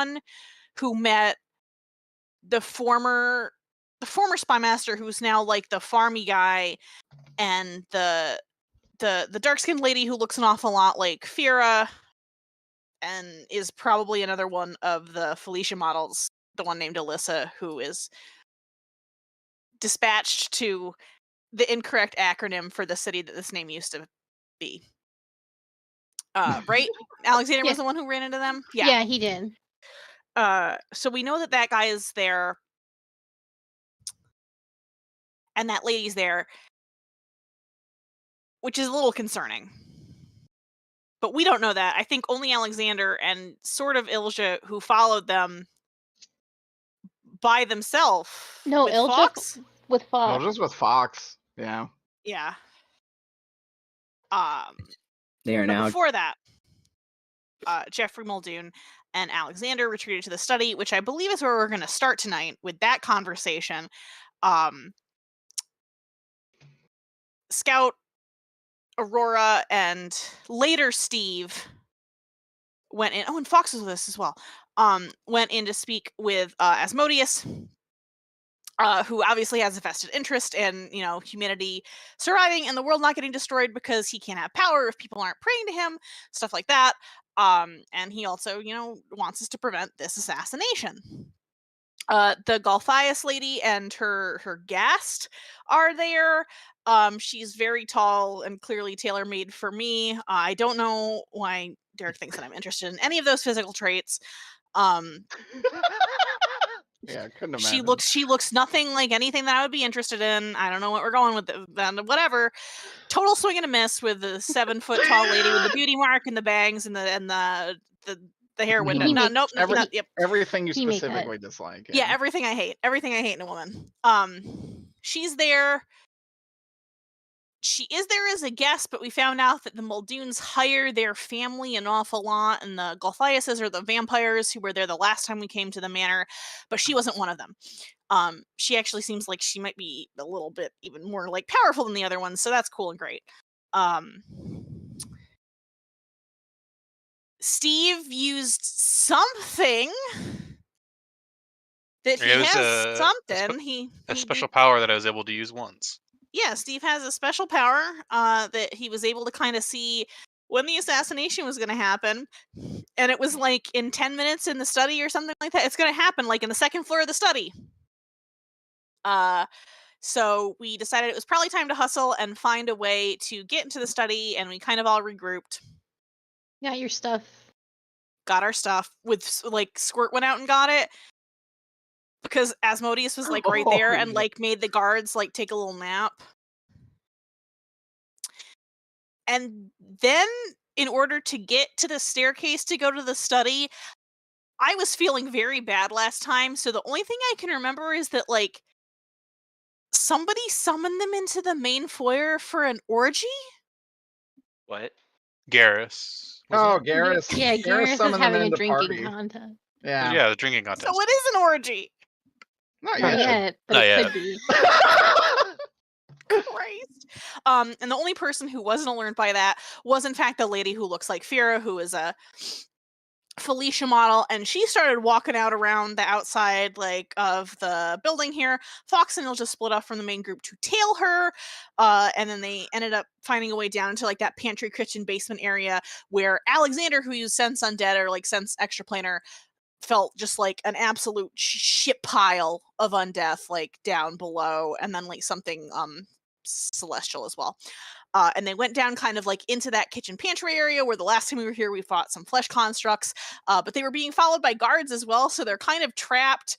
one who met the former spy master, who's now like the farmy guy, and the dark-skinned lady who looks an awful lot like Fira, and is probably another one of the Felicia models, the one named Alyssa, who is dispatched to the incorrect acronym for the city that this name used to be. Right? Alexander was Yeah. the one who ran into them? Yeah. Yeah, he did. So we know that that guy is there, and that lady's there, which is a little concerning. But we don't know that. I think only Alexander and sort of Ilja, who followed them by themselves No, with Ilja Fox. with No, Fox. just with Fox. Yeah. Yeah. They are But now. before that, Jeffrey Muldoon and Alexander retreated to the study, which I believe is where we're going to start tonight with that conversation. Scout, Aurora, and later Steve went in. Oh, and Fox was with us as well. Went in to speak with Asmodeus, who obviously has a vested interest in, humanity surviving and the world not getting destroyed, because he can't have power if people aren't praying to him, stuff like that. And he also, wants us to prevent this assassination. The Golthias lady and her guest are there. She's very tall and clearly tailor-made for me. I don't know why Derek thinks that I'm interested in any of those physical traits. Yeah, couldn't She imagine. looks nothing like anything that I would be interested in. I don't know what we're going with, whatever. Total swing and a miss with the 7-foot tall lady with the beauty mark and the bangs and the hair window. Nope. Yep. Everything you He made that. specifically dislike. Yeah, everything I hate. Everything I hate in a woman. She's there. She is there as a guest, but we found out that the Muldoons hire their family an awful lot, and the Golthiases are the vampires who were there the last time we came to the manor, but she wasn't one of them. She actually seems like she might be a little bit even more like powerful than the other ones, so that's cool and great. Steve used something that he has something. A special power that I was able to use once. Yeah, Steve has a special power that he was able to kind of see when the assassination was going to happen. And it was like in 10 minutes in the study or something like that. It's going to happen like in the second floor of the study. So we decided it was probably time to hustle and find a way to get into the study, and we kind of all regrouped. Got your stuff. Got our stuff. Squirt went out and got it. Because Asmodeus was like right there and like made the guards like take a little nap. And then in order to get to the staircase to go to the study, I was feeling very bad last time. So the only thing I can remember is that like somebody summoned them into the main foyer for an orgy. What? Garrus. Oh, Garrus. Yeah, Garrus is summoned them having a into drinking party. contest. Yeah. Yeah, the drinking contest. So it is an orgy. Not Not yet. yet, but Not it yet. could be. Christ. And the only person who wasn't alerted by that was in fact the lady who looks like Fira, who is a Felicia model, and she started walking out around the outside of the building here. Fox and Ilja split off from the main group to tail her, and then they ended up finding a way down into like that pantry kitchen basement area where Alexander, who used sense undead or like sense extraplanar, felt just like an absolute shit pile of undeath like down below, and then like something celestial as well. And they went down kind of like into that kitchen pantry area where the last time we were here we fought some flesh constructs, but they were being followed by guards as well, so they're kind of trapped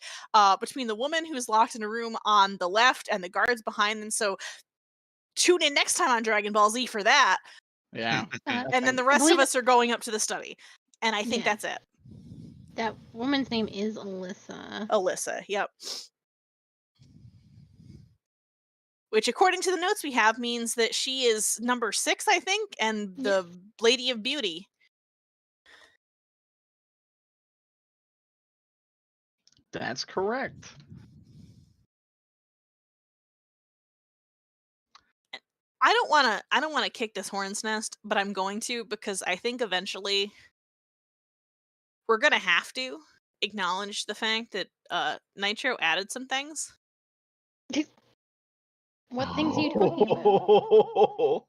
between the woman who's locked in a room on the left and the guards behind them. So tune in next time on Dragon Ball Z for that. Yeah. And then the rest of us are going up to the study, and I think Yeah. that's it. That woman's name is Alyssa. Alyssa, yep. Which, according to the notes we have, means that she is number 6, I think, and the Lady of Beauty. That's correct. I don't want to kick this hornet's nest, but I'm going to, because I think eventually we're going to have to. acknowledge the fact that Nitro added some things. What things are you talking about?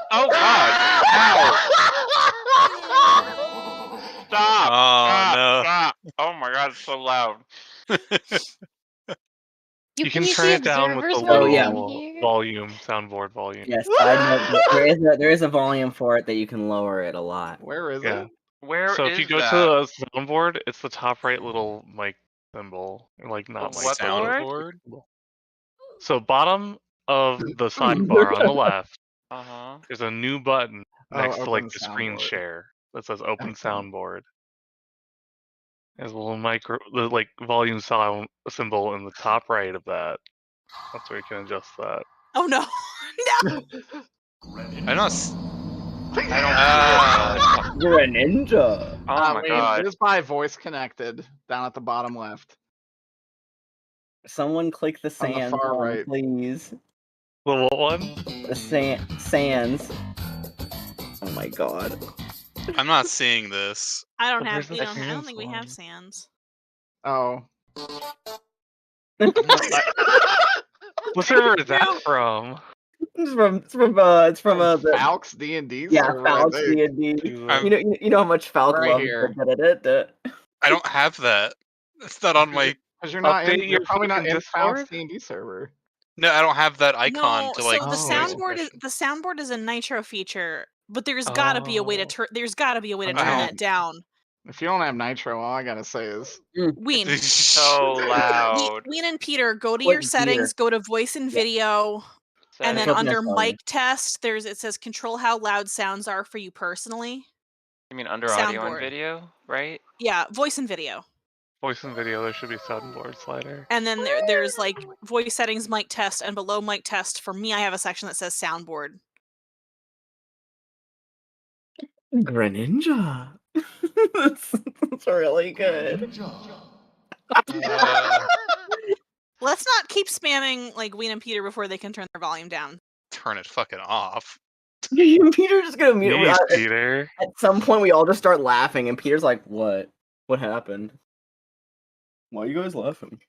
Oh God! Ow! Stop! Oh no! Stop! Oh my God! It's so loud. You can see turn it down with the observers little when yeah. I'm here? volume, soundboard volume. Yes, side note, there is a volume for it that you can lower it a lot. Where is Yeah. it? Where So if is you go that? to the soundboard, it's the top right little mic symbol, like not mic. What but board? Soundboard? So bottom of the sidebar on the left, Uh-huh. there's a new button next to like open the screen soundboard. share that says Open Okay. Soundboard. There's a little the like volume sound symbol in the top right of that. That's where you can adjust that. Oh no, no! I don't. You're a ninja. Oh my God. It is by voice connected down at the bottom left. Someone click the On the sands far one, right. please. The what one? The sands. Oh my god. I'm not seeing this. I don't But have. there's We a don't. I don't Sans think we have one. Sans. Oh. What server is that from? It's from the Falx D&D yeah, server, I Falx think. D&D. I'm- You know how much Falk Right loves here. the I don't have that. It's not on my. Because you're not Update in, your you're probably not fucking in Falx Discord? D&D server. No, I don't have that icon No, to like. so the Oh. soundboard is a Nitro feature, but there's got to be a way to Oh. turn. There's got to be a way to I turn know. that down. If you don't have Nitro, all I gotta say is Ween, So loud. Ween and Peter, go to Click your settings, go to voice and video, and then Settings. under That's what I'm mic test, it says control how loud sounds are for you personally. You mean under audio and Soundboard. video, right? Yeah, voice and video. Voice and video, there should be soundboard slider. And then there's like voice settings, mic test, and below mic test, for me, I have a section that says soundboard. Greninja. that's really good. Let's not keep spamming like Ween and Peter before they can turn their volume down. Turn it fucking off. Peter's just gonna mute. Jeez, Peter. At some point, we all just start laughing, and Peter's like, "What? What happened? Why are you guys laughing?"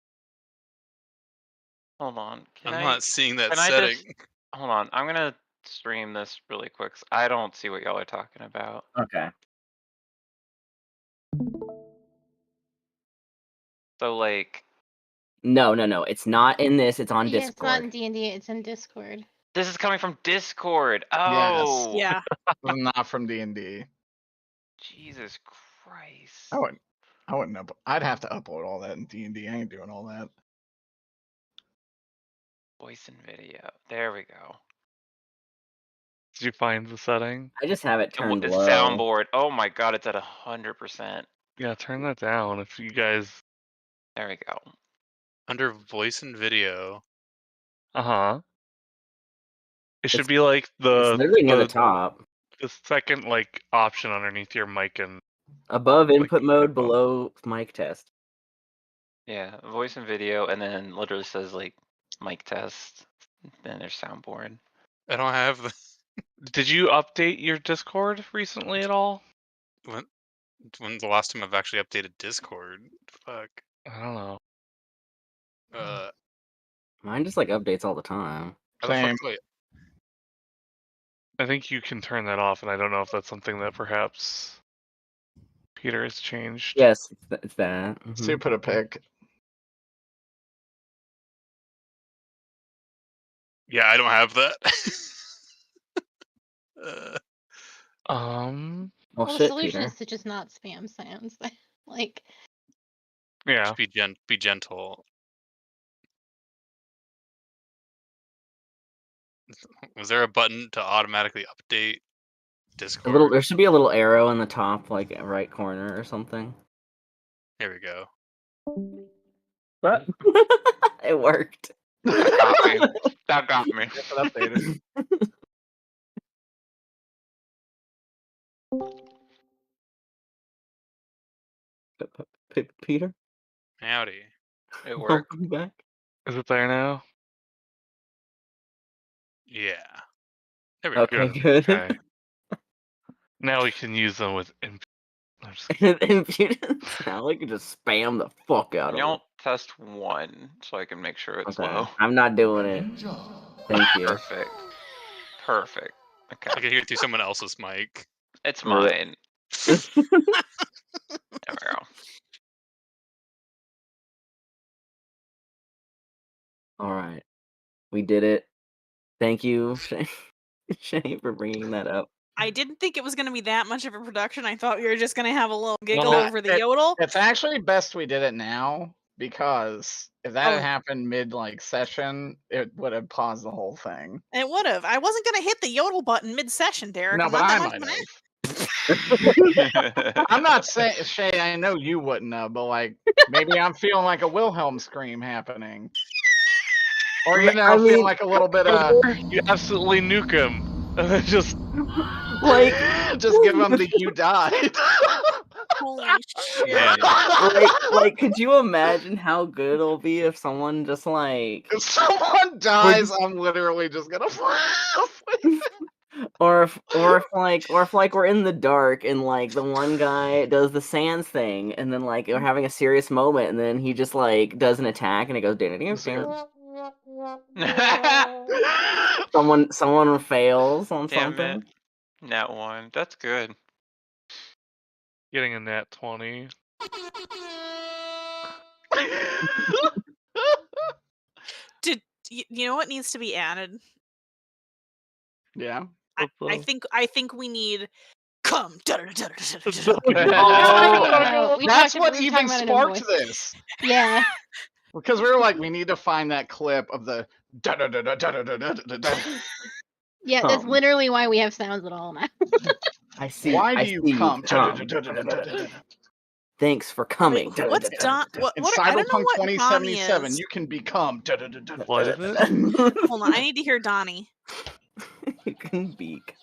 Hold on. I'm not seeing that can I setting. Hold on. I'm gonna stream this really quick. I don't see what y'all are talking about. Okay. So like, No. It's not in this. It's on Yeah, it's not in Discord. D&D, it's in Discord. this is coming from Discord. Oh, Yeah. not from D&D. Jesus Christ. I wouldn't I'd have to upload all that in D&D. I ain't doing all that. Voice and video. There we go. Did you find the setting? I just have it turned The low. soundboard. Oh my God, it's at 100%. Yeah, turn that down if you guys. There we go. Under voice and video. Uh-huh. It should It's- be like It's the literally near the top. the second like option underneath your mic and Above Like input the mode, headphone. below mic test. Yeah, voice and video, and then literally says like mic test. Then there's soundboard. I don't have the. Did you update your Discord recently at all? When's the last time I've actually updated Discord? Fuck. I don't know. Mine just like updates all the time. How the fuck Same. do I- I think you can turn that off, and I don't know if that's something that perhaps Peter has changed. Yes, it's that. Mhm. So you put a pic. Yeah, I don't have that. Um. Well, Well, the shit, solution Peter. is to just not spam Sans. Like, Yeah. Just be gentle. Was there a button to automatically update Discord? There should be a little arrow in the top, like right corner or something. Here we go. What? It worked. Got me. That got me. Get it updated. Peter, Howdy. It worked. welcome back. Is it there now? Yeah. There we go. Okay, good. Okay. Now we can use them with I'm just kidding. Impudence sound like you just spam the fuck out of it. Y'all test 1 so I can make sure it's Okay, low. I'm not doing it. Thank you. Perfect. Perfect. Okay. I can hear it through someone else's mic. It's Or- mine. There we go. All right, we did it. Thank you, Shane, for bringing that up. I didn't think it was going to be that much of a production. I thought we were just going to have a little giggle No, over the yodel. It's actually best we did it now because if that Oh. had happened mid session, it would have paused the whole thing. It would have. I wasn't going to hit the yodel button mid-session, Derek. No, I'm but not I that much might of an have. I'm not saying, Shay, I know you wouldn't have, but like maybe I'm feeling like a Wilhelm scream happening. Or you know, I feeling mean- like a little bit of You absolutely nuke him. And then just Like, just give them the you died. Holy shit. Man. like, could you imagine how good it'll be if someone just like, If someone dies, I'm literally just gonna or if like we're in the dark and like the one guy does the sands thing and then like we're having a serious moment and then he just like does an attack and it goes someone fails on Damn something. it. Nat 1. That's good. getting a nat 20. You know what needs to be added? Yeah. I think we need come. We That's talked- what we were even talking about it in sparked voice. this. Yeah. Because we were like, we need to find that clip of the Yeah, that's Come. literally why we have sounds at all now. I see. Why I do you see come? Thanks for coming. Wait, what's Don? In I don't know Cyberpunk what Donnie 2077, is. you can become. What is it? Hold on, I need to hear Donnie. You can beak.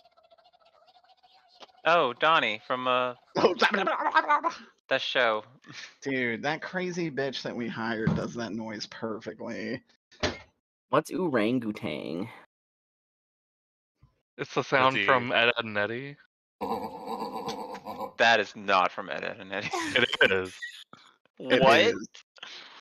Oh, Donnie from that show. Dude, that crazy bitch that we hired does that noise perfectly. What's orangutan? It's the sound the- from Ed, Ed and Eddie. That is not from Ed, Ed and Eddie. It is. It What? is.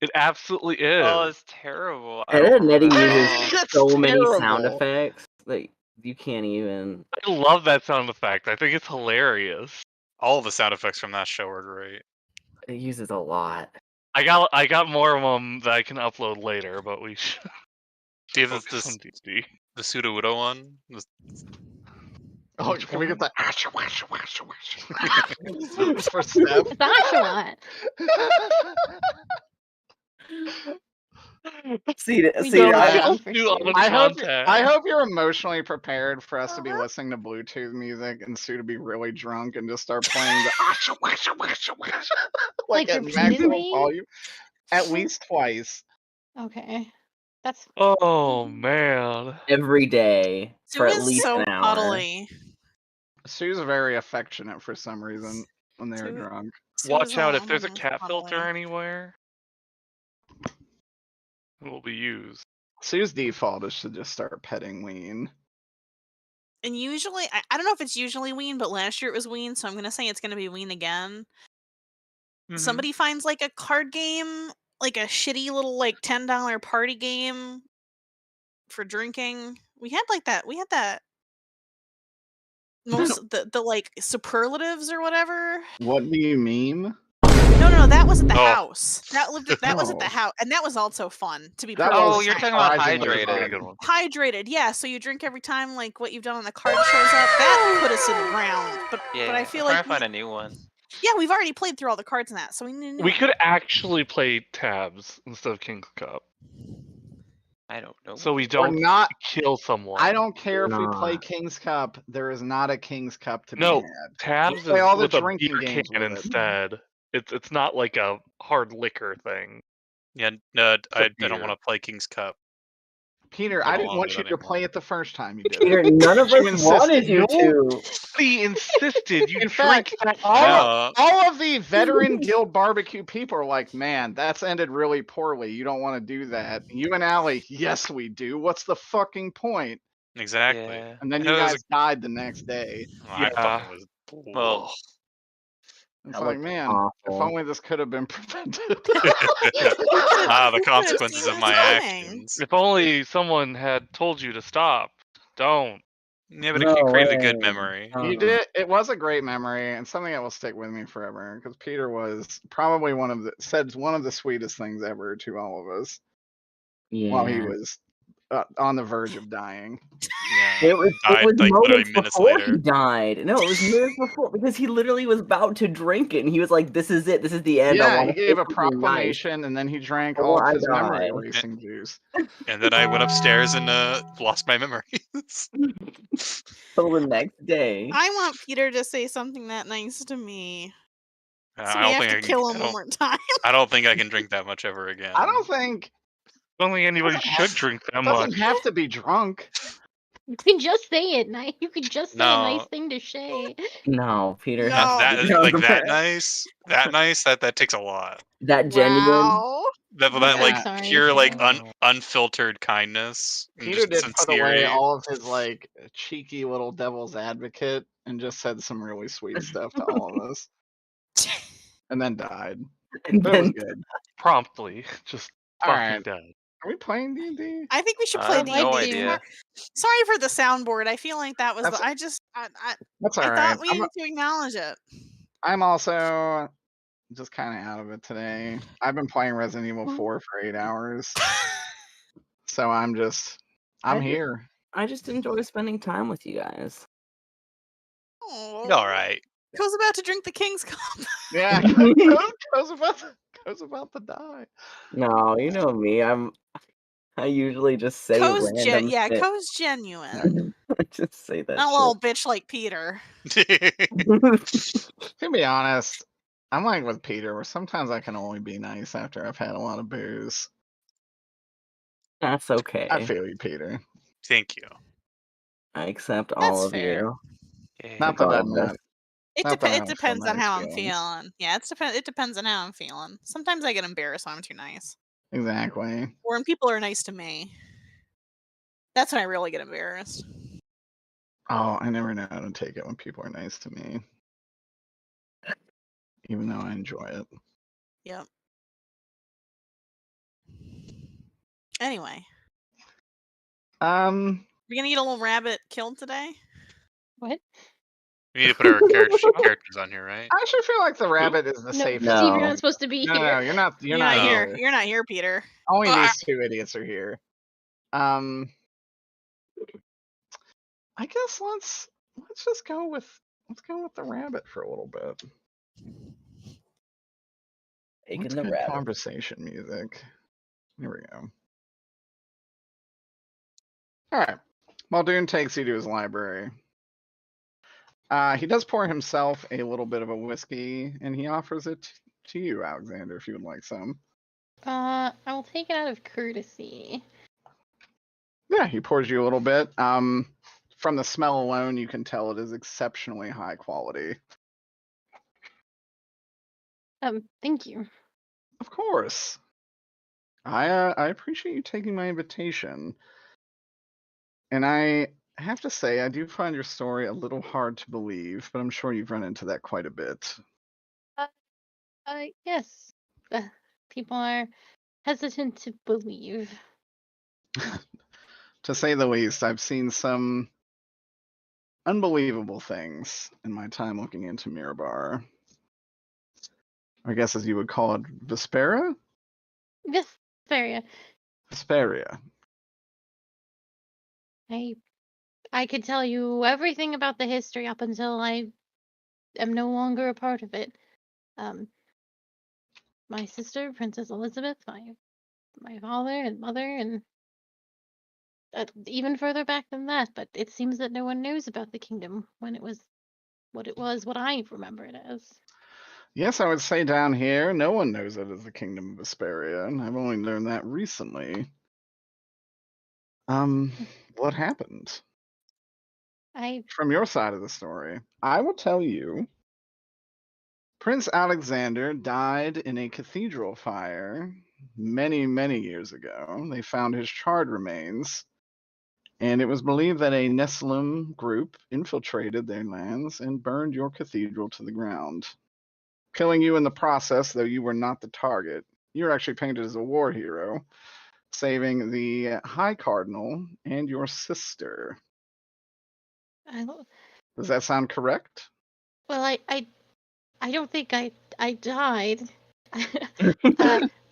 It absolutely is. Oh, it's terrible. I Ed, don't Ed and Eddie remember. uses It's so many sound terrible. effects that you can't even. I love that sound effect. I think it's hilarious. All the sound effects from that show are great. It uses a lot. I got more of them that I can upload later, but we should Do you have focus on this, D&D. the Pseudo-Widow one? Oh, Which can we get one? that? For Steph. It's Oshawott. See, We see, don't I, know. I hope you're emotionally prepared for us to be listening to Bluetooth music and Sue to be really drunk and just start playing the like at maximum repeatedly? volume at least twice. Okay. That's Oh man. every day Sue for at is least so an hour. cuddly. Sue's very affectionate for some reason when they are Sue- drunk. Sue Watch is out a if there's a woman cat cuddly. filter anywhere. It will be used. Sue's default is to just start petting Ween. And usually, I don't know if it's usually Ween, but last year it was Ween, so I'm gonna say it's gonna be Ween again. Mhm. Somebody finds like a card game, like a shitty little like $10 party game for drinking. We had that. Most the like superlatives or whatever. What do you mean? No, that was at the Oh. house. That was at the Oh. house, and that was also fun. To be That perfectly Oh, was you're frank. talking about surprisingly That's a hydrated. pretty good one. Hydrated, yeah. So you drink every time, like what you've done on the card shows up. That put us in the ground. But Yeah, I feel I'm trying like to find a new one. we've already played through all the cards in that, so we need. We could actually play tabs instead of King's Cup, I don't know. so we Or don't not. kill someone. I don't care if we play Nah. King's Cup. There is not a King's Cup to No. be had. Tabs play is all the with a drinking beer games can with it. instead. It's not like a hard liquor thing. Yeah, no, I don't beer. want to play King's Cup. Peter, I I don't didn't wanna want do you that to anymore. play it the first time you did. Peter, it. none of You us wanted insisted. you to. He insisted you In drink fact, that all, cup. all of the veteran guild barbecue people are like, man, that's ended really poorly. You don't want to do that. You and Allie, yes, we do. What's the fucking point? Exactly. Yeah. And then I you know there's guys died the next day. I Yeah. fucking was. Well, It's That like, looked man, if awful. only this could have been prevented. The Could've consequences seen of this my coming. actions. If only someone had told you to stop. Don't. Yeah, but No it created a good way. memory. You did. It was a great memory and something that will stick with me forever. Because Peter was probably one of the sweetest things ever to all of us while he Yeah. was on the verge of dying. Yeah. It was Died like literally moments minutes before later. he died. No, it was minutes before because he literally was about to drink it and he was like, "This is it. This is the end." I Yeah, want he to gave say a something nice proclamation and then he drank all before of I his memory die." erasing juice. And then I went upstairs and lost my memories. Till the next day. I want Peter to say something that nice to me. So I we don't have think to I can. kill him one more time. I don't think I can drink that much ever again. I don't think Anybody doesn't should have- drink that doesn't much. have to be drunk. You can just say it. You could just say a nice No. thing to say. No, Peter. No. That No, like the that fact- nice. That nice. That takes a lot. That genuine. Wow. That I'm like sorry, pure like Peter. unfiltered kindness. And Peter just did put away sincerity. all of his like cheeky little devil's advocate and just said some really sweet stuff to all of us, and then died. And But it was then good. Promptly. Just All fucking right, dead. are we playing D&D? I think we should I play have D&D. no I'd idea. Sorry for the soundboard. I feel like that was That's- I That's all right. thought we needed to acknowledge it. I'm also just kind of out of it today. I've been playing Resident Evil 4 for 8 hours, so I'm I just- here. I just enjoy spending time with you guys. Oh, All right. Co's about to drink the King's Cup. Yeah, Co's about to die. No, you know me. I usually just say Co's random shit. Co's genuine. I just say that Not a little bitch like Peter. shit. To be honest, I'm like with Peter, where sometimes I can only be nice after I've had a lot of booze. That's okay. I feel you, Peter. Thank you. I accept That's all of fair. you. Not that I'm regardless. not. It, Not that I it don't feel depends on nice how I'm feelings. feeling. Yeah, it depends on how I'm feeling. Sometimes I get embarrassed when I'm too nice. Exactly. Or when people are nice to me. That's when I really get embarrassed. Oh, I never know how to take it when people are nice to me. Even though I enjoy it. Yep. Anyway, we're gonna get a little rabbit killed today. What? We need to put our characters on here, right? I actually feel like the rabbit is the No, safest. No. Steve, you're not supposed to be No, here. you're not. You're You're not not here. here. You're not here, Peter. Only Ah. these two idiots are here. I guess let's just go with the rabbit for a little bit. Taking What's the good rabbit. conversation music? Here we go. All right. Muldoon takes you to his library. He does pour himself a little bit of a whiskey, and he offers it to you, Alexander, if you would like some. I will take it out of courtesy. Yeah, he pours you a little bit. From the smell alone, you can tell it is exceptionally high quality. Thank you. Of course. I appreciate you taking my invitation. And I have to say, I do find your story a little hard to believe, but I'm sure you've run into that quite a bit. Yes. People are hesitant to believe. To say the least, I've seen some unbelievable things in my time looking into Mirabar. I guess as you would call it, Vespera? Yes, Faria. Vesperia. I could tell you everything about the history up until I am no longer a part of it. My sister, Princess Elizabeth, my father and mother, and even further back than that. But it seems that no one knows about the kingdom when it was what I remember it as. Yes, I would say down here, no one knows it as the Kingdom of Vesperia, and I've only learned that recently. What happened? From your side of the story, I will tell you, Prince Alexander died in a cathedral fire many, many years ago. They found his charred remains, and it was believed that a Nessalum group infiltrated their lands and burned your cathedral to the ground. killing you in the process, though you were not the target. You're actually painted as a war hero, saving the High Cardinal and your sister. Does that sound correct? Well, I don't think I died.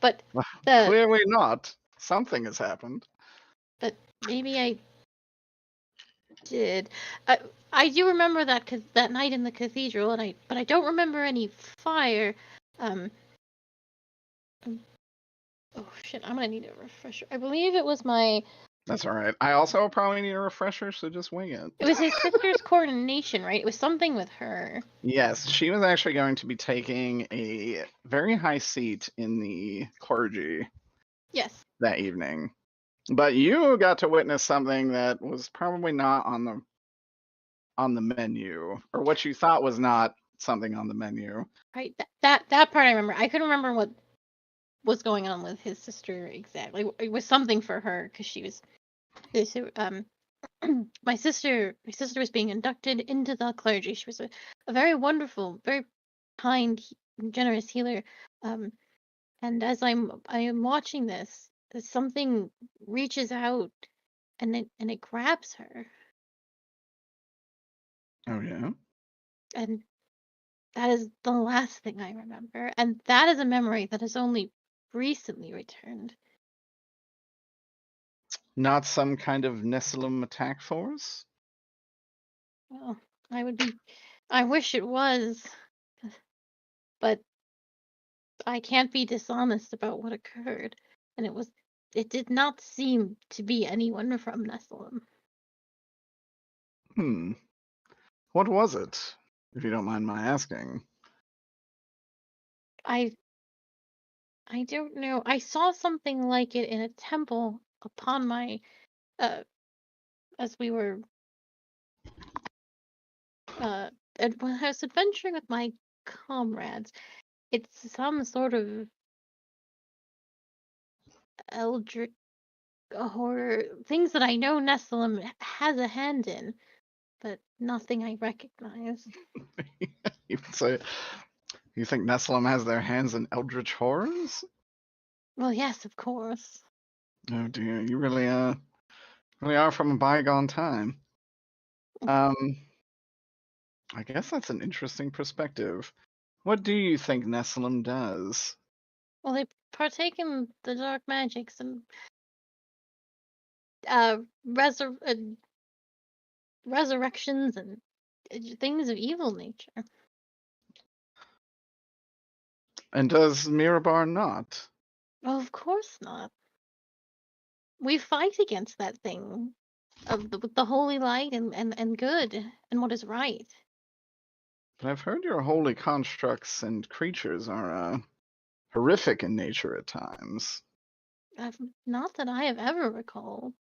But Clearly not. Something has happened. But maybe I did. I do remember that night in the cathedral, but I don't remember any fire. Oh shit! I'm gonna need a refresher. I believe it was my. That's all right. I also probably need a refresher, so just wing it. It was his sister's coronation, right? It was something with her. Yes, she was actually going to be taking a very high seat in the clergy. Yes. That evening. But you got to witness something that was probably not on the menu, or what you thought was not something on the menu. Right. That part I remember. I couldn't remember what was going on with his sister exactly. It was something for her because she was. My sister was being inducted into the clergy. She was a very wonderful, very kind, generous healer. And as I am watching this, something reaches out and it grabs her. Oh yeah. And that is the last thing I remember. And that is a memory that has only recently returned. Not some kind of Nessalum attack force? Well, I wish it was, but I can't be dishonest about what occurred. And it did not seem to be anyone from Nessalum. What was it, if you don't mind my asking? I don't know. I saw something like it in a temple upon my as we were when I was adventuring with my comrades. It's some sort of eldritch horror things that I know Nessalum has a hand in, but nothing I recognize. You would say you think Nessalum has their hands in eldritch horrors? Well, yes, of course. Oh dear, you really are from a bygone time. I guess that's an interesting perspective. What do you think Nessalum does? Well, they partake in the dark magics and resurrections and things of evil nature. And does Mirabar not? Well, of course not. We fight against that thing with the holy light and good and what is right. But I've heard your holy constructs and creatures are horrific in nature at times. Not that I have ever recalled.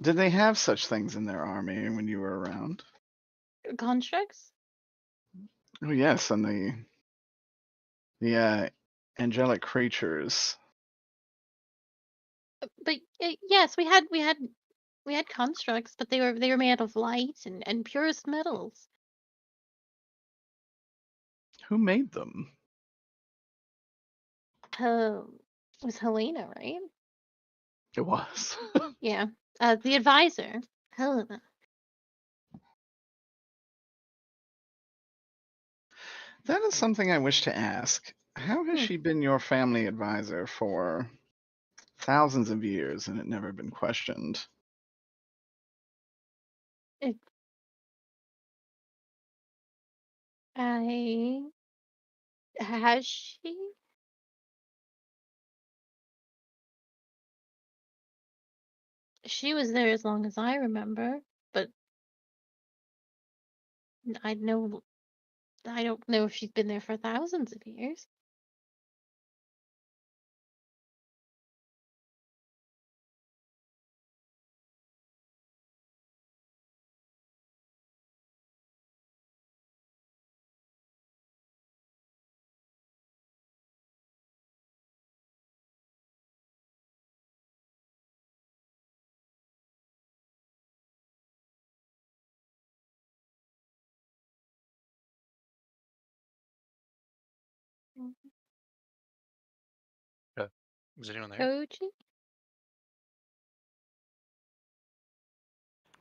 Did they have such things in their army when you were around? Constructs? Oh yes, and the angelic creatures. But yes, we had constructs, but they were made of light and purest metals. Who made them? It was Helena, right? It was. Yeah. The advisor, Helena. That is something I wish to ask. How has she been your family advisor for thousands of years and it never been questioned? Has she? She was there as long as I remember, but I don't know if she's been there for thousands of years. Is anyone there? Koji?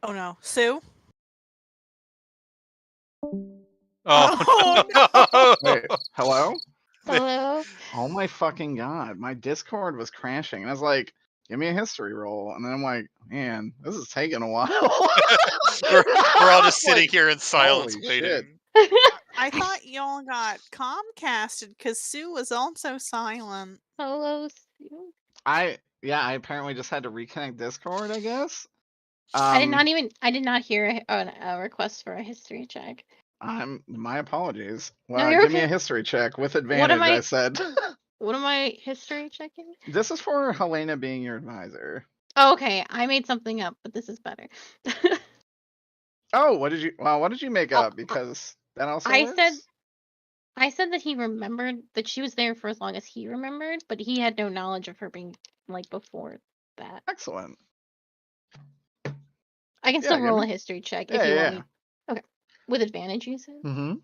Oh no, Sue. Oh, Oh, no. Wait, hello? Hello? Oh my fucking god, my Discord was crashing, and I was like, "Give me a history roll," and then I'm like, "Man, this is taking a while." we're all just Like, sitting here in silence holy waiting. shit. I thought y'all got Comcasted because Sue was also silent. Hello, Sue? I apparently just had to reconnect Discord, I guess. I did not hear a request for a history check. My apologies. No, Well, you're give me a okay. history check with advantage, I said. What am I history checking? This is for Helena being your advisor. Oh, okay, I made something up, but this is better. Oh, what did you make Oh, up? Because that also I works? said that he remembered that she was there for as long as he remembered, but he had no knowledge of her being like before that. Excellent. I can Yeah, still give roll me- a history check Yeah, if you yeah, want me. Okay, with advantage, you said. Mm-hmm.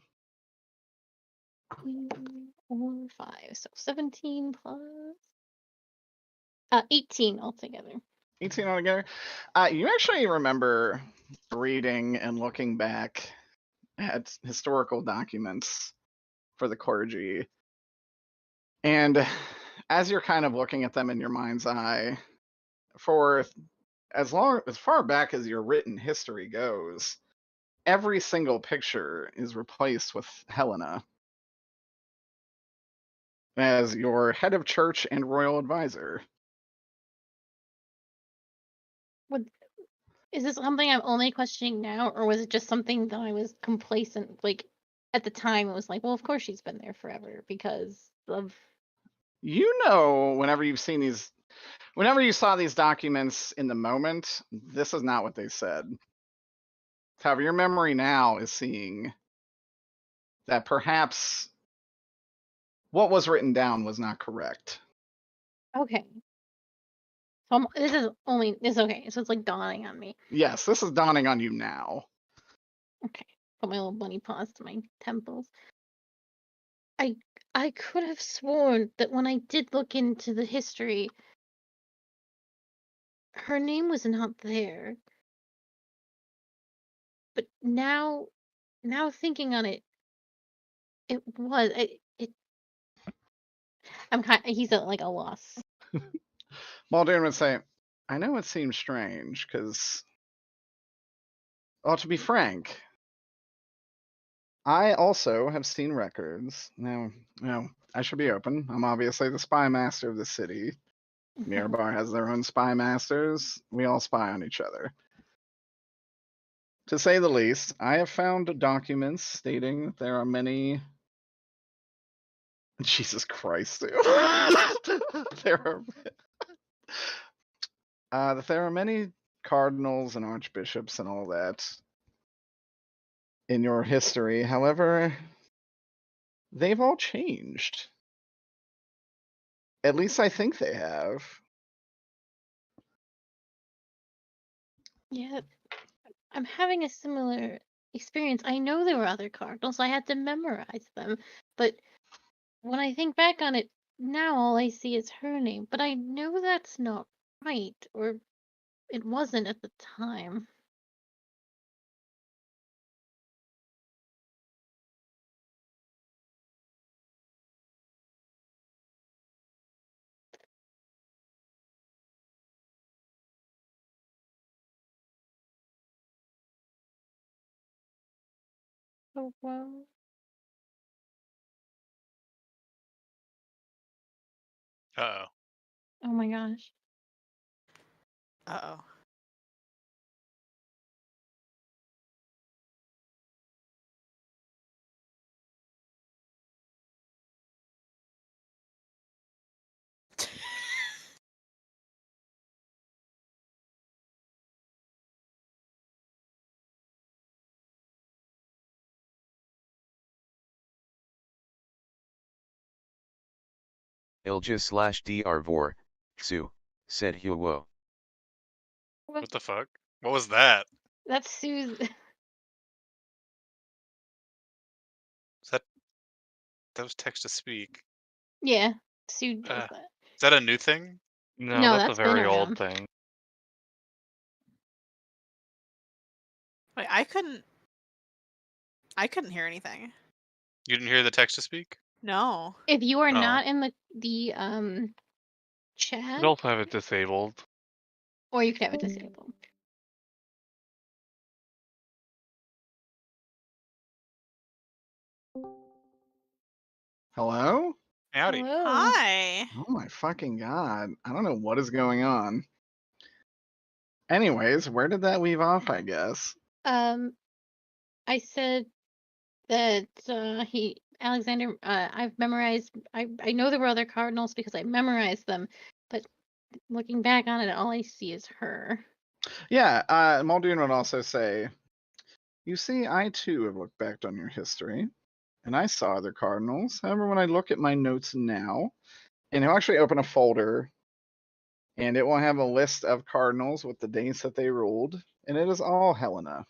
4, 5, so 17 plus 18 altogether. 18 altogether. You actually remember reading and looking back at historical documents for the clergy. And as you're kind of looking at them in your mind's eye, for as far back as your written history goes, every single picture is replaced with Helena as your head of church and royal advisor. Is this something I'm only questioning now, or was it just something that I was complacent? Like at the time, it was like, well, of course she's been there forever because of. You know, whenever you saw these documents in the moment, this is not what they said. However, your memory now is seeing that perhaps what was written down was not correct. Okay. So it's okay. So it's like dawning on me. Yes, this is dawning on you now. Okay. Put my little bunny paws to my temples. I could have sworn that when I did look into the history, her name was not there. But now thinking on it, it was. He's at like a loss. Muldoon would say, I know it seems strange, because, well, to be frank, I also have seen records. Now, I should be open. I'm obviously the spy master of the city. Mirabar has their own spy masters. We all spy on each other. To say the least, I have found documents stating that there are many. Jesus Christ, dude. There are that there are many cardinals and archbishops and all that in your history. However, they've all changed. At least I think they have. Yeah, I'm having a similar experience. I know there were other cardinals. I had to memorize them. But when I think back on it now, all I see is her name. But I know that's not right, or it wasn't at the time. Oh, well. Uh-oh. Oh my gosh. Uh-oh. Ilja/Drvor, Xu, said Huo. What the fuck? What was that? That's Sue's. Is that That was text to speak. Yeah, Sue does that. Is that a new thing? No, No, that's a that's been very old around. thing. Wait, I couldn't hear anything. You didn't hear the text to speak? No. If you are Oh. not in the You chat, could also have it disabled. or you could have it disabled. Hello? Howdy. Hello. Hi. Oh my fucking god. I don't know what is going on. Anyways, where did that leave off, I guess? I said that Alexander, I've memorized. I know there were other cardinals because I memorized them, but looking back on it, all I see is her. Yeah, Muldoon would also say, you see, I too have looked back on your history, and I saw other cardinals. However, when I look at my notes now, and he'll actually open a folder, and it will have a list of cardinals with the dates that they ruled, and it is all Helena.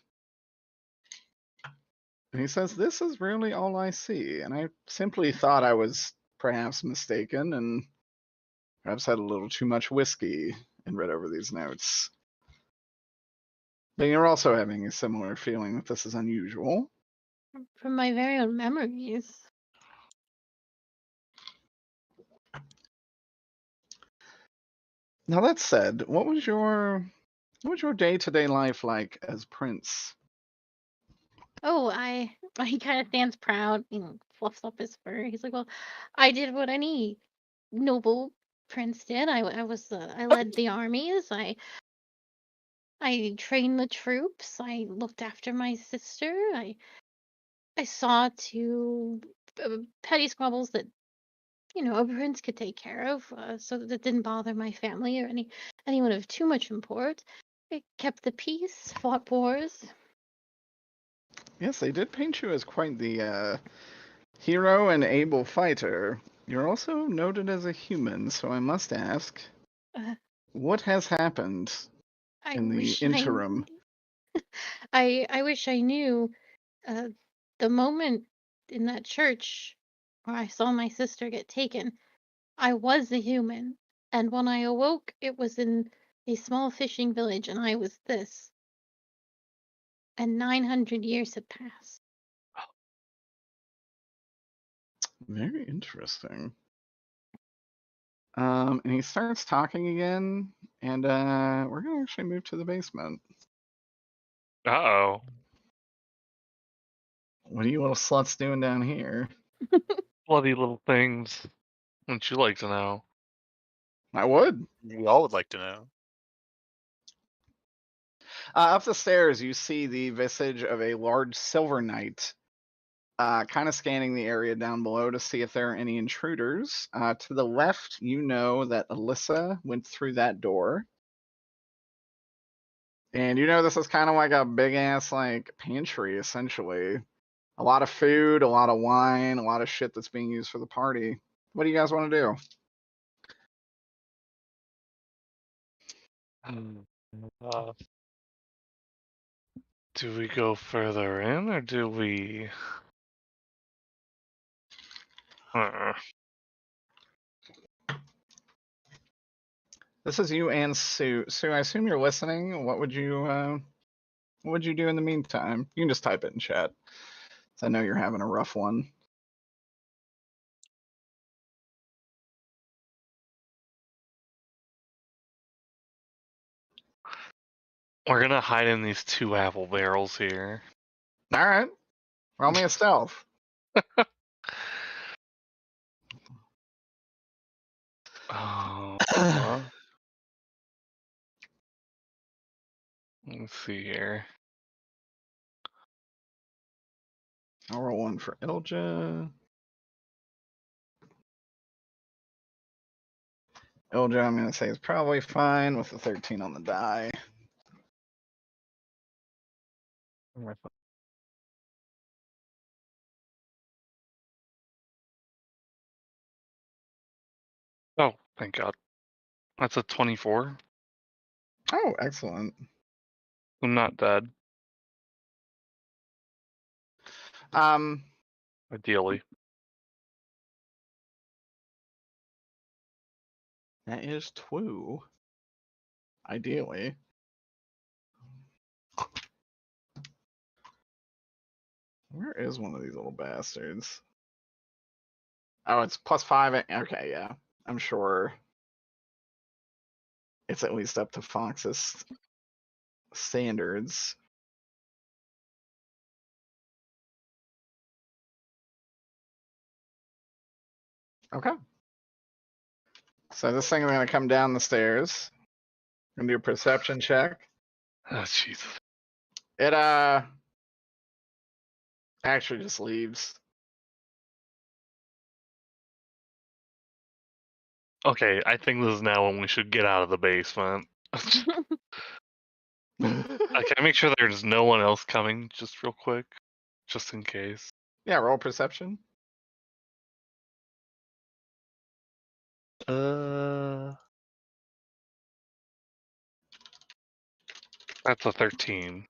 And he says, this is really all I see, and I simply thought I was perhaps mistaken, and perhaps had a little too much whiskey and read over these notes. But you're also having a similar feeling that this is unusual. From my very own memories. Now that said, what was your day-to-day life like as Prince? Oh, he kind of stands proud and fluffs up his fur. He's like, "Well, I did what any noble prince did. I led the armies. I trained the troops. I looked after my sister. I saw to petty squabbles that a prince could take care of, so that it didn't bother my family or anyone of too much import. I kept the peace, fought wars." Yes, they did paint you as quite the hero and able fighter. You're also noted as a human, so I must ask, Uh, what has happened I in the wish interim? I wish I knew. The moment in that church where I saw my sister get taken, I was a human, and when I awoke, it was in a small fishing village, and I was this. And 900 years had passed. Very interesting. And he starts talking again, and we're gonna actually move to the basement. Uh-oh. What are you little sluts doing down here? Bloody little things. Wouldn't you like to know? I would. We all would like to know. Up the stairs, you see the visage of a large silver knight, kind of scanning the area down below to see if there are any intruders. To the left, you know that Alyssa went through that door. And you know this is kind of like a big ass like pantry, essentially. A lot of food, a lot of wine, a lot of shit that's being used for the party. What do you guys want to do? Uh, do we go further in, or do we... This is you and Sue. Sue, I assume you're listening. What would you do in the meantime? You can just type it in chat. I know you're having a rough one. We're gonna hide in these 2 apple barrels here. All right. Roll me a stealth. Oh, let's see here. I'll roll one for Ilja. Ilja, I'm going to say, is probably fine with the 13 on the die. Oh, thank God. That's a 24. Oh, excellent. I'm not dead, Um, ideally. That is 2. Ideally. Where is one of these little bastards? Oh, it's +5. Okay, yeah. I'm sure it's at least up to Fox's standards. Okay. So this thing is gonna come down the stairs. Gonna do a perception check. Oh, Jesus. It actually just leaves. Okay, I think this is now when we should get out of the basement. Can I make sure there's no one else coming just real quick? Just in case. Yeah, roll perception. That's a 13.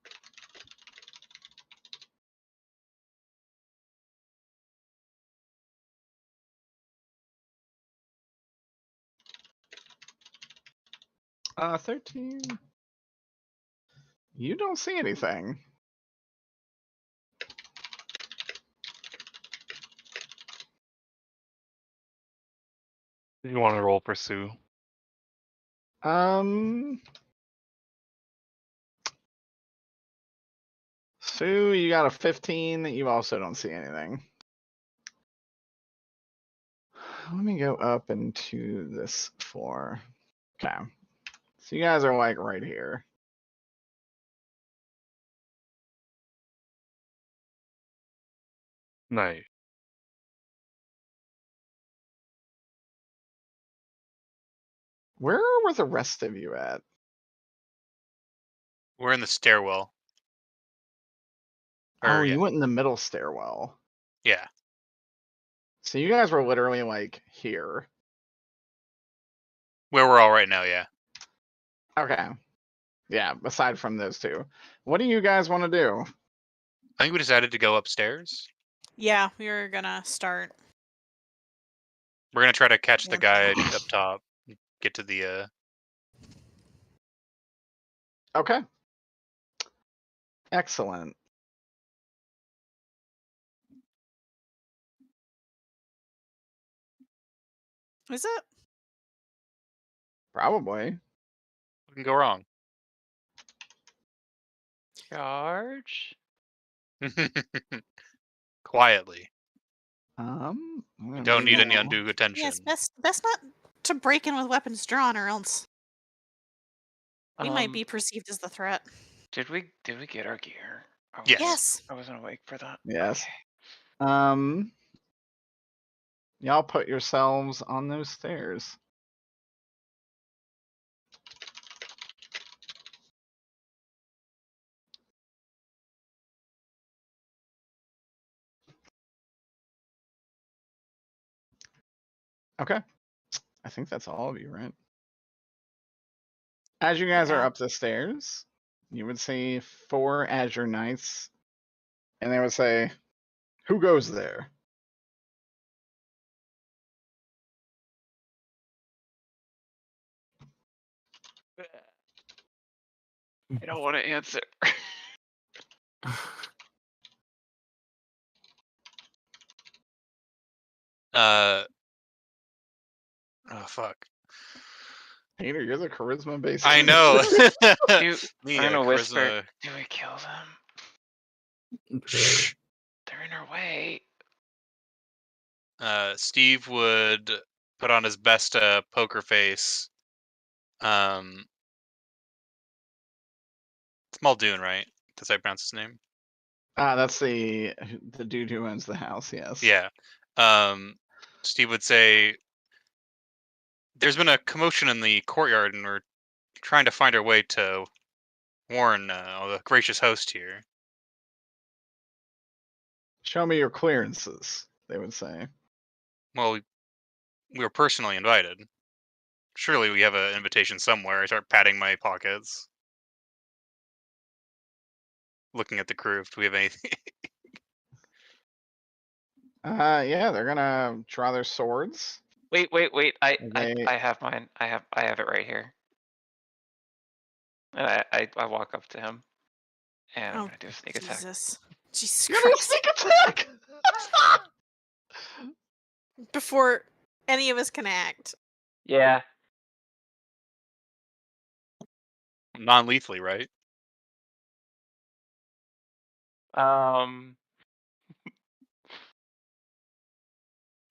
Uh, 13. You don't see anything. You want to roll pursue? Sue, you got a 15. You also don't see anything. Let me go up into this floor. Okay. So you guys are like right here. Nice. Where were the rest of you at? We're in the stairwell. Oh, Or, yeah. you went in the middle stairwell. Yeah. So you guys were literally like here. Where we're all right now, yeah. Okay. Yeah, aside from those two. What do you guys want to do? I think we decided to go upstairs. Yeah, we were gonna start. We're gonna try to catch the Yeah. guy up top. Get to the Okay. Excellent. Is it? Probably. What can go wrong? Charge. Quietly. We You don't need any undue attention. Yes, best not to break in with weapons drawn, or else we might be perceived as the threat. Did we get our gear? Yes. Yes. I wasn't awake for that. Yes. Okay. Y'all put yourselves on those stairs. Okay. I think that's all of you, right? As you guys are Yeah. up the stairs, you would see 4 Azure Knights, and they would say, "Who goes there?" I don't want to answer. Oh fuck. Peter, you're the charisma based. I know. I'm gonna whisper. Do we kill them? They're in our way. Steve would put on his best poker face. It's Muldoon, right? Does I pronounce his name? That's the dude who owns the house. Yes. Yeah. Steve would say, "There's been a commotion in the courtyard, and we're trying to find our way to warn the gracious host here." Show me your clearances, they would say. Well, we were personally invited. Surely we have an invitation somewhere. I start patting my pockets, looking at the crew. Do we have anything? Yeah, they're gonna draw their swords. Wait. They- I have mine. I have it right here. And I walk up to him, and I'm Oh, gonna do a sneak attack. Jesus. Jesus You're gonna Christ. sneak attack! Before any of us can act. Yeah. Non-lethally, right?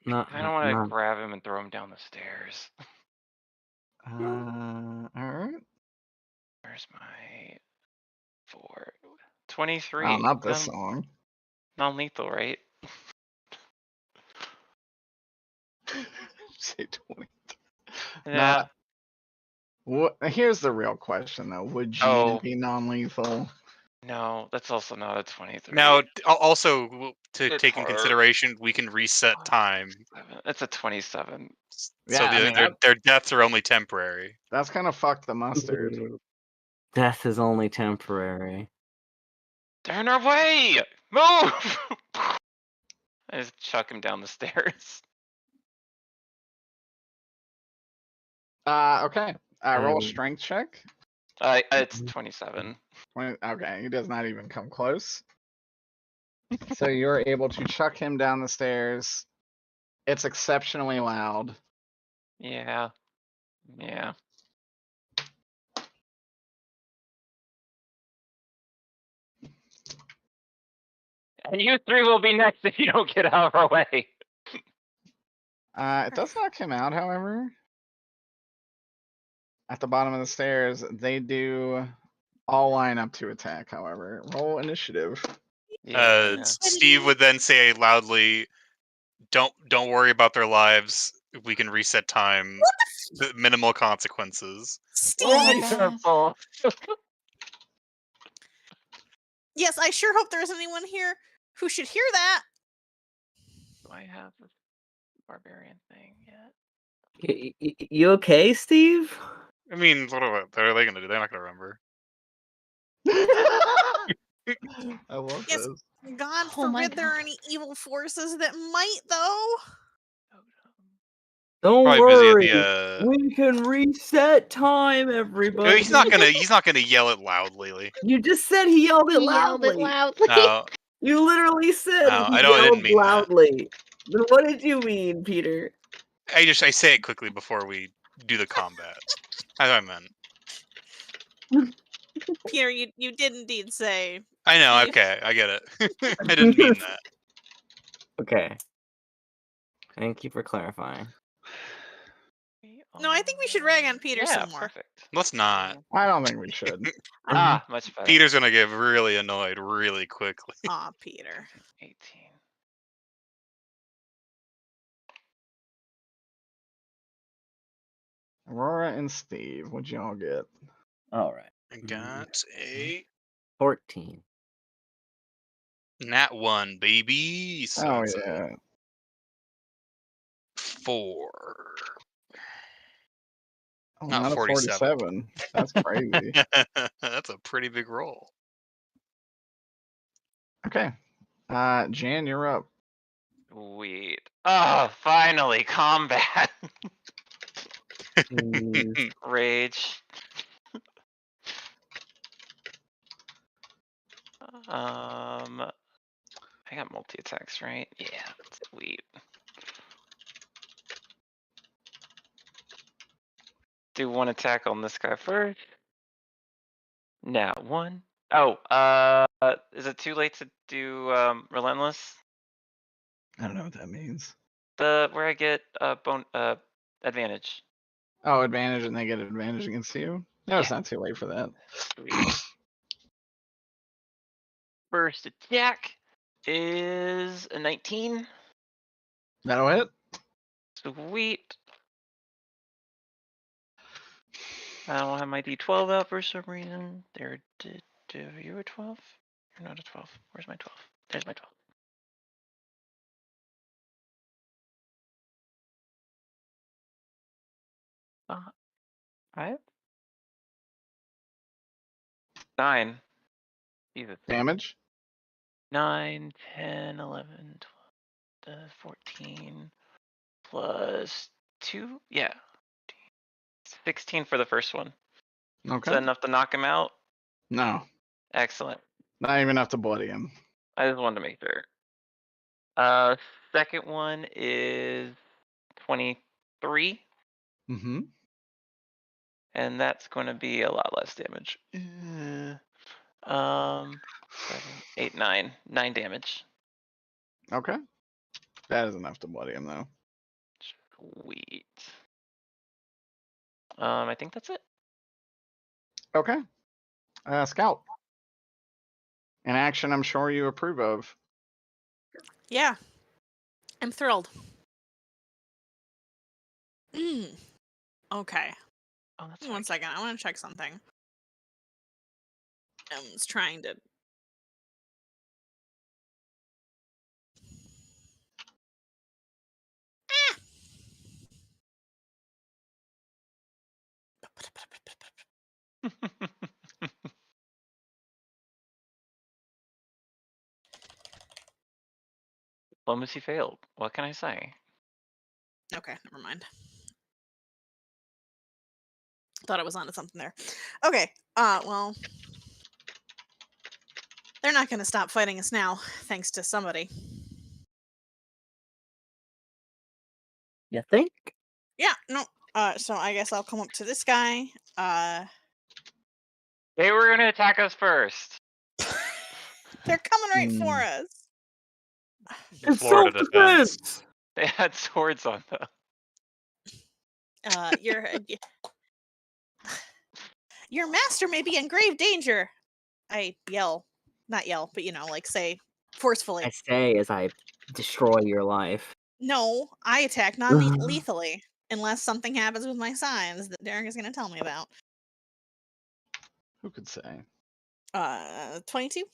Not, I don't want to not. grab him and throw him down the stairs. Alright. Where's my 4? 23. Oh, not this song. Non-lethal, right? Say 20. Yeah. Not. What? Here's the real question, though. Would Gina be non-lethal? No, that's also not a 23. Now, also to It's take in hard. consideration, we can reset time, It's a 27. so Yeah, I mean, their deaths are only temporary. that's kind of fucked the mustard. Death is only temporary. They're in our way! Move! I just chuck him down the stairs. Okay. Roll a strength check. It's 27. Okay, he does not even come close. So you're able to chuck him down the stairs. It's exceptionally loud. Yeah. Yeah. And you 3 will be next if you don't get out of our way. It does not come out, however. At the bottom of the stairs, they do all line up to attack, however. Roll initiative. Yeah. Steve would then say loudly, "Don't worry about their lives. We can reset time. The minimal consequences." Steve! Wonderful. Yes, I sure hope there isn't anyone here who should hear that. Do I have a barbarian thing yet? You okay, Steve? I mean, what are they gonna do? They're not gonna remember. I love Yes. this. God Oh my forbid there are God. any evil forces that might, though. Don't Probably worry. busy at the. We can reset time, everybody. He's not gonna yell it loudly. You just said he yelled it He yelled it loudly. loudly. No, You literally said No, he I yelled didn't mean that. loudly. Then what did you mean, Peter? I say it quickly before we do the combat. That's what I meant. Peter, you did indeed say. I know. You- Okay, I get it. I didn't mean that. Okay. Thank you for clarifying. No, I think we should rag on Peter Yeah, some more. perfect. Let's not. I don't think we should. Ah, much better. Peter's gonna get really annoyed really quickly. Aw, Peter. 18. Aurora and Steve, what'd y'all get? All right. I got a 14. nat 1, baby. So Oh that's yeah. 4. Oh, Not not a 47. 47. That's crazy. That's a pretty big roll. Okay. Jan, you're up. Sweet. Oh, finally, combat. Rage. I got multi-attacks, right? Yeah, sweet. Do one attack on this guy first. Now, 1. Oh, is it too late to do Relentless? I don't know what that means. Where I get advantage. Oh, advantage, and they get advantage against you? No, it's not too late for that. Sweet. First attack is a 19. That'll hit. Sweet. I don't have my D12 out for some reason. There, you a 12? You're not a 12. Where's my 12? There's my 12. Five? 9. Jesus. Damage. 9, 10, 11, 12, 14, plus 2? Yeah. 16 for the first one. Is Okay. that enough to knock him out? No, Excellent. not even enough to bloody him. I just wanted to make sure. Second one is 23, Mm-hmm. and that's going to be a lot less damage. 7, 8, 9. 9 damage. Okay. That is enough to bloody him, though. Sweet. I think that's it. Okay. Scout. An action I'm sure you approve of. Yeah. I'm thrilled. Okay. Oh, that's One right. second. I want to check something. I was trying to. Diplomacy failed. What can I say? Okay, never mind. Thought I was onto something there. Okay. Well, they're not going to stop fighting us now, thanks to somebody. You think? Yeah. No. So I guess I'll come up to this guy. They were gonna attack us first. They're coming right for us. It's Florida defense. self-defense! They had swords on them. Your master may be in grave danger. I yell, not yell, but like say forcefully. I say as I destroy your life. No, I attack non-lethally unless something happens with my signs that Derek is going to tell me about. Who could say? 22.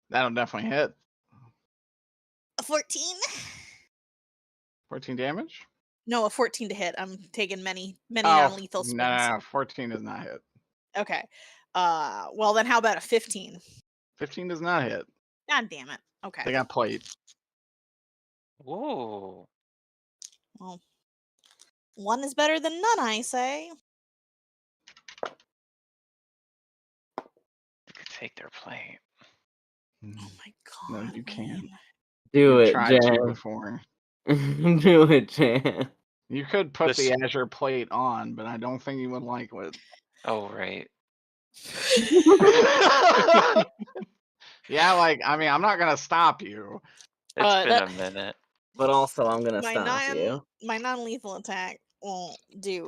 That'll definitely hit. 14. 14 damage? No, a 14 to hit. I'm taking many Oh, non-lethal swings. no, 14 does not hit. Okay. Well then, how about a 15? 15 does not hit. God damn it. Okay. They got plate. Whoa. Well, one is better than none, I say. You could take their plate. Oh my No, god. you can't. Do You've it, tried to Jen. before. Do it, Jen. You could put This- the Azure plate on, but I don't think you would like it. Oh, right. Yeah, I'm not gonna stop you. It's been that- a minute. But also, I'm gonna my stop you. my non-lethal attack won't do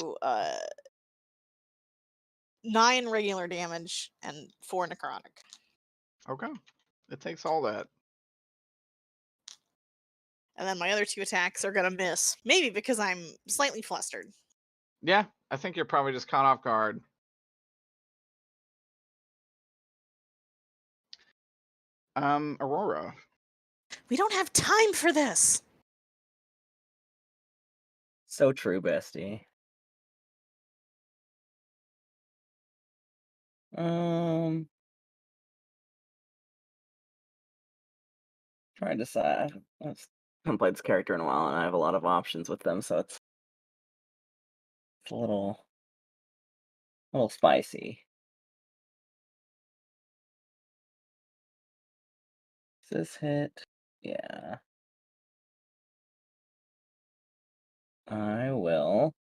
9 regular damage and 4 necrotic. Okay. It takes all that. And then my other 2 attacks are gonna miss. Maybe because I'm slightly flustered. Yeah, I think you're probably just caught off guard. Aurora. We don't have time for this. So true, bestie. Trying to decide. I haven't played this character in a while, and I have a lot of options with them, so it's a little spicy. Does this hit? Yeah. I will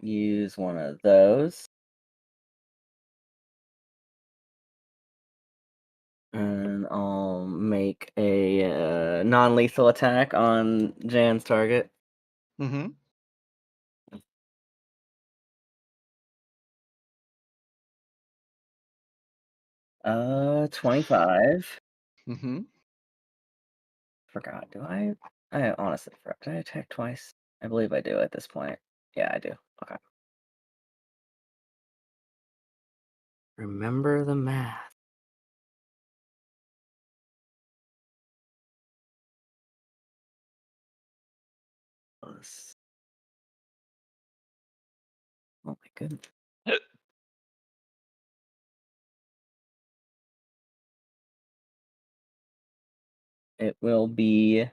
use one of those. And I'll make a non-lethal attack on Jan's target. Mm-hmm. 25. Mm-hmm. Forgot. Do I? I honestly forgot. Did I attack twice? I believe I do at this point. Yeah, I do. Okay. Remember the math. Oh my goodness. it will be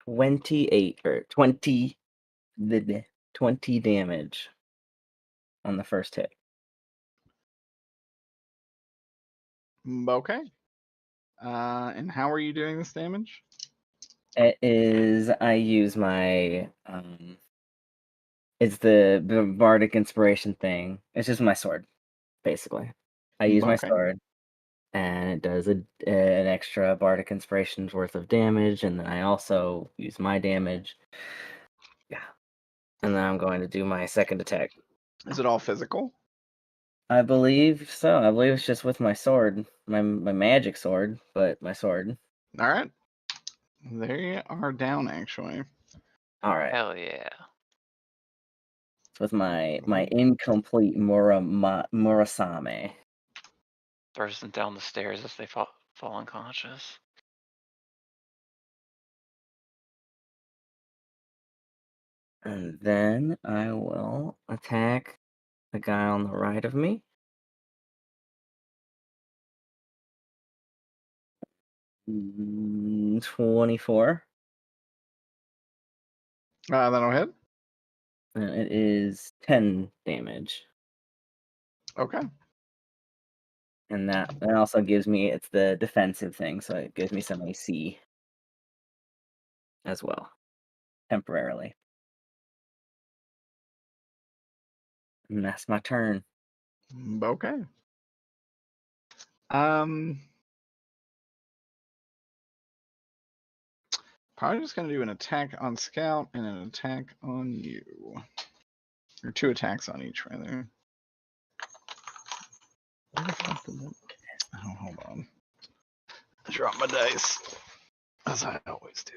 28 or 20 20 damage on the first hit. Okay. And how are you doing this damage? It is I use my it's the bardic inspiration thing. It's just my sword, basically. I use my Okay. sword, and it does an extra bardic inspiration's worth of damage, and then I also use my damage. Yeah, and then I'm going to do my second attack. Is it all physical? I believe so. I believe it's just with my sword, my magic sword, but my sword. All right. They are down, actually. All right. Hell yeah. With my incomplete Murasame. Throws them down the stairs as they fall unconscious. And then I will attack the guy on the right of me. Mm, 24. That'll hit. And it is 10 damage. Okay. And that also gives me, it's the defensive thing, so it gives me some AC as well, temporarily. And that's my turn. Okay. Probably just gonna do an attack on Scout and an attack on you. Or 2 attacks on each, rather. Where the fuck did that... Oh, hold on. I dropped my dice. As I always do.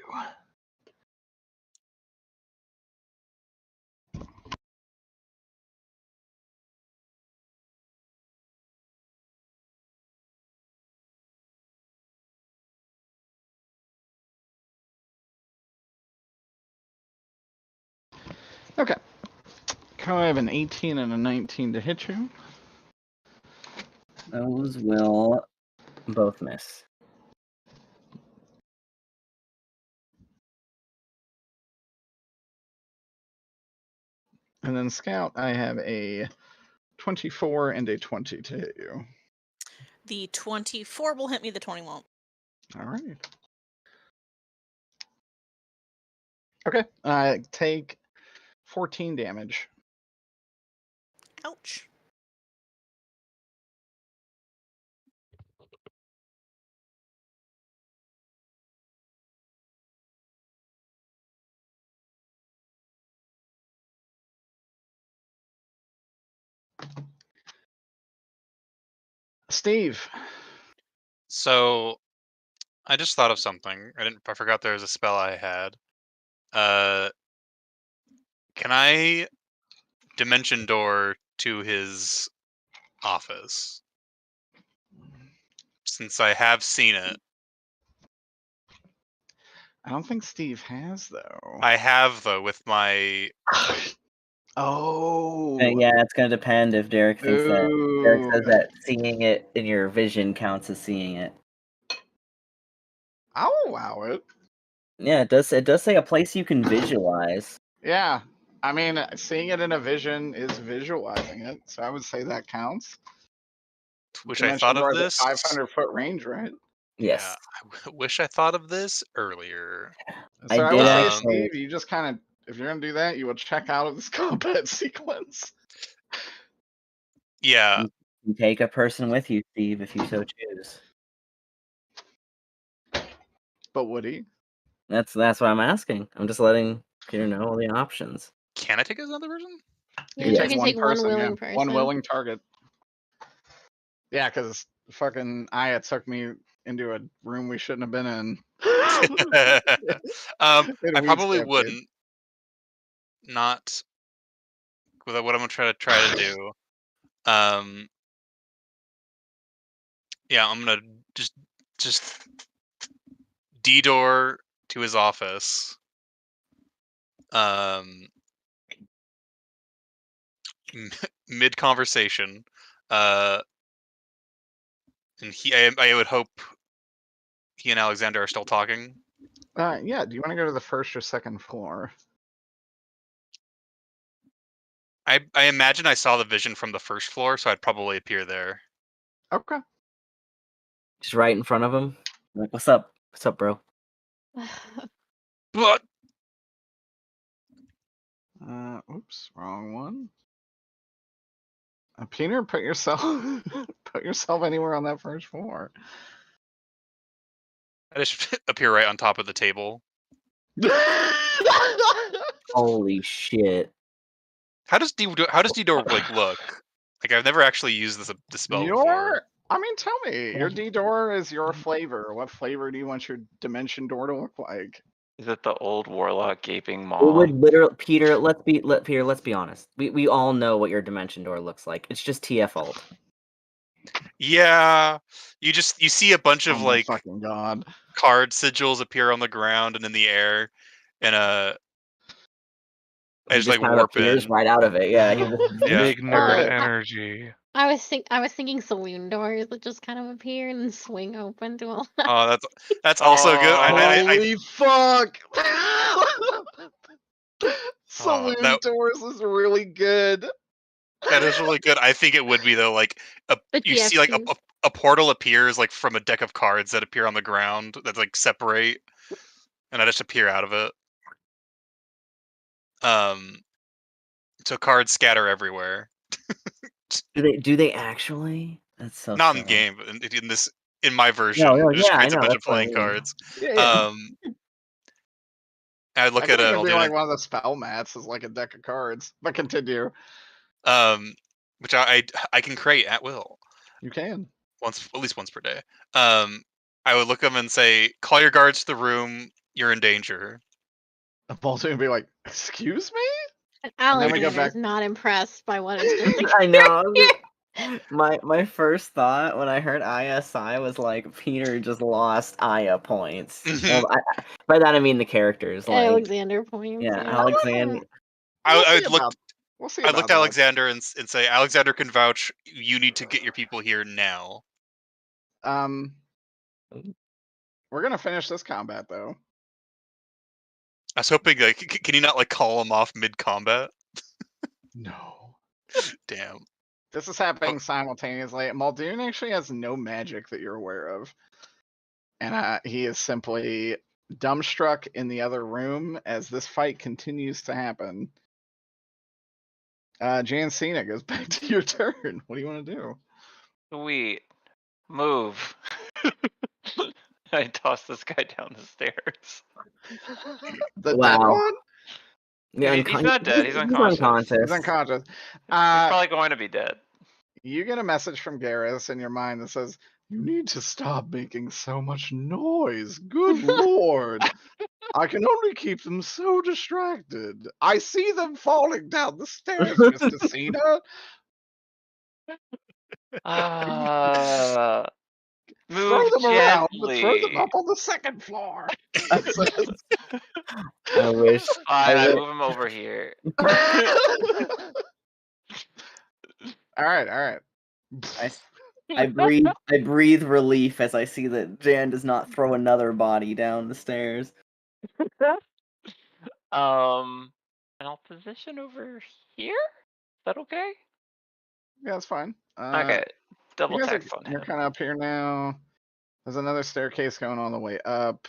Okay. I have an 18 and a 19 to hit you. Those will both miss. And then Scout, I have a 24 and a 20 to hit you. The 24 will hit me, the 20 won't. All right. Okay. I take 14 damage. Ouch. Steve. So I just thought of something. I forgot there was a spell I had. Can I dimension door to his office? Since I have seen it. I don't think Steve has, though. I have, though, with my... Oh. Yeah, it's going to depend if Derek thinks that. Derek Ooh. says that seeing it in your vision counts as seeing it. I'll allow it. Yeah, it does. It does say a place you can visualize. Yeah. I mean, seeing it in a vision is visualizing it, so I would say that counts. Wish I thought of this. 500-foot range, right? Yes. Yeah, I wish I thought of this earlier. So I I did would say, actually. Steve, you just kind of, if you're gonna do that, you will check out of this combat sequence. Yeah. You take a person with you, Steve, if you so choose. But would he? That's what I'm asking. I'm just letting Peter know all the options. Can I take another person? Yeah, Yeah. you can take one willing person. One willing target. Yeah, because fucking Aya took me into a room we shouldn't have been in. I probably wouldn't. Not with what I'm gonna try to do. Yeah, I'm gonna just D-door to his office. Mid conversation. And I would hope he and Alexander are still talking? Yeah. Do you want to go to the first or second floor? I imagine I saw the vision from the first floor, so I'd probably appear there. Okay. Just right in front of him. Like, what's up? What's up, bro? What? Oops, wrong one. Peter, put yourself anywhere on that first floor. I just appear right on top of the table. Holy shit! How does D-door like look? Like I've never actually used this spell before. I mean, tell me, your D-door is your flavor. What flavor do you want your dimension door to look like? Is it the old warlock gaping It maw? would literally, Peter. Let's be honest. We all know what your dimension door looks like. It's just TF ult. Yeah, you see a bunch of Oh my like fucking god. card sigils appear on the ground and in the air, and I He just like kind of warp appears in. right out of it. Yeah. Yeah. Big nerd Well, energy. I was thinking saloon doors that just kind of appear and swing open to all. Oh, that's also good. Holy fuck! Saloon that doors is really good. that is really good. I think it would be though. Like The you see like TFCs. a portal appears like from a deck of cards that appear on the ground that like separate, and I just appear out of it. So cards scatter everywhere. Do they actually? That's so Not in sad. game, but in my version, No, it just yeah, I creates a know. bunch of That's what I playing mean. cards. Yeah. I look I at think it. it'd I'll be do like it. one of the spell mats is like a deck of cards. But continue. Which I can create at will. You can. At least once per day. I would look at them and say, "Call your guards to the room. You're in danger." Baltimore would be like, "Excuse me?" And then we go Alexander is back- not impressed by what is just I know. My first thought when I heard ISI was like Peter just lost Aya points. Well, by that I mean the characters. Like Alexander points. yeah, Alexander. I looked at that. Alexander and say, "Alexander can vouch. You need to get your people here now." We're gonna finish this combat though. I was hoping, like, can you not like call him off mid combat? No. Damn. This is happening simultaneously. Muldoon actually has no magic that you're aware of. And he is simply dumbstruck in the other room as this fight continues to happen. Jancina goes back to your turn. What do you want to do? Sweet. Move. I toss this guy down the stairs. The dead Wow. one? Yeah, He's not dead. He's unconscious. He's unconscious. He's probably going to be dead. You get a message from Garrus in your mind that says, "You need to stop making so much noise. Good lord. I can only keep them so distracted. I see them falling down the stairs, Mr. Cena." Move Throw them around, but gently. throw them up on the second floor. I wish. Fine, I move him over here. All right. I breathe relief as I see that Jan does not throw another body down the stairs. And I'll position over here. Is that okay? Yeah, that's fine. Okay. Double you guys text on You're him. kind of up here now. There's another staircase going on the way up.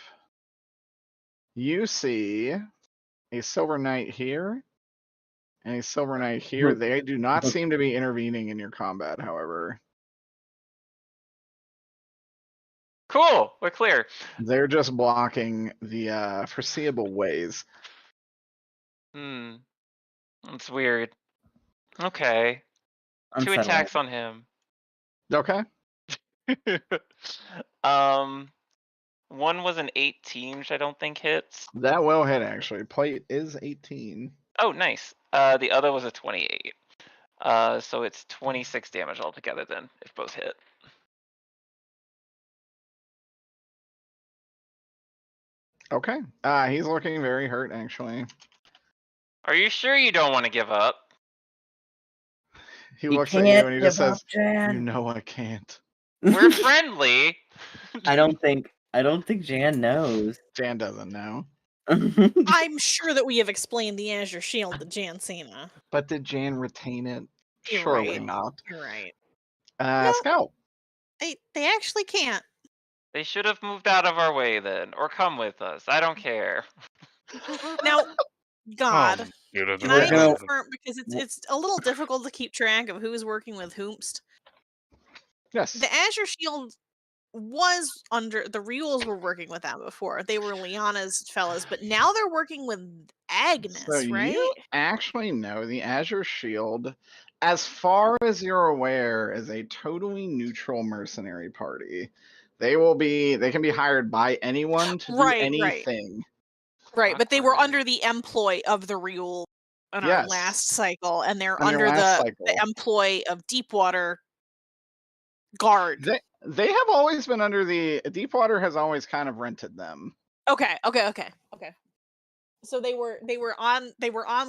You see a Silver Knight here and a Silver Knight here. They do not seem to be intervening in your combat, however. Cool. We're clear. They're just blocking the foreseeable ways. That's weird. Okay. Two Unsettling. attacks on him. Okay. One was an 18, which I don't think hits. That will hit, actually. Plate is 18. Oh, nice. The other was a 28. So it's 26 damage altogether then, if both hit. Okay. He's looking very hurt, actually. Are you sure you don't want to give up? He You looks at you can't and he just give up, says, Jan. "You know I can't." We're friendly. I don't think I don't think Jan knows. Jan doesn't know. I'm sure that we have explained the Azure Shield to Jan Cena. But did Jan retain it? You're Surely right. not. You're right. Scout. They actually can't. They should have moved out of our way then, or come with us. I don't care. Now, God, Dude, can We're I gonna- confirm, because it's a little difficult to keep track of who's working with whomst. Yes. The Azure Shield was under the Reals were working with them before. They were Liana's fellas, but now they're working with Agnes, So right? you actually know the Azure Shield, as far as you're aware, is a totally neutral mercenary party. They can be hired by anyone to do Right. anything. Right, but they were Awkward. under the employ of the Real in our Yes. last cycle, and they're On your under last the cycle. employ of Deepwater Guard. They have always been under the Deepwater has always kind of rented them. Okay. So they were on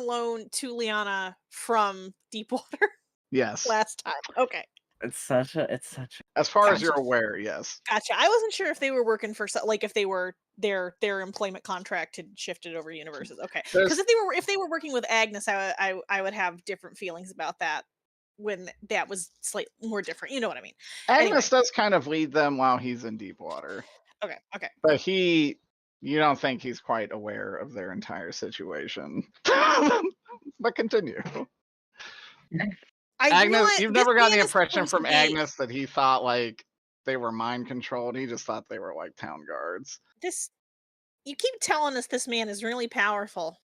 loan to Liana from Deepwater Yes. last time. Okay, It's such a. As far as you're Gotcha. aware, yes. gotcha. I wasn't sure if they were working for like if they were their employment contract had shifted over universes. Okay, because if they were working with Agnes, I would have different feelings about that when that was slightly more different. You know what I mean? Agnes does kind of lead them while he's in Deepwater. Okay. But you don't think he's quite aware of their entire situation. But continue. Agnes, you've never gotten the impression from Agnes that he thought like they were mind controlled. He just thought they were like town guards. You keep telling us this man is really powerful,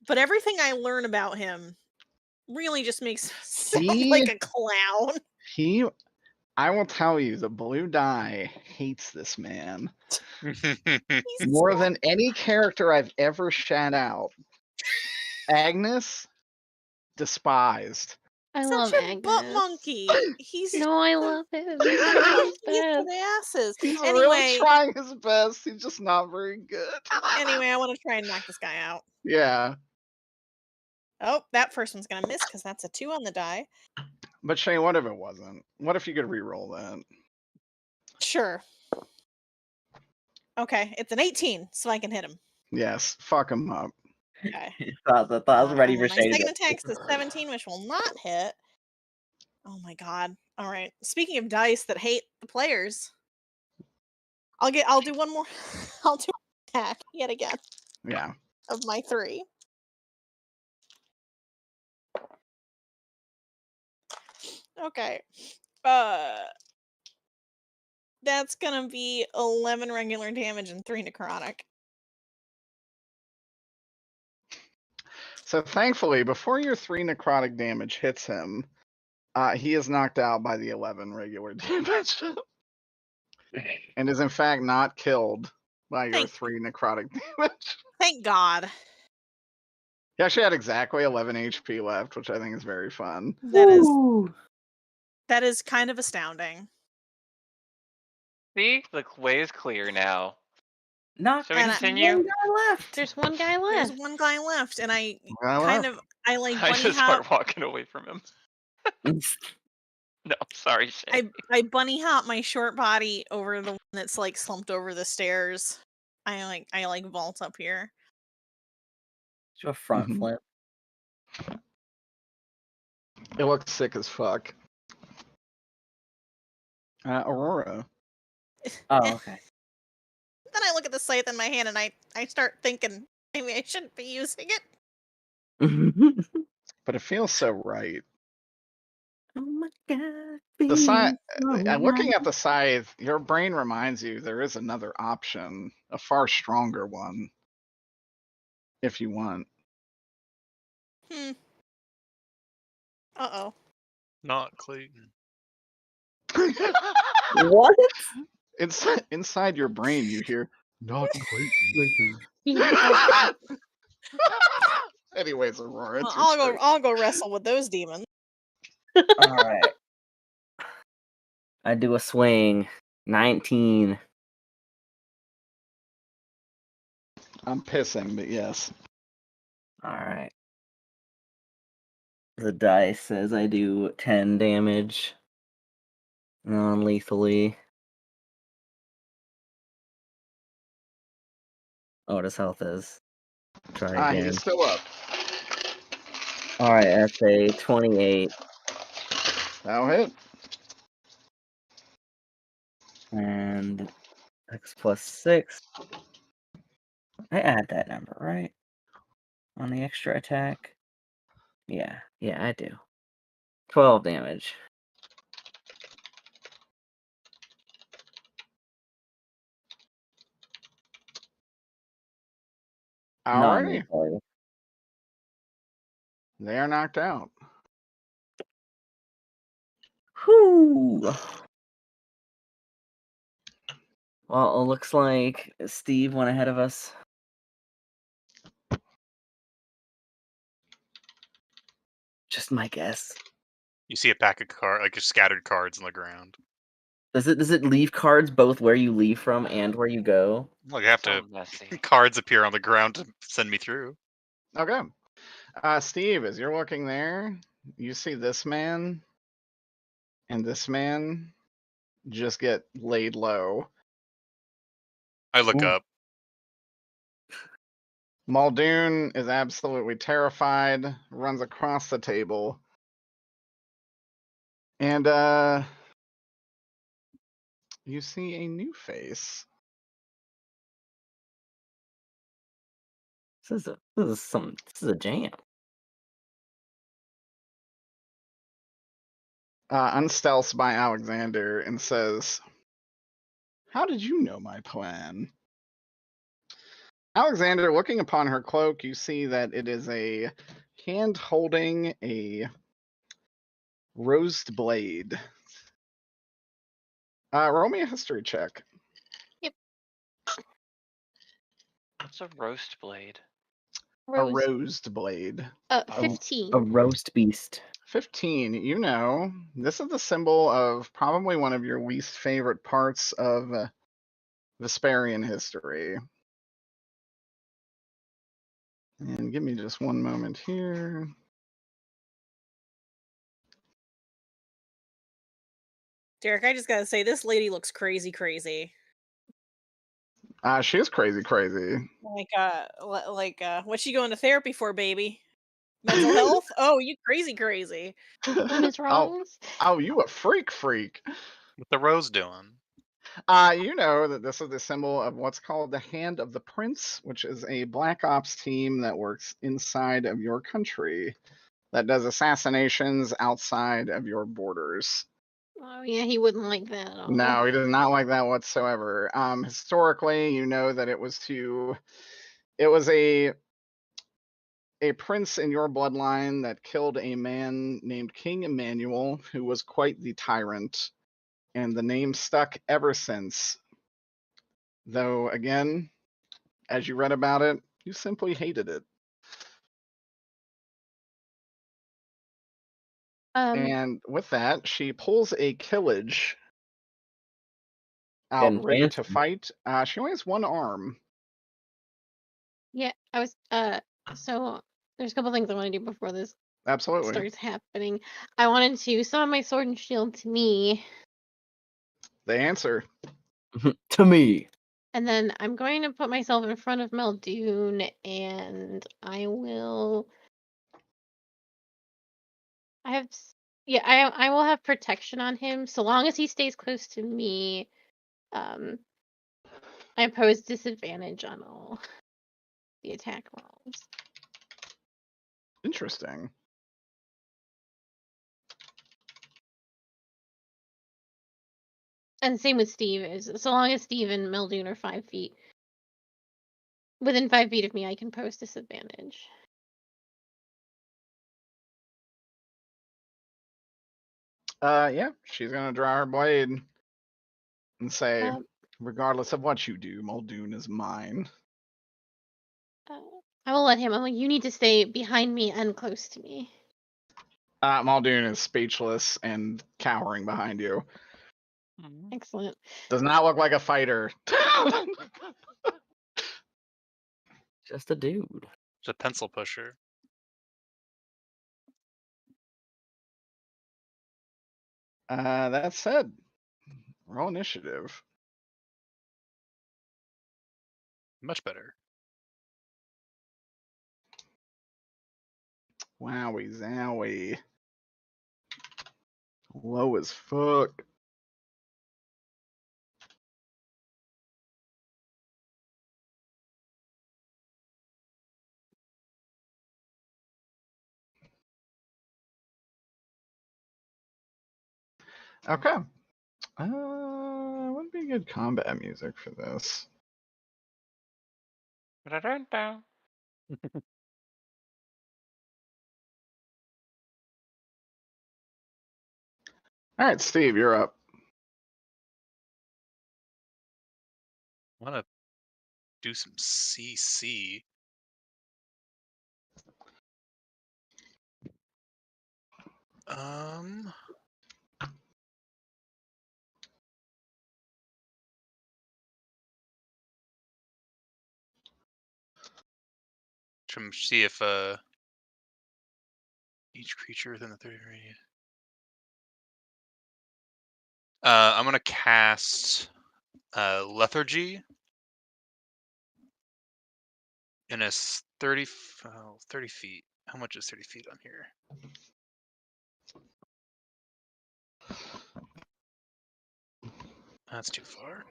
but everything I learn about him really just makes him sound like a clown. I will tell you, the blue die hates this man He's more than any character I've ever shat out. Agnes, despised. I love such a Agnes. butt monkey. He's No, I love him. he's bad. the asses. He's Anyway, really trying his best. He's just not very good. anyway, I want to try and knock this guy out. Yeah. Oh, that first one's gonna miss because that's a 2 on the die. But Shane, what if it wasn't? What if you could re-roll that? Sure. Okay, it's an 18, so I can hit him. Yes, fuck him up. Okay. I was ready for My Shane. second attack's a 17, which will not hit. Oh my god. All right. Speaking of dice that hate the players, I'll do one more. I'll do an attack yet again. Yeah. Of my 3. Okay. That's gonna be 11 regular damage and 3 necrotic. So thankfully, before your 3 necrotic damage hits him, he is knocked out by the 11 regular damage. And is in fact not killed by your 3 necrotic damage. Thank God. He actually had exactly 11 HP left, which I think is very fun. That is kind of astounding. See, the way is clear now. Not Shall we continue? one guy left. There's one guy left. There's one guy left, and I I like I bunny just hop. start walking away from him. No, sorry, Shane. I bunny hop my short body over the one that's like slumped over the stairs. I vault up here. Do a front flip. It looks sick as fuck. Aurora. Oh, okay. Then I look at the scythe in my hand and I start thinking maybe I shouldn't be using it. But it feels so right. Oh my god. The scythe, looking at the scythe, your brain reminds you there is another option, a far stronger one, if you want. Uh-oh. Not Clayton. What? Inside your brain, you hear, not Clayton. Anyways, Aurora, it's your turn. I'll go wrestle with those demons. All right. I do a swing. 19. I'm pissing, but yes. All right. The dice says I do 10 damage non-lethally. what his health is. Try again. He's still up. All right, that's a 28. That'll hit. And X plus 6. I add that number, right? On the extra attack? Yeah, I do. 12 damage. Alrighty. Non-lethally. They are knocked out. Whew. Well, it looks like Steve went ahead of us. Just my guess. You see a pack of just scattered cards on the ground. Does it leave cards both where you leave from and where you go? Like I have So to messy. cards appear on the ground to send me through. Okay. Steve, as you're looking there, you see this man and this man just get laid low. I look Ooh. up. Muldoon is absolutely terrified, runs across the table. And you see a new face. This is a jam. Unstealths by Alexander and says, "How did you know my plan?" Alexander, looking upon her cloak, you see that it is a hand holding a rosed blade. Roll me a history check. What's a roast blade? A Rose. rosed blade. 15. A roast beast. 15. You know, this is the symbol of probably one of your least favorite parts of Vesperian history. And give me just one moment here. Derek, I just gotta say, this lady looks crazy. She is crazy. What's she going to therapy for, baby? Mental health? Oh, you crazy. Doing his wrongs. Oh, you a freak. What the rose doing? You know that this is the symbol of what's called the Hand of the Prince, which is a black ops team that works inside of your country that does assassinations outside of your borders. Oh yeah, he wouldn't like that at all. No, he does not like that whatsoever. Historically, you know that it was a prince in your bloodline that killed a man named King Emmanuel, who was quite the tyrant, and the name stuck ever since. Though, again, as you read about it, you simply hated it. And with that, she pulls a Killage out And ready to fancy. fight. She only has one arm. Yeah, I was so there's a couple things I want to do before this Absolutely. starts happening. I wanted to summon my sword and shield to me. They answer. To me. And then I'm going to put myself in front of Muldoon and I will I will have protection on him so long as he stays close to me. I impose disadvantage on all the attack rolls. Interesting. And same with Steve. So long as Steve and Muldoon are 5 feet. Within 5 feet of me, I can post disadvantage. Yeah, she's gonna draw her blade and say, regardless of what you do, Muldoon is mine. I will let him. I'm like, you need to stay behind me and close to me. Muldoon is speechless and cowering behind you. Excellent. Does not look like a fighter. Just a dude. It's a pencil pusher. That said, roll initiative. Much better. Wowie zowie. Low as fuck. Okay. Wouldn't be good combat music for this. Ba-da-dun-dun. All right, Steve, you're up. I want to do some CC. Try to see if each creature within the 30 radius. I'm gonna cast lethargy in a 30 feet. How much is 30 feet on here? That's too far.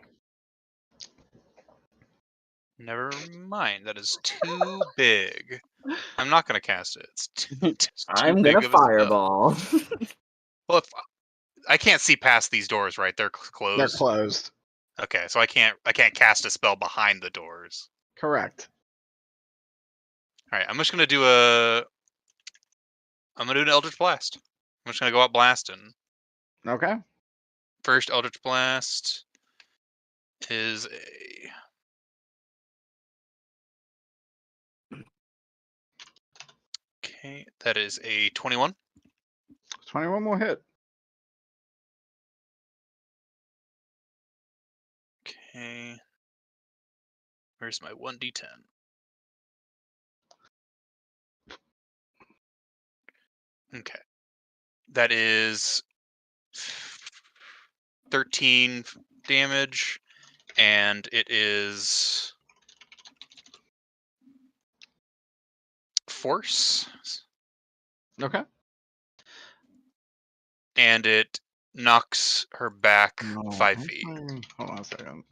Never mind. That is too big. I'm not gonna cast it. It's too I'm big gonna of a spell. fireball. Well, if I can't see past these doors, right? They're They're closed. closed. Okay, so I can't cast a spell behind the doors. Correct. All right, I'm just gonna do an Eldritch Blast. I'm just gonna go out blasting. Okay. First Eldritch Blast is a that is a 21. 21 will hit. Okay. Where's my 1d10? Okay. That is 13 damage, and it is force. Okay. And it knocks her back No, 5 feet. Hold on a second.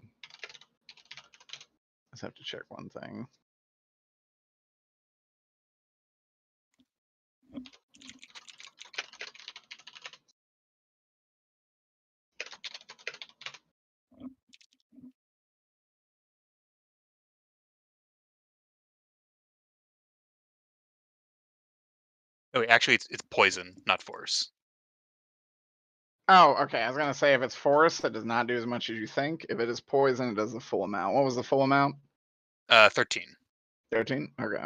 Just have to check one thing. Oh, wait, actually, it's poison, not force. Oh, okay. I was gonna say if it's force, it does not do as much as you think. If it is poison, it does the full amount. What was the full amount? 13. 13? Okay.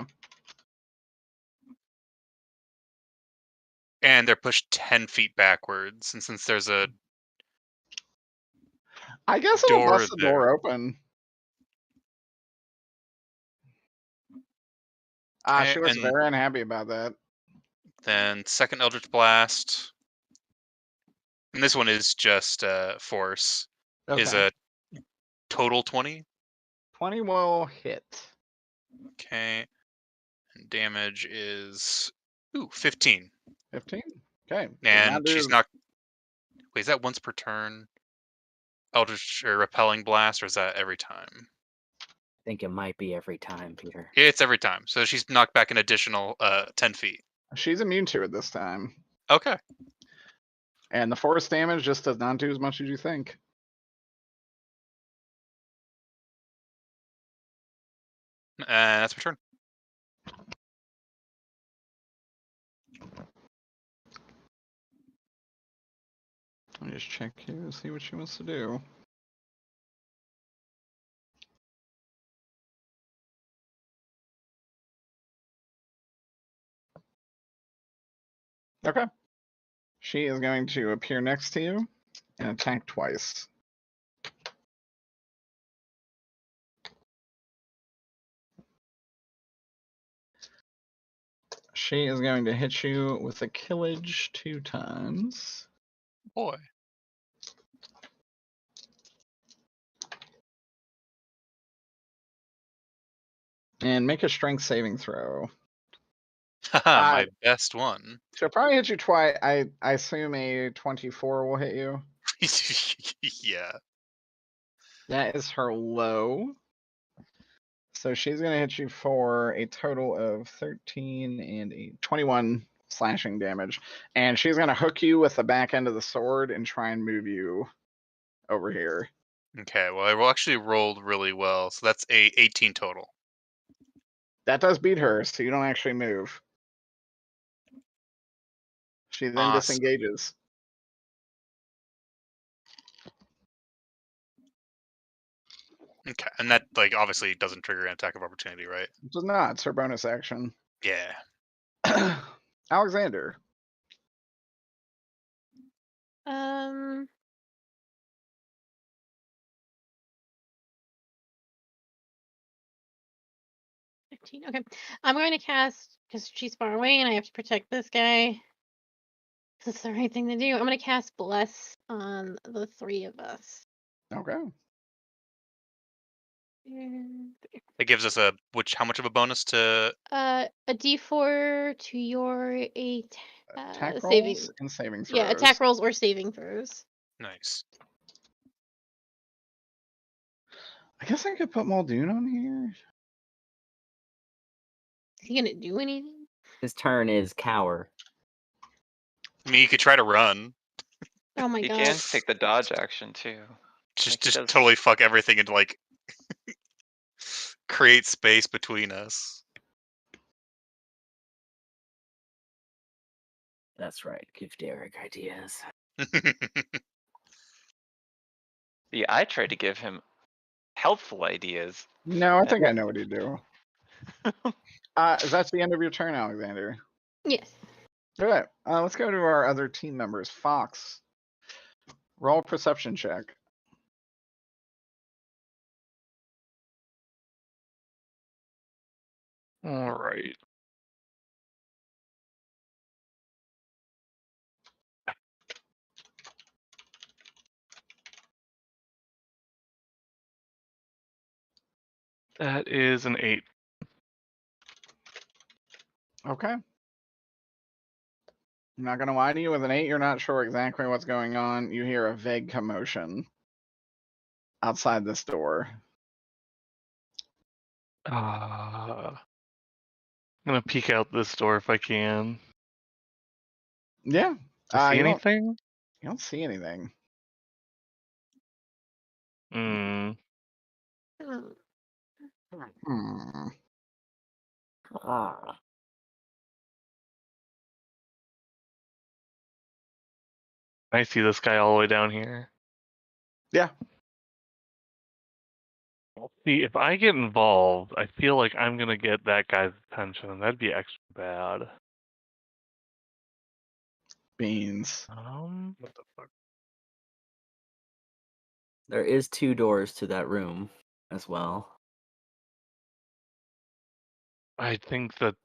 And they're pushed 10 feet backwards, and since there's a I guess it'll door bust the there. door open. Okay, She was and very unhappy about that. then second Eldritch Blast, and this one is just force, is Okay. a total 20. 20 will hit. Okay, and damage is 15. 15? Okay. Does And not she's do- not. Wait, is that once per turn? Eldritch or repelling blast, or is that every time? I think it might be every time, Peter. It's every time. So she's knocked back an additional 10 feet. She's immune to it this time. Okay. And the force damage just does not do as much as you think. That's my turn. Let me just check here and see what she wants to do. Okay. She is going to appear next to you and attack twice. She is going to hit you with a killage 2 times. Boy. And make a strength saving throw. My best one. She'll probably hit you twice. I assume a 24 will hit you. Yeah. That is her low. So she's going to hit you for a total of 13 and 21 slashing damage. And she's going to hook you with the back end of the sword and try and move you over here. Okay, well, I actually rolled really well, so that's a 18 total. That does beat her, so you don't actually move. She then Awesome. disengages. Okay, and that like obviously doesn't trigger an attack of opportunity, right? It does not. It's her bonus action. Yeah. Alexander. Okay, I'm going to cast, because she's far away and I have to protect this guy. This is the right thing to do. I'm going to cast Bless on the three of us. Okay. It gives us a how much of a bonus to? A D4 to your Attack saving rolls and saving throws. Yeah, attack rolls or saving throws. Nice. I guess I could put Muldoon on here. Is he gonna do anything? His turn is cower. I mean, you could try to run. Oh my You god. can take the dodge action too. Just does- totally fuck everything and like create space between us. That's right. Give Derek ideas. See, I tried to give him helpful ideas. No, I think I know what he'd do. Is that the end of your turn, Alexander? Yes. All right. Let's go to our other team members. Fox. Roll perception check. All right. That is an 8. Okay. I'm not going to lie to you. With an 8, you're not sure exactly what's going on. You hear a vague commotion outside this door. I'm gonna peek out this door if I can. Yeah. Do you see You anything? don't see anything. Hmm. Hmm. Ah. I see this guy all the way down here. Yeah. See, if I get involved, I feel like I'm gonna get that guy's attention, and that'd be extra bad. Beans. What the fuck? There is 2 doors to that room as well. I think that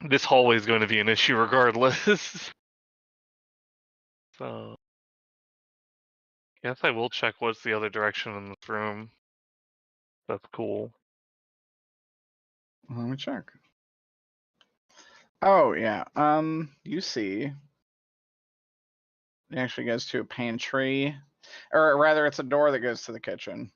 this hallway is going to be an issue regardless. So, guess I will check what's the other direction in this room. That's cool. Let me check. Oh, yeah. You see. It actually goes to a pantry. Or rather, it's a door that goes to the kitchen.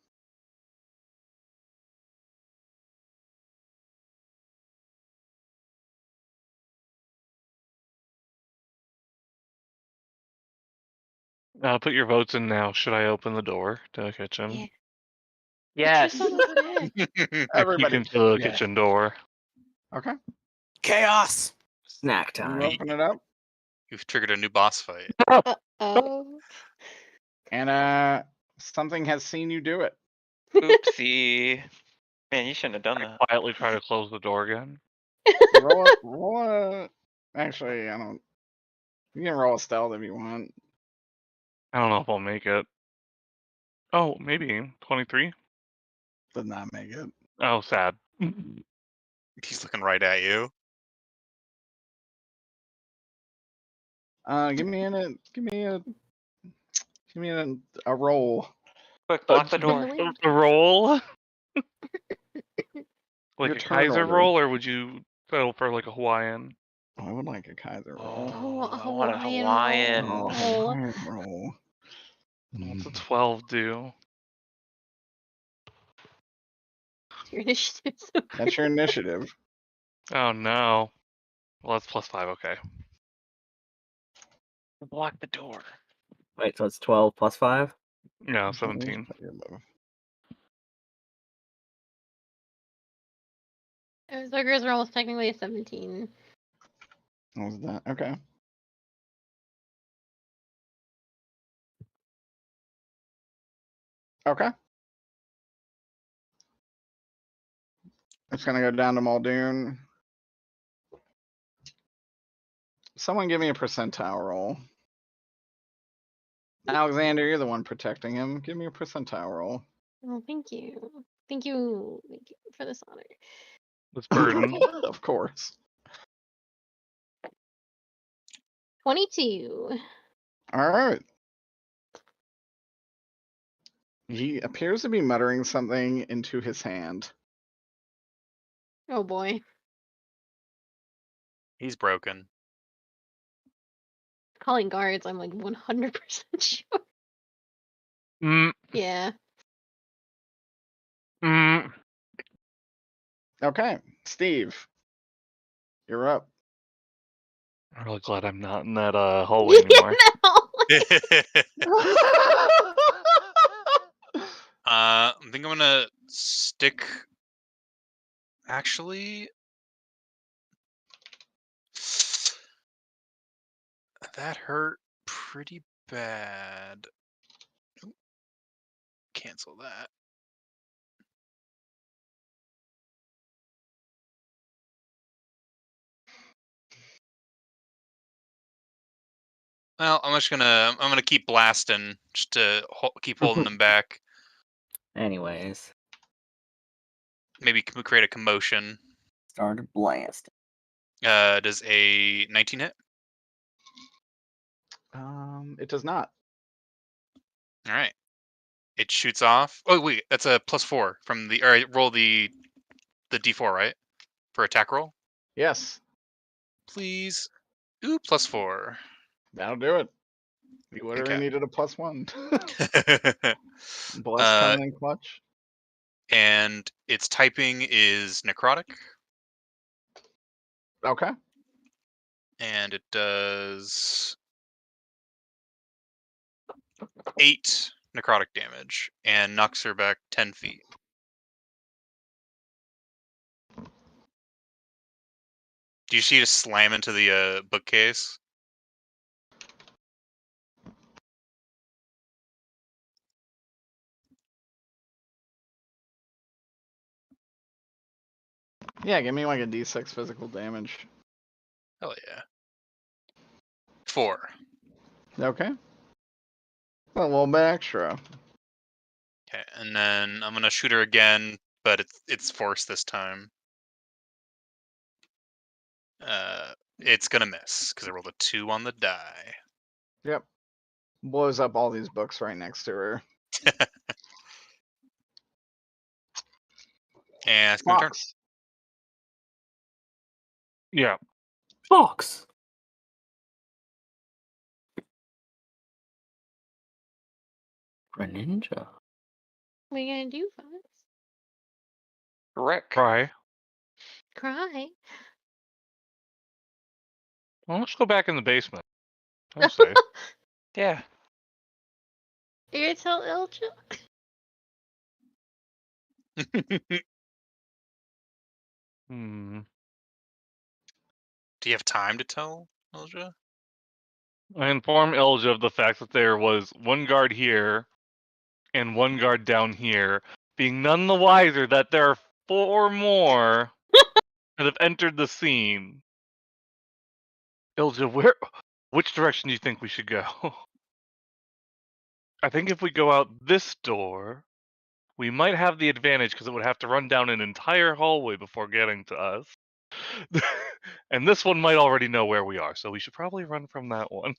Put your votes in now. Should I open the door to the kitchen? Yeah. Yes. Everybody. You can to the yeah. kitchen door. Okay. Chaos. Snack You time. open it up. You've triggered a new boss fight. Oh. And something has seen you do it. Oopsie. Man, you shouldn't have done that. Quietly try to close the door again. Roll a. Actually, I don't. You can roll a stealth if you want. I don't know if I'll make it. Oh, maybe 23. Does not make it. Oh, sad. He's looking right at you. Give me a roll. Quick, block the door. The roll? Like Your a turn Kaiser order. roll, or would you Settle for like a Hawaiian. I would like a Kaiser roll. Oh, a I want a Hawaiian Hawaiian. Oh, roll. Hawaiian roll. What's a 12 do? Your initiative. That's your initiative. Oh no. Well, that's +5. Okay. Block the door. Wait, so it's 12 plus 5? No, 17. Zergers are almost technically a 17. What was that? Okay. Okay. It's gonna go down to Muldoon. Someone give me a percentile roll. Alexander, you're the one protecting him. Give me a percentile roll. Oh, thank you. Thank you. Thank you for this honor. This burden. Of course. 22. All right. He appears to be muttering something into his hand. Oh boy. He's broken. Calling guards, I'm like 100% sure. Mm, Yeah. mm. Okay, Steve, you're up. I'm really glad I'm not in that hallway anymore. I think I'm gonna stick. Actually, that hurt pretty bad. Oop. Cancel that. Well, I'm gonna keep blasting just to keep holding them back. Anyways, Maybe create a commotion. started blasting. Does a 19 hit? It does not. All right. It shoots off. Oh wait, that's a +4 from the. All right, roll the d4, right? For attack roll, Yes, please. Ooh, +4. that'll do it. You literally Okay. needed a +1. Bless coming in clutch. And its typing is necrotic. Okay. And it does 8 necrotic damage and knocks her back 10 feet. Do you see it slam into the bookcase? Yeah, give me like a d6 physical damage. Hell yeah. 4. Okay. A little bit extra. Okay, and then I'm gonna shoot her again, but it's force this time. It's gonna miss because I rolled a 2 on the die. Yep. Blows up all these books right next to her. And it's gonna turn. Fox. Yeah. Fox! Greninja. What are you gonna do, Fox? Rick. Cry. Cry? Well, let's go back in the basement. I'll say. Yeah. You're gonna tell Ilja? Hmm. Do you have time to tell Elja? I inform Elja of the fact that there was one guard here and one guard down here, being none the wiser that there are 4 more that have entered the scene. Ilja, which direction do you think we should go? I think if we go out this door, we might have the advantage because it would have to run down an entire hallway before getting to us. And this one might already know where we are, so we should probably run from that one.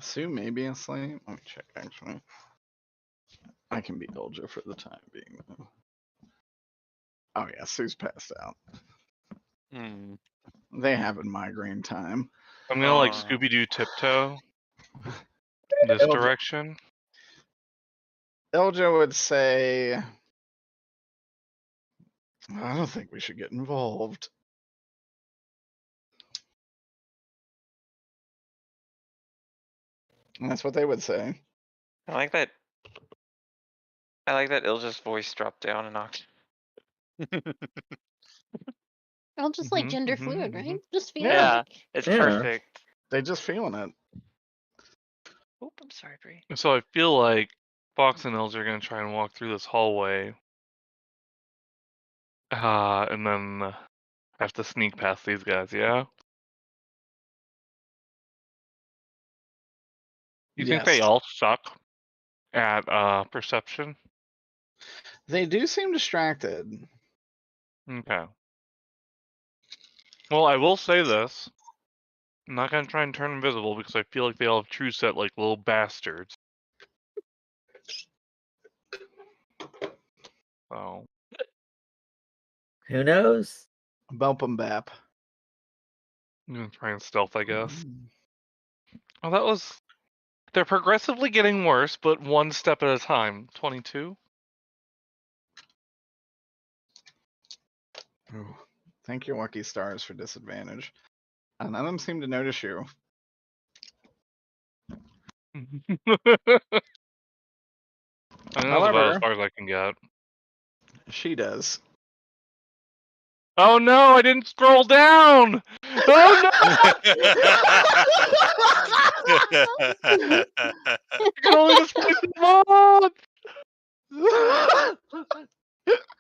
Sue may be asleep. Let me check, actually. I can be Ilja for the time being, though. Oh, yeah, Sue's passed out. They have migraine time. I'm gonna like Scooby-Doo tiptoe this direction. Ilja would say, I don't think we should get involved. And that's what they would say. I like that. I like that Ilja's voice dropped down an octave. I'll just like gender fluid, right? Just feel Yeah, like. it's Yeah. perfect. They just feeling it. Oop, I'm sorry, Bree. So I feel like Fox and Ilja are gonna try and walk through this hallway. And then have to sneak past these guys, yeah? You think they Yes. all suck at perception? They do seem distracted. Okay. Well, I will say this. I'm not gonna try and turn invisible because I feel like they all have true set like little bastards. So Who knows? Bump 'em bap. I'm gonna try and stealth, I guess. Oh, that was. They're progressively getting worse, but one step at a time. 22. Ooh, thank your lucky stars for disadvantage. None of them seem to notice you. I think that's about However, as far as I can get. she does. Oh no, I didn't scroll down! Oh no! I can only display the mod!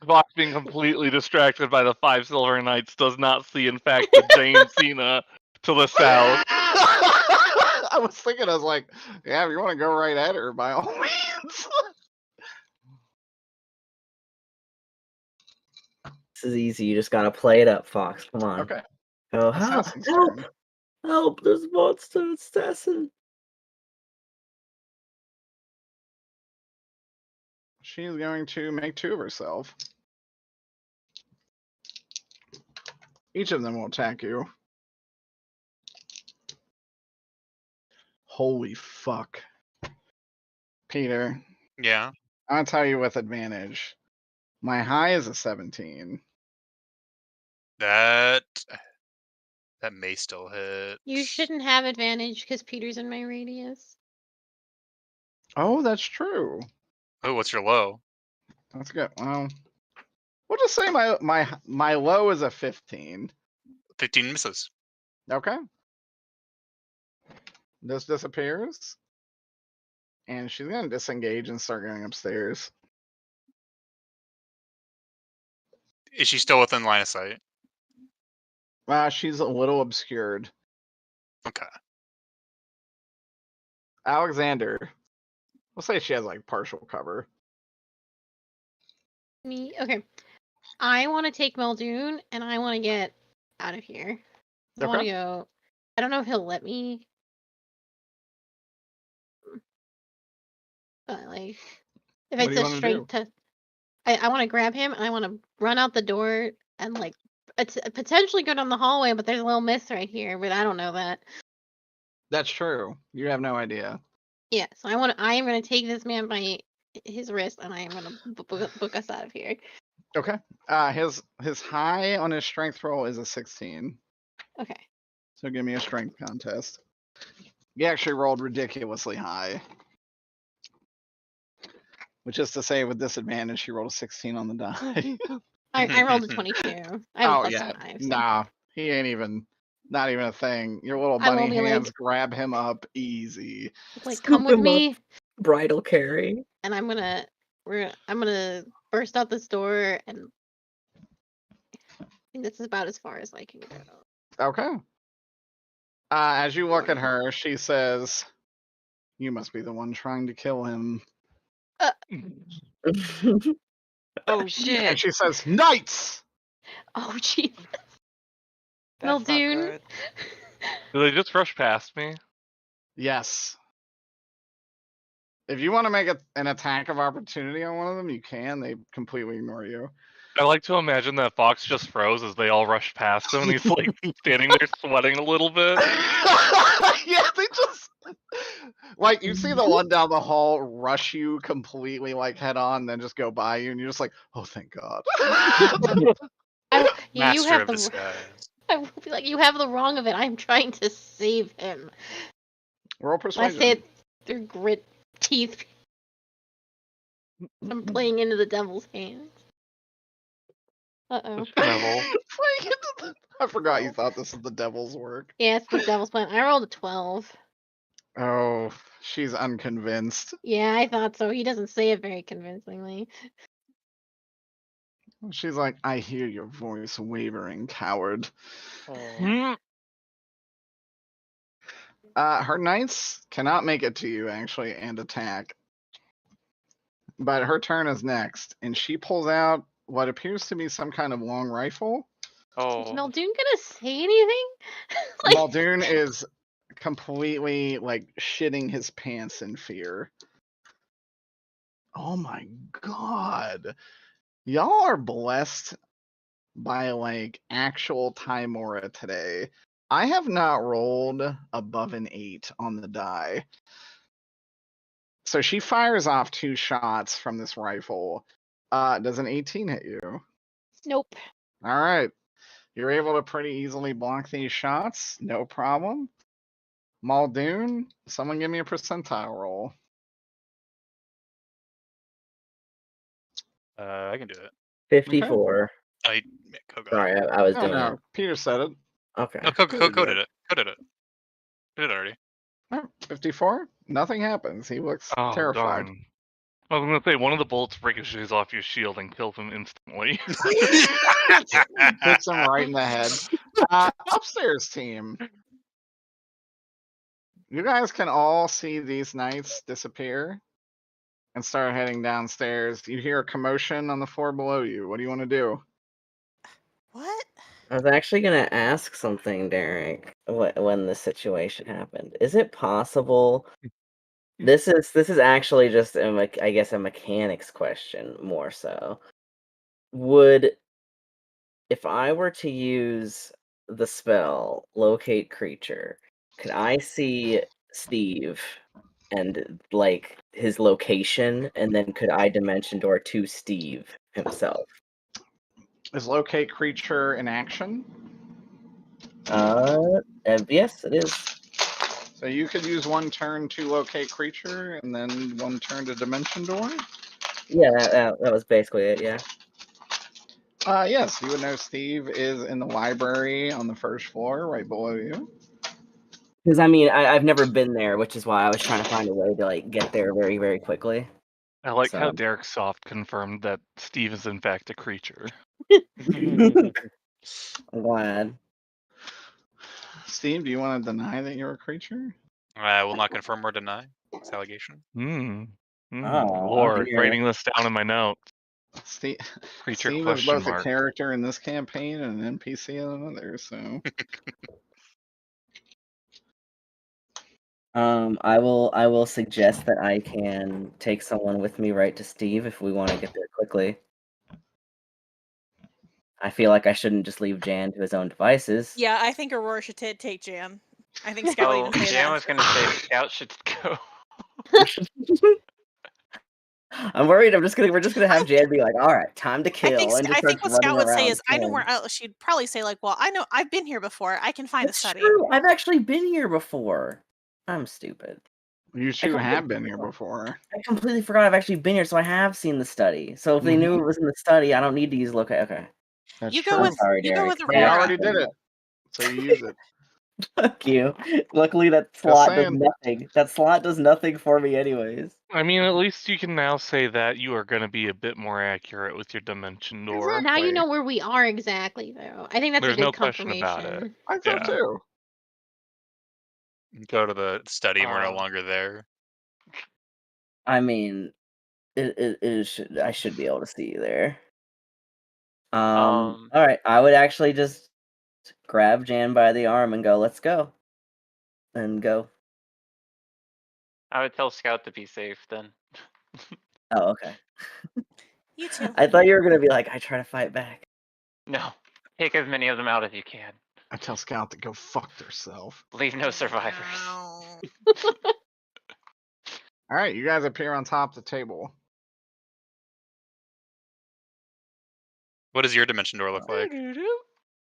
Vox being completely distracted by the 5 Silver Knights does not see, in fact, the Jane Cena to the south. I was thinking, I was like, yeah, if you want to go right at her, by all means. This is easy. You just gotta play it up, Fox. Come on. Okay. Oh, help! Assassin's Help! turn. Help! There's a monster assassin. She's going to make 2 of herself. Each of them will attack you. Holy fuck. Peter, Yeah. I'll tell you with advantage. My high is a 17. That may still hit. You shouldn't have advantage because Peter's in my radius. Oh, that's true. Oh, what's your low? That's good. Well, we'll just say my low is a 15. 15 misses. Okay. This disappears. And she's going to disengage and start going upstairs. Is she still within line of sight? She's a little obscured. Okay. Alexander. We'll say she has like partial cover. Me, okay. I want to take Muldoon and I want to get out of here. I want to go. I don't know if he'll let me. But like, if What do it's you a wanna straight to, I want to grab him and I want to run out the door and like potentially go down the hallway. But there's a little miss right here, but I don't know that. That's true. You have no idea. Yeah, so I am going to take this man by his wrist and I am going to book us out of here. Okay. His high on his strength roll is a 16. Okay. So give me a strength contest. He actually rolled ridiculously high. Which is to say, with disadvantage, he rolled a 16 on the die. I rolled a 22. I have a plus 5. So. Nah, he ain't even, not even a thing. Your little bunny hands grab him up easy. Like, come with me. Bridal carry. And I'm gonna burst out this door, and I think this is about as far as I can go. Okay. As you look at her, she says, "You must be the one trying to kill him." Oh shit! And she says, "Knights!" Oh jeez. That's not Muldoon. good. Did they just rush past me? Yes. If you want to make an attack of opportunity on one of them, you can. They completely ignore you. I like to imagine that Fox just froze as they all rushed past him, and he's like standing there sweating a little bit. Yeah, they just like you see the one down the hall rush you completely like head on, then just go by you, and you're just like, oh, thank God. You Master have of the. disguise. I will be like, you have the wrong of it. I'm trying to save him. Roll I persuasion. say it through grit teeth. I'm playing into the devil's hands. Uh-oh. I forgot you thought this was the devil's work. Yeah, it's the devil's plan. I rolled a 12. Oh, she's unconvinced. Yeah, I thought so. He doesn't say it very convincingly. She's like, I hear your voice wavering, coward. Her knights cannot make it to you, actually, and attack. But her turn is next, and she pulls out what appears to be some kind of long rifle. Is Muldoon gonna say anything? Muldoon is completely, like, shitting his pants in fear. Oh my God. Y'all are blessed by, like, actual Timora today. I have not rolled above an 8 on the die. So she fires off 2 shots from this rifle. Does an 18 hit you? Nope. All right. You're able to pretty easily block these shots. No problem. Muldoon, someone give me a percentile roll. I can do it. 54. Sorry, I was doing it. Peter said it. Okay. No, Coco did it. Coco did it. Did it already. 54? Nothing happens. He looks terrified. Darn. I was gonna say one of the bullets ricochets off your shield and kills him instantly. Hits him right in the head. Upstairs team. You guys can all see these knights disappear and start heading downstairs. You hear a commotion on the floor below you. What do you want to do? What? I was actually gonna ask something, Derek. When this situation happened, is it possible? This is actually just I guess a mechanics question more so. If I were to use the spell locate creature, could I see Steve and like his location, and then could I dimension door to Steve himself? Is locate creature in action? Yes, it is. So you could use one turn to locate creature, and then one turn to dimension door? Yeah, that was basically it, yeah. Yes, you would know Steve is in the library on the first floor, right below you. Because I mean, I've never been there, which is why I was trying to find a way to like get there very, very quickly. I like how Derek Soft confirmed that Steve is in fact a creature. I'm glad. Steve, do you want to deny that you're a creature? I will not confirm or deny this allegation. Lord, writing this down in my notes. Steve Creature is both mark. a character in this campaign and an NPC in another, so. I will suggest that I can take someone with me right to Steve if we want to get there quickly. I feel like I shouldn't just leave Jan to his own devices. Yeah, I think Aurora should take Jan. I think Scout even say Jan that. was gonna say Scout should go. I'm worried. We're just gonna have Jan be like, "All right, time to kill." I think what Scout would say is, "I know where." She'd probably say like, "Well, I know I've been here before. I can find a study." True. I've actually been here before. I'm stupid. You two have been here before. I completely forgot I've actually been here, so I have seen the study. So if they knew it was in the study, I don't need to use locate. Okay. That's you true. go with Aurora. We already did it, so you use it. Fuck you. Luckily, that slot does nothing. That slot does nothing for me, anyways. I mean, at least you can now say that you are going to be a bit more accurate with your dimension door. Now you know where we are exactly, though. I think that's There's a good no question confirmation. about it. I thought too. Go to the study and we're no longer there. I mean, I should be able to see you there. All right, I would actually just grab Jan by the arm and go, "Let's go," and go. I would tell Scout to be safe then. Oh, okay. You too. I thought you were gonna be like, I try to fight back. No. Take as many of them out as you can. I tell Scout to go fuck herself. Leave no survivors. Wow. All right, you guys appear on top of the table. What does your dimension door look like?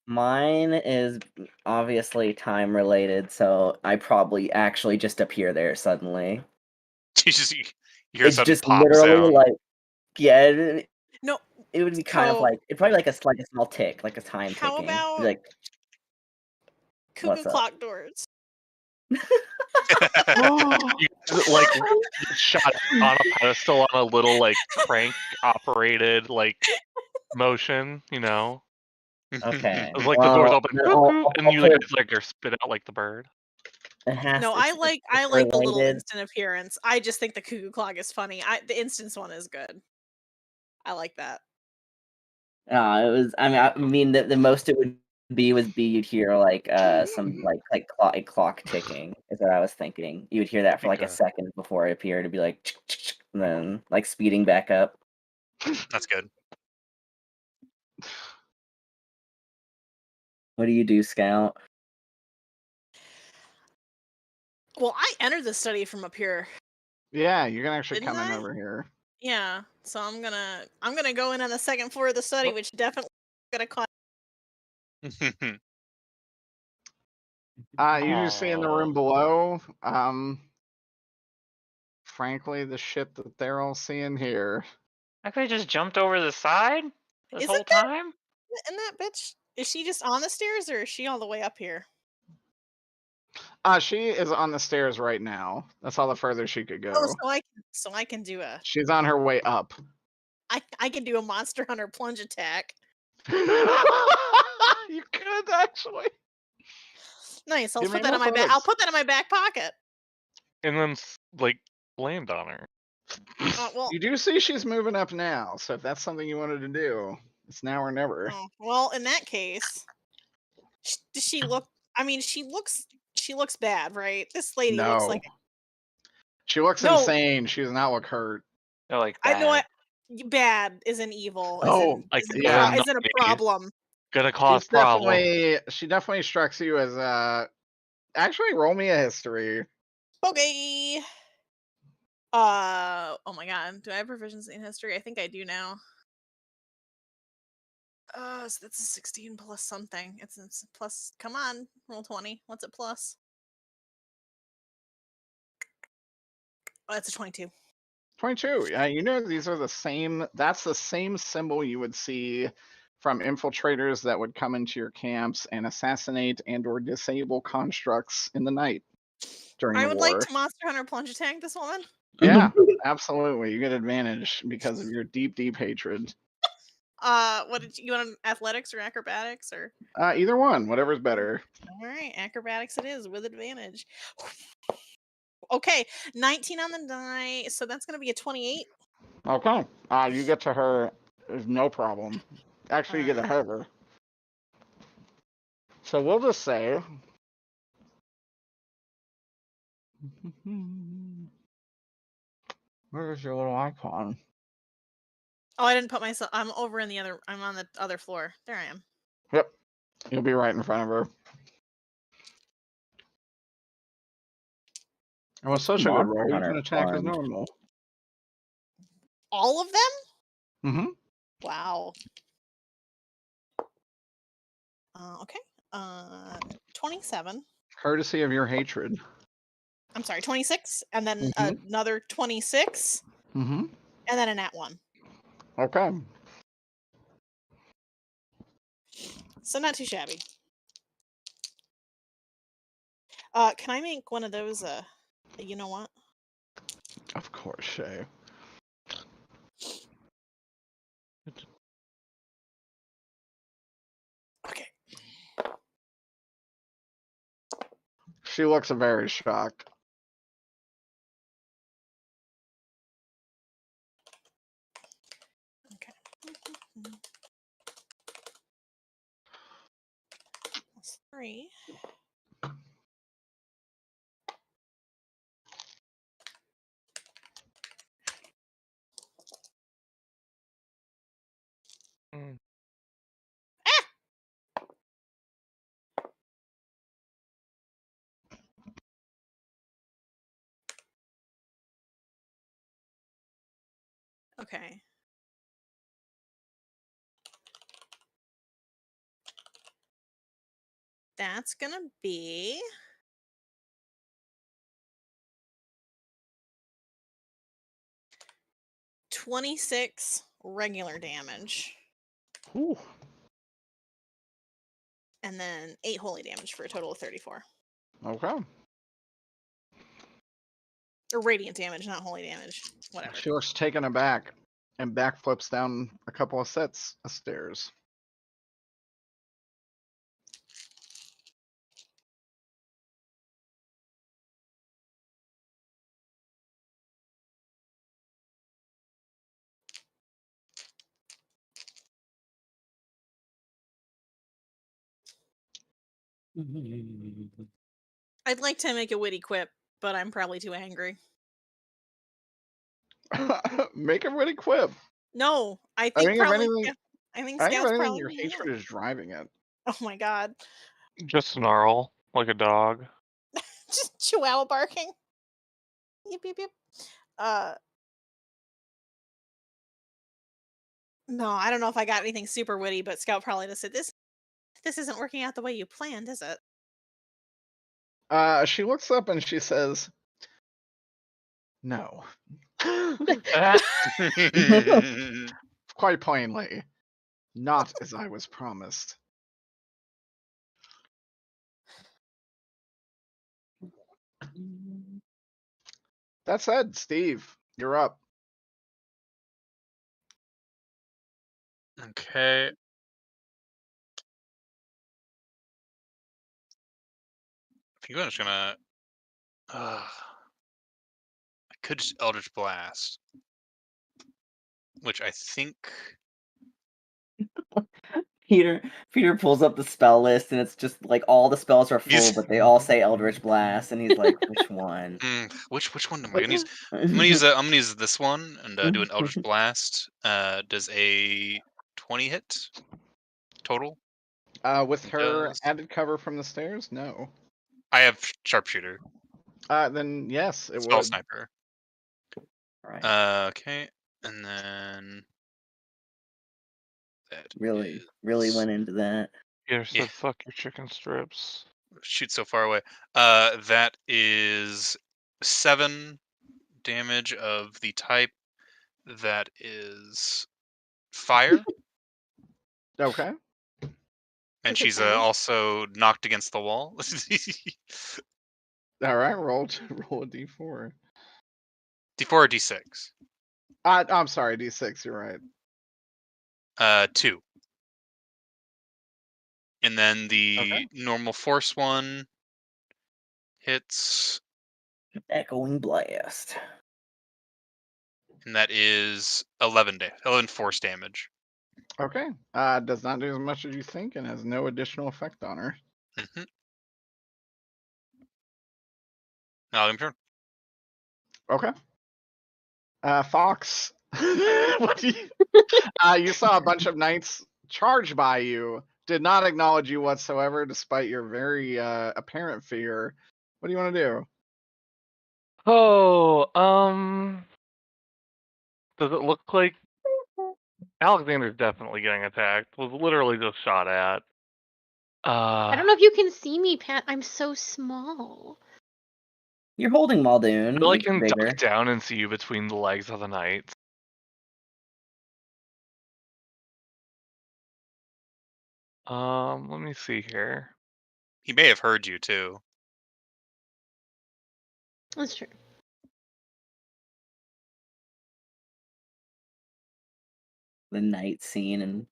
Mine is obviously time related, so I probably actually just appear there suddenly. You hear a It's sudden just pop literally sound. like, yeah, No. it would be kind of So- like, it'd probably like a small tick, like a time How ticking. about Like, cuckoo what's up? clock doors? You guys, like get shot on a pedestal on a little like crank operated like motion, you know. Okay. It's like the doors Well, open, then cuckoo, and I'll you put- guys like are spit out like the bird. it has No, to- I it's like the little related. instant appearance. I just think the cuckoo clock is funny. The instance one is good. I like that. It was. I mean, the most it would be you'd hear like some like clock ticking is what I was thinking. You would hear that for like a Okay. second before it appeared to be like, and then like speeding back up. That's good. What do you do, Scout? Well, I entered the study from up here. Yeah, you can actually Didn't come in I? over here. Yeah, so I'm gonna go in on the second floor of the study, which definitely gonna climb. You see in the room below, frankly, the shit that they're all seeing here. I could have just jumped over the side this Isn't whole that- time. And that bitch, is she just on the stairs or is she all the way up here? She is on the stairs right now. That's all the further she could go. Oh, so I can do a She's on her way up. I can do a Monster Hunter plunge attack. You could actually. Nice. I'll Give me put that in more my back. photos. I'll put that in my back pocket. And then like land on her. Well, You do see she's moving up now, so if that's something you wanted to do, it's now or never. well, in that case, does she look? I mean, she looks bad, right? This lady looks like She looks No. insane. She does not look hurt. They're like I know bad. bad is an evil. Is Oh, in, like, is in, yeah. is in a problem. Gonna cause problem. She definitely strikes you as actually roll me a history. Okay. Oh my god. Do I have proficiency in history? I think I do now. So that's a 16 plus something. It's plus. Come on, roll 20. What's it plus? Oh, that's a 22. 22. Yeah, you know these are the same. That's the same symbol you would see from infiltrators that would come into your camps and assassinate and/or disable constructs in the night during I the would war. like to Monster Hunter plunge attack this woman. Yeah, absolutely. You get advantage because of your deep, deep hatred. What did you want? Athletics or acrobatics or? Either one, whatever's better. All right, acrobatics it is with advantage. Okay, 19 on the die, so that's gonna be a 28. Okay. You get to her. There's no problem. Actually, you get ahead of her. So we'll just say. Where's your little icon? Oh, I didn't put myself. I'm over in the other. I'm on the other floor. There I am. Yep. You'll be right in front of her. It was such a good roll. You can attack as normal. All of them? Mm-hmm. Wow. Okay. 27. Courtesy of your hatred. I'm sorry, 26, and then Mhm. another 26, Mm-hmm. and then a nat 1. Okay. So not too shabby. Can I make one of those? You know what? Of course, Shay. Okay. She looks very shocked. Okay. That's 3. Okay. That's gonna be 26 regular damage. Ooh. And then 8 holy damage for a total of 34. Okay. Or radiant damage, not holy damage. Whatever. She looks taken aback and backflips down a couple of sets of stairs. I'd like to make a witty quip, but I'm probably too angry. Make a witty quip. No, I I think think if probably. anything, I think I think if Scout's anything, probably. your Yeah. hatred is driving it. Oh my god. Just snarl like a dog. Just chihuahua barking. Yip yip yip. No, I don't know if I got anything super witty, but Scout probably just said this isn't working out the way you planned, is it? She looks up and she says, "No." Quite plainly, not as I was promised. That said, Steve, you're up. Okay. I think I'm just gonna. I could just Eldritch Blast, which I think. Peter pulls up the spell list and it's just like all the spells are full, Yes. but they all say Eldritch Blast, and he's like, which one? Which one am I gonna use? I'm gonna use this one and do an Eldritch Blast. Does a 20 hit total? With her Does added cover from the stairs? No. I have Sharpshooter? Then yes, it Spell would. Sniper. Right. Okay, and then that Really is- went into that. Peter said, Yeah. "Fuck your chicken strips." shoot so far away. That is 7 damage of the type that is fire, Okay. and Is it she's blue? also knocked against the wall. All right. Roll a d4. D4 or D6? I'm sorry, d6. You're right. 2. And then the normal force one hits, Echoing Blast. and that is 11 force damage. Okay. Does not do as much as you think and has no additional effect on her. Mm-hmm. Now I'm turn. Okay. Fox. What do you? You saw a bunch of knights charge by you. Did not acknowledge you whatsoever, despite your very apparent fear. What do you want to do? Oh, does it look like Alexander's definitely getting attacked? Was literally just shot at. I don't know if you can see me, Pat. I'm so small. You're holding Muldoon. I It's can bigger. duck down and see you between the legs of the knights. Let me see here. He may have heard you too. That's true. The night scene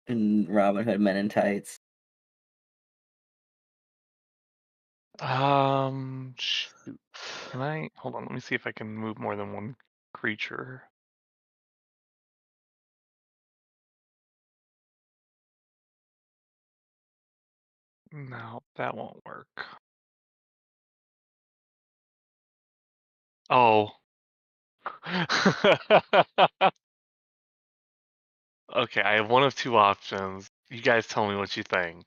in Robin Hood Men in Tights. Shoot. Can I hold on? Let me see if I can move more than one creature. No, that won't work. Oh. Okay, I have one of two options. You guys tell me what you think.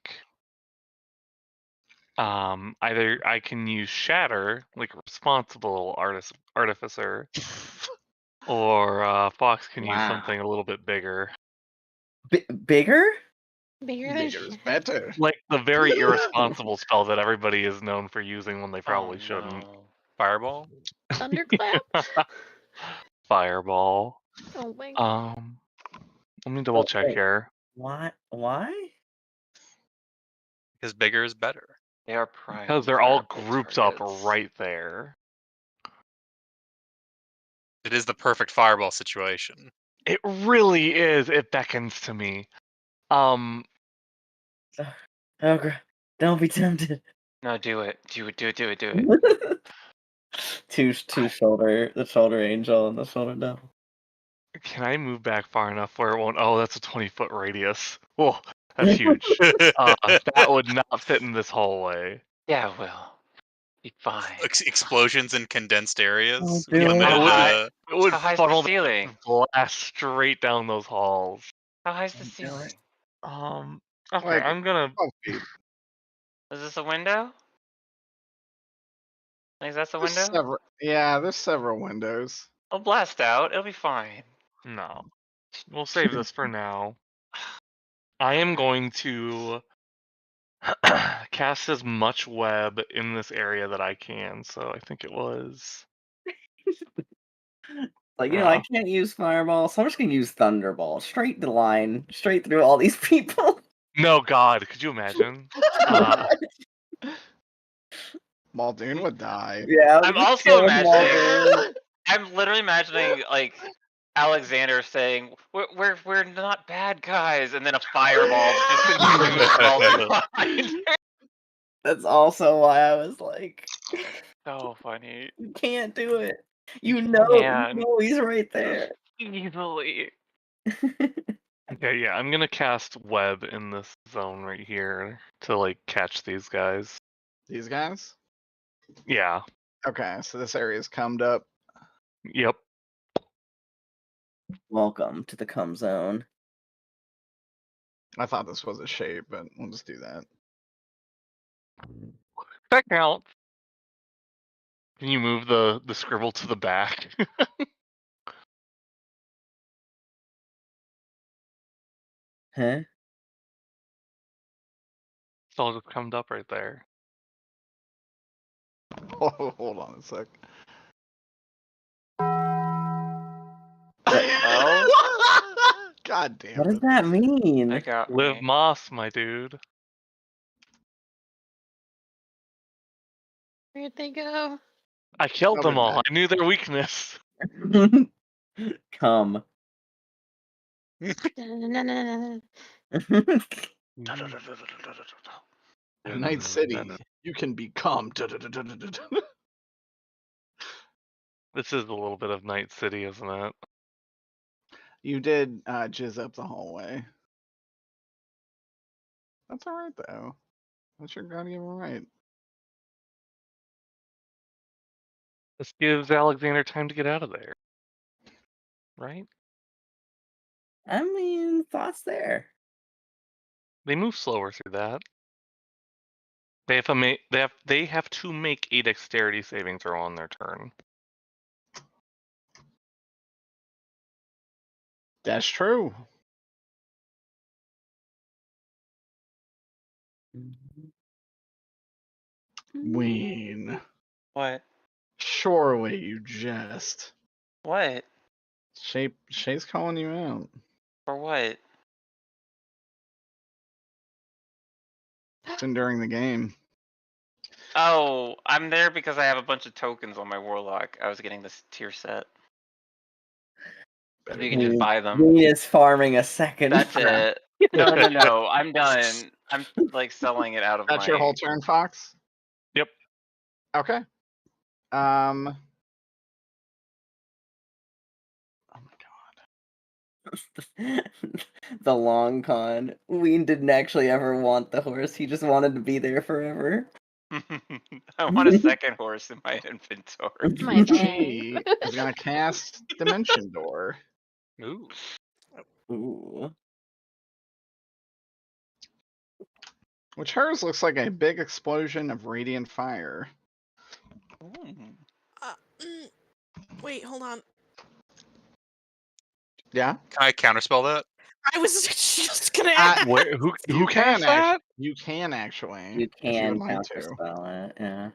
Either I can use Shatter, like a responsible artificer, Or Fox can use Wow. something a little bit bigger. Bigger? Bigger than Bigger's better. Like the very irresponsible spell that everybody is known for using when they probably Oh, shouldn't. no. Fireball. thunderclap. Fireball. Oh my god. Let me double check wait. here. Why? Why? Because bigger is better. They are prime. Because they're all fireball grouped up targets. right there. It is the perfect fireball situation. It really is. It beckons to me. Oh, don't be tempted. No, do it. Do it. Do it. Do it. Do it. two shoulder, the shoulder angel and the shoulder devil. Can I move back far enough where it won't? Oh, that's a 20-foot radius. Oh, that's huge. That would not fit in this hallway. Yeah, it will. Be fine. Explosions in condensed areas. Oh, We limit How it high? to It would How high's the funnel the ceiling? blast straight down those halls. How high's the Do it. ceiling? Okay, Like, I'm gonna. 12 feet. Is this a window? Is that the There's window? several. Yeah, there's several windows. I'll blast out. It'll be fine. No. We'll save this for now. I am going to cast as much web in this area that I can. So I think it was. Like, I can't use fireball, so I'm just gonna use thunderball. Straight to line, straight through all these people. No, God, could you imagine? Muldoon would die. Yeah, I'm just also kill imagining. Muldoon. I'm literally imagining like Alexander saying, "We're not bad guys," and then a fireball just consumes all their minds. That's also why I was like, So funny. you can't do it. You You know can. he's right there. Easily. Okay, yeah, I'm gonna cast web in this zone right here to like catch these guys. These guys? Yeah. Okay, so this area's cummed up. Yep. Welcome to the cum zone. I thought this was a shape, but we'll just do that. That counts. Can you move the scribble to the back? Huh? It's all just cummed up right there. Oh, hold on a sec. God damn What does it. that mean? I got Live me. Moss, my dude. Where'd they go? I killed Other them all. than I knew their weakness. Come. Da-na-na-na-na. In Night City, you can become. This is a little bit of Night City, isn't it? You did jizz up the hallway. That's alright, though. That's your God-given right. This gives Alexander time to get out of there. Right? I mean, thoughts there. They move slower through that. They have to make a dexterity saving throw on their turn. That's true. Ween. What? Surely you jest. What? Shay's calling you out. For what? During the game. Oh, I'm there because I have a bunch of tokens on my warlock. I was getting this tier set. You can just buy them. Ween is farming a second. That's it. No. I'm done. I'm like selling it out of That's my. your whole turn, Fox? Yep. Okay. Oh my god. The long con. Ween didn't actually ever want the horse. He just wanted to be there forever. I want a second horse in my inventory. My She bad. is gonna cast Dimension Door. Ooh. Ooh. Which hers looks like a big explosion of radiant fire. Wait, hold on. Yeah. Can I counterspell that? I was just gonna ask. Where, who You cares can that? you can actually. You if you would can like to. counterspell it. Yeah.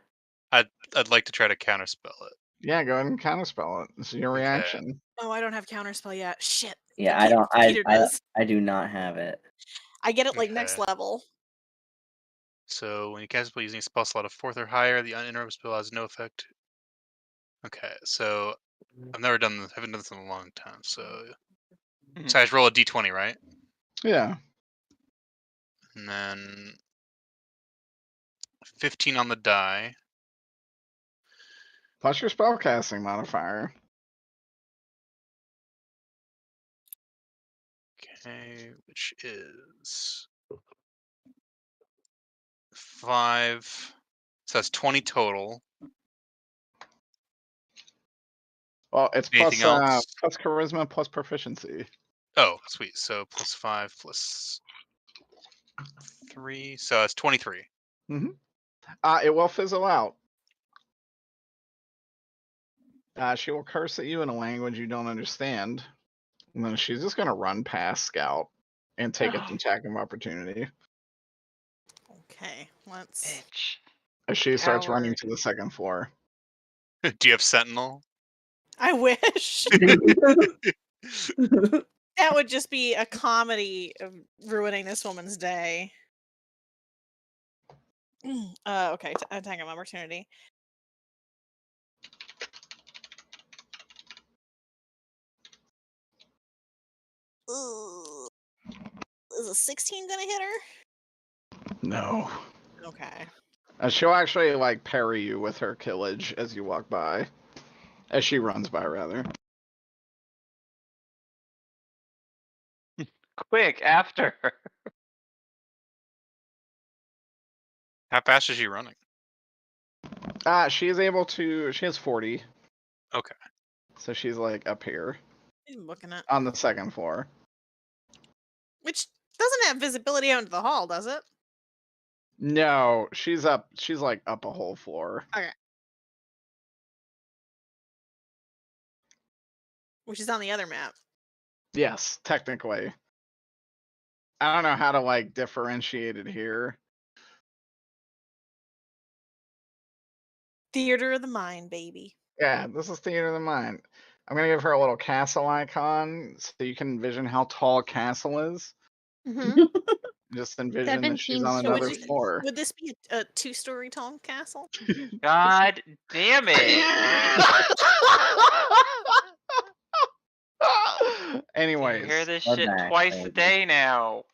I'd like to try to counterspell it. Yeah, go ahead and counterspell it. This is your Okay. reaction. Oh, I don't have counterspell yet. Shit. Yeah, Peter does. I do not have it. I get it like next Okay. level. So when you cast a spell using a spell slot of 4th or higher, the uninterrupted spell has no effect. Okay, so I've never done this. Haven't done this in a long time. So I just roll a d20, right? Yeah. And then 15 on the die. Plus your spellcasting modifier. Okay, which is 5. So that's 20 total. Well, it's Anything else? plus charisma plus proficiency. Oh, sweet. So plus 5 plus 3. So it's 23. Mm-hmm. It will fizzle out. She will curse at you in a language you don't understand. And then she's just gonna run past Scout and take an attack of opportunity Okay, let's. Bitch. as she starts Coward. running to the second floor. Do you have Sentinel? I wish. That would just be a comedy of ruining this woman's day. Okay, attack of opportunity. Ugh. Is a 16 gonna hit her? No. Okay. She'll actually like parry you with her killage as you walk by. As she runs by, rather. Quick, after her. How fast is she running? She is able to. She has 40. Okay. So she's like up here I'm looking at. on the second floor. Which doesn't have visibility out into the hall, does it? No, she's up. She's like up a whole floor. Okay. Which is on the other map. Yes, technically. I don't know how to like differentiate it here. Theater of the mind, baby. Yeah, this is Theater of the Mind. I'm gonna give her a little castle icon so you can envision how tall a castle is. Mm-hmm. Just envision that she's 17 on another stories. floor. Would this be a 2-story tall castle? God damn it. Anyways, You hear this We're shit back, twice a baby. day now.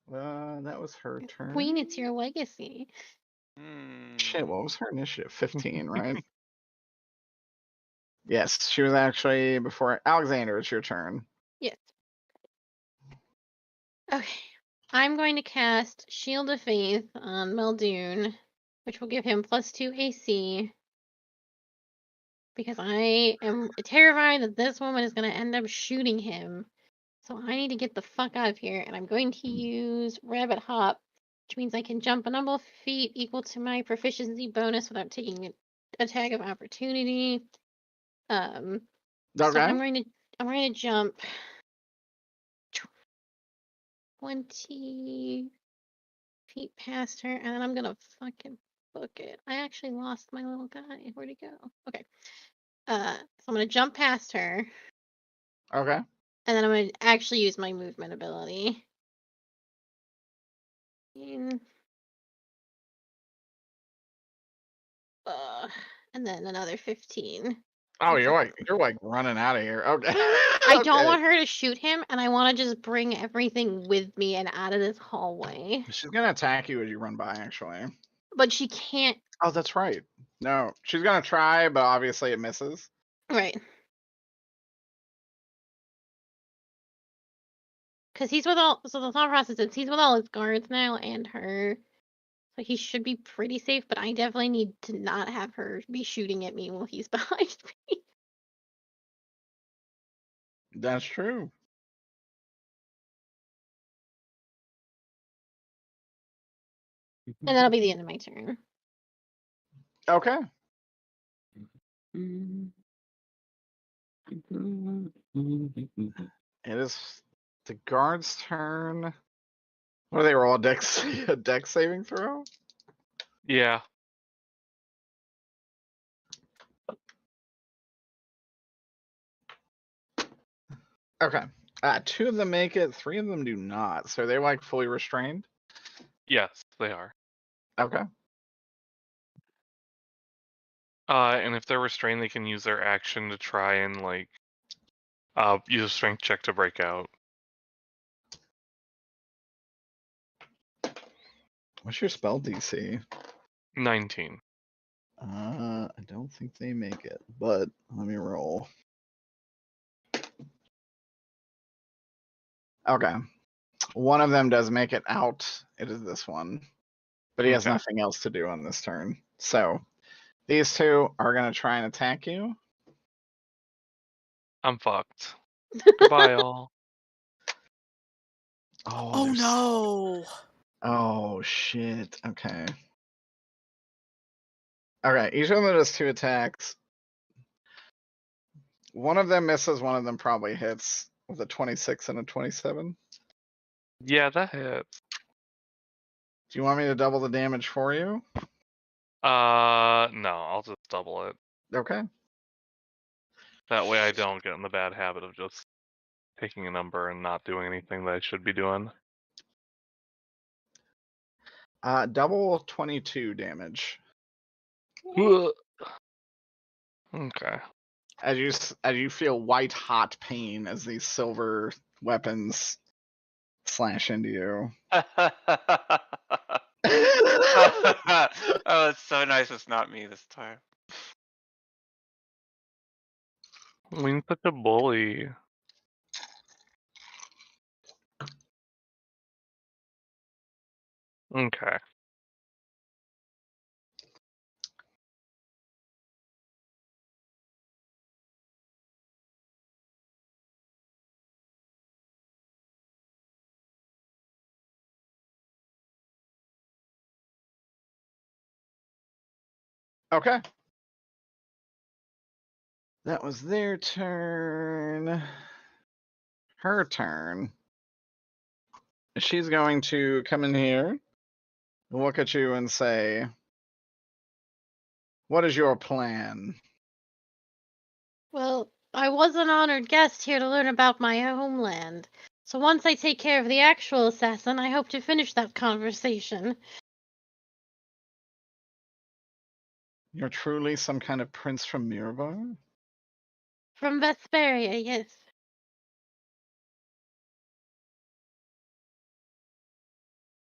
that was her turn. Queen, it's your legacy. Shit, what was her initiative? 15, right? Yes, she was actually before Alexander. It's your turn. Yes. Okay. I'm going to cast Shield of Faith on Meldoon, which will give him +2 AC. Because I am terrified that this woman is going to end up shooting him. So I need to get the fuck out of here. And I'm going to use Rabbit Hop, which means I can jump a number of feet equal to my proficiency bonus without taking an attack of opportunity. So Okay. I'm going to jump 20 feet past her, and then I'm gonna fucking book it. I actually lost my little guy. Where'd he go? Okay. So I'm gonna jump past her, Okay. and then I'm gonna actually use my movement ability. And then another 15. Oh, you're like running out of here. Okay. I don't Okay. want her to shoot him, and I want to just bring everything with me and out of this hallway. She's gonna attack you as you run by, actually. But she can't. Oh, that's right. No, she's gonna try, but obviously it misses. Right. Because he's with all. So the thought process is he's with all his guards now and her. So he should be pretty safe, but I definitely need to not have her be shooting at me while he's behind me. That's true. And that'll be the end of my turn. Okay. It is the guard's turn. What are they roll? A dex saving throw? Yeah. Okay. 2 of them make it, 3 of them do not. So are they like fully restrained? Yes, they are. Okay. And if they're restrained, they can use their action to try and use a strength check to break out. What's your spell DC? 19. I don't think they make it, but let me roll. Okay. One of them does make it out. It is this one. But he has Okay. nothing else to do on this turn. So these 2 are going to try and attack you. I'm fucked. Goodbye, all. Oh no. Oh, shit. Okay. Okay, each of them does 2 attacks. One of them misses, one of them probably hits with a 26 and a 27. Yeah, that hits. Do you want me to double the damage for you? No, I'll just double it. Okay. That way I don't get in the bad habit of just taking a number and not doing anything that I should be doing. Double 22 damage. Okay. As you feel white hot pain as these silver weapons slash into you. Oh, it's so nice it's not me this time. Wing's such a bully. Okay. Okay. That was their turn. Her turn. She's going to come in here, look at you and say, "What is your plan?" Well, I was an honored guest here to learn about my homeland. So once I take care of the actual assassin, I hope to finish that conversation. You're truly some kind of prince from Mirabar? From Vesperia, yes.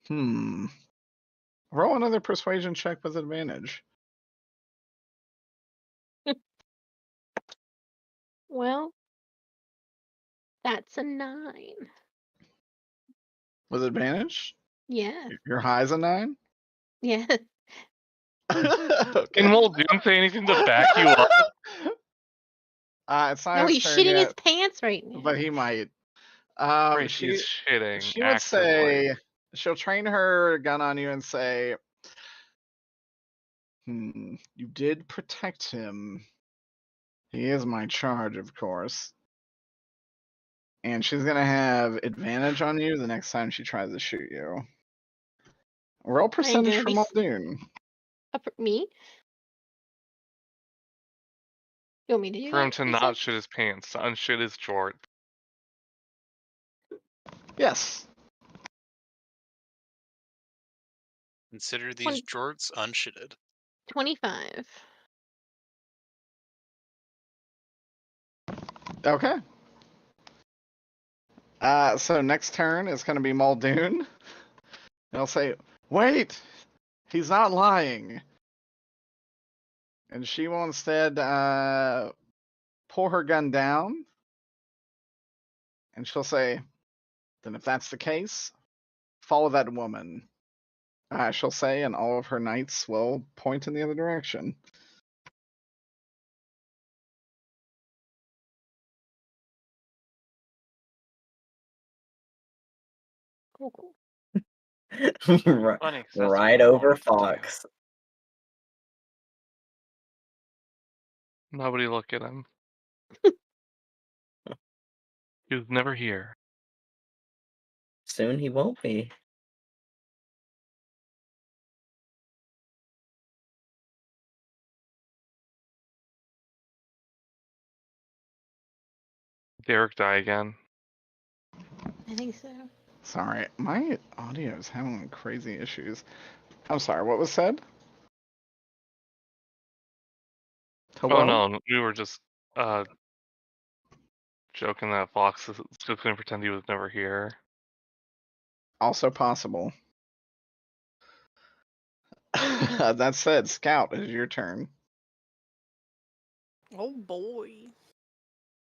Roll another persuasion check with advantage. Well, that's a 9. With advantage? Yeah. Your high's a 9? Yeah. Okay. Can Muldoon say anything to back you up? It's not No, his he's turn shitting yet, his pants right now. but he might. Right, She he's shitting. would actively. say she'll train her gun on you and say, you did protect him. He is my charge, of course. And she's gonna have advantage on you the next time she tries to shoot you. Roll percentage for Muldoon. Me? You want me to do For that? him to not shit his pants, to unshit his shorts. Yes. Consider these jorts unshitted. 25. Okay. So next turn is going to be Muldoon. He'll say, "Wait, he's not lying." And she will instead pull her gun down. And she'll say, "Then if that's the case, follow that woman." She'll say, and all of her knights will point in the other direction. Cool. Funny, 'cause that's Right what I over wanted to do. Fox. Nobody look at him. He was never here. Soon he won't be. Derek die again. I think so. Sorry, my audio is having crazy issues. I'm sorry, what was said? Hello? Oh no, we were just joking that Fox is just gonna pretend he was never here. Also possible. That said, Scout, it is your turn. Oh boy.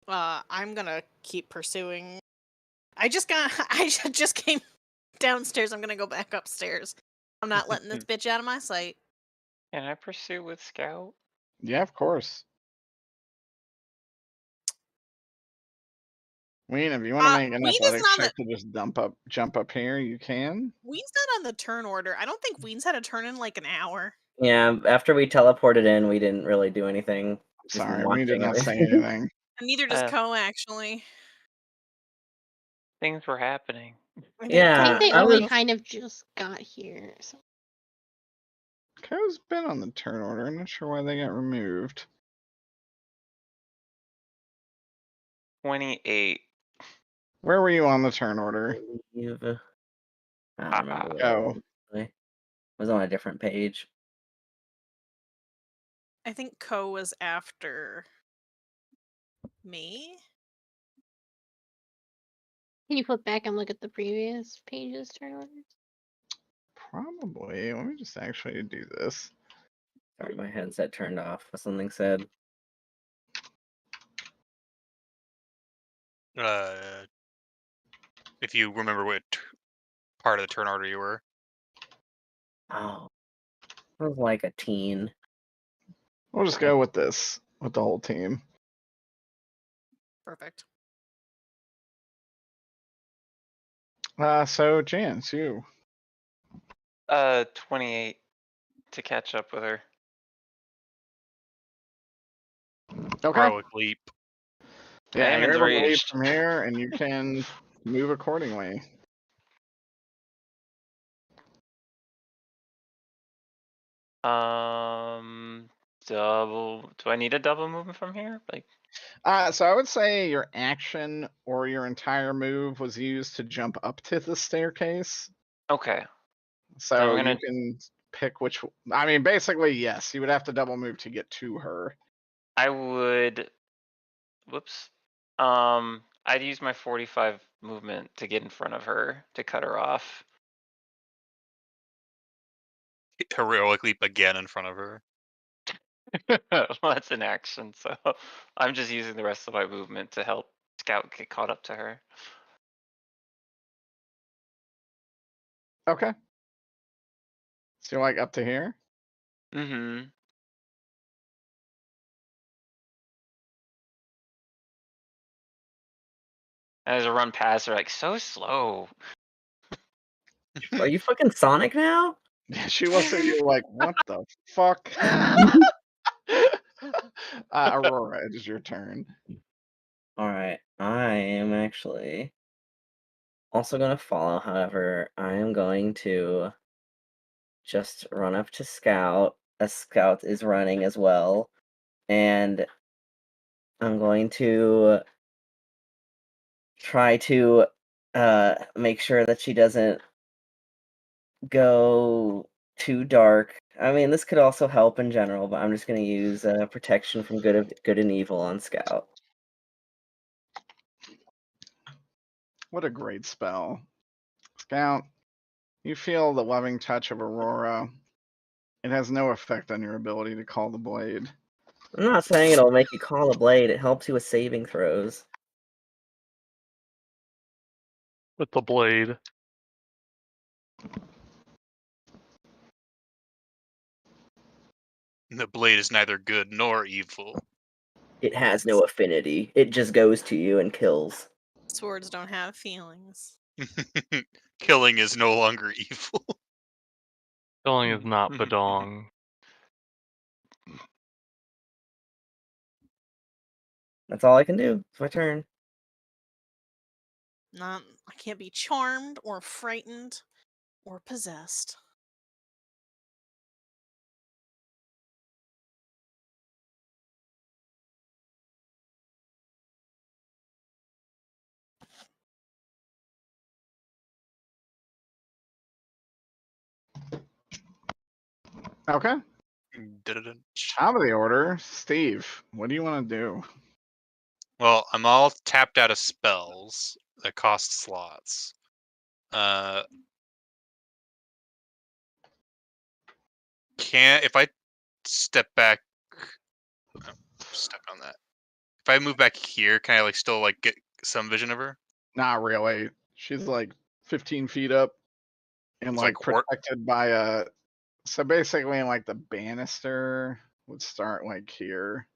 I'm gonna keep pursuing. I just came downstairs. I'm gonna go back upstairs. I'm not letting this bitch out of my sight. Can I pursue with Scout? Yeah, of course. Ween, if you want to make an Ween is athletics not check to just jump up here, you can. Ween's not on the turn order. I don't think Ween's had a turn in like an hour. Yeah, after we teleported in, we didn't really do anything. Just Sorry, Ween did watching not say everything. anything. And neither does Co, actually. Things were happening. Yeah, I think they I only was- kind of just got here. So. Co's been on the turn order. I'm not sure why they got removed. 28. Where were you on the turn order? I don't remember. Go. It was on a different page. I think Co was after me. Can you flip back and look at the previous page's turn orders? Probably. Let me just actually do this. Sorry, my headset turned off. Something said. If you remember what part of the turn order you were. Oh, I was like a teen. We'll just go with this, with the whole team. Perfect. So Jan, it's you. 28 to catch up with her. Okay. Heroic leap. Yeah, I am you're able to leave enraged. from here, and you can move accordingly. Double. Do I need a double movement from here? Like, So I would say your action or your entire move was used to jump up to the staircase. okay. So I'm gonna- you can pick which. I mean, basically, yes, you would have to double move to get to her. I would. Whoops. I'd use my 45 movement to get in front of her to cut her off. Heroic leap again in front of her. Well, that's an action, so I'm just using the rest of my movement to help Scout get caught up to her. Okay. So you're like up to here? Mm-hmm. As I run past her, like, so slow. Are you fucking Sonic now? Yeah, she looks at you like, what the fuck? Aurora, it is your turn. Alright, I am actually also gonna follow. However, I am going to just run up to Scout, as Scout is running as well, and I'm going to try to make sure that she doesn't go too dark. I mean, this could also help in general, but I'm just going to use protection from good and evil on Scout. What a great spell. Scout, you feel the loving touch of Aurora. It has no effect on your ability to call the blade. I'm not saying it'll make you call a blade. It helps you with saving throws. With the blade. The blade is neither good nor evil. It has no affinity. It just goes to you and kills. Swords don't have feelings. Killing is no longer evil. Killing is not badong. That's all I can do. It's my turn. Not, I can't be charmed or frightened or possessed. Okay. Dun-dun-dun. Top of the order, Steve. What do you want to do? Well, I'm all tapped out of spells that cost slots. If I step back, stuck on that. If I move back here, can I still get some vision of her? Not really. She's like 15 feet up and It's like protected by a. So basically, like the banister would start like here.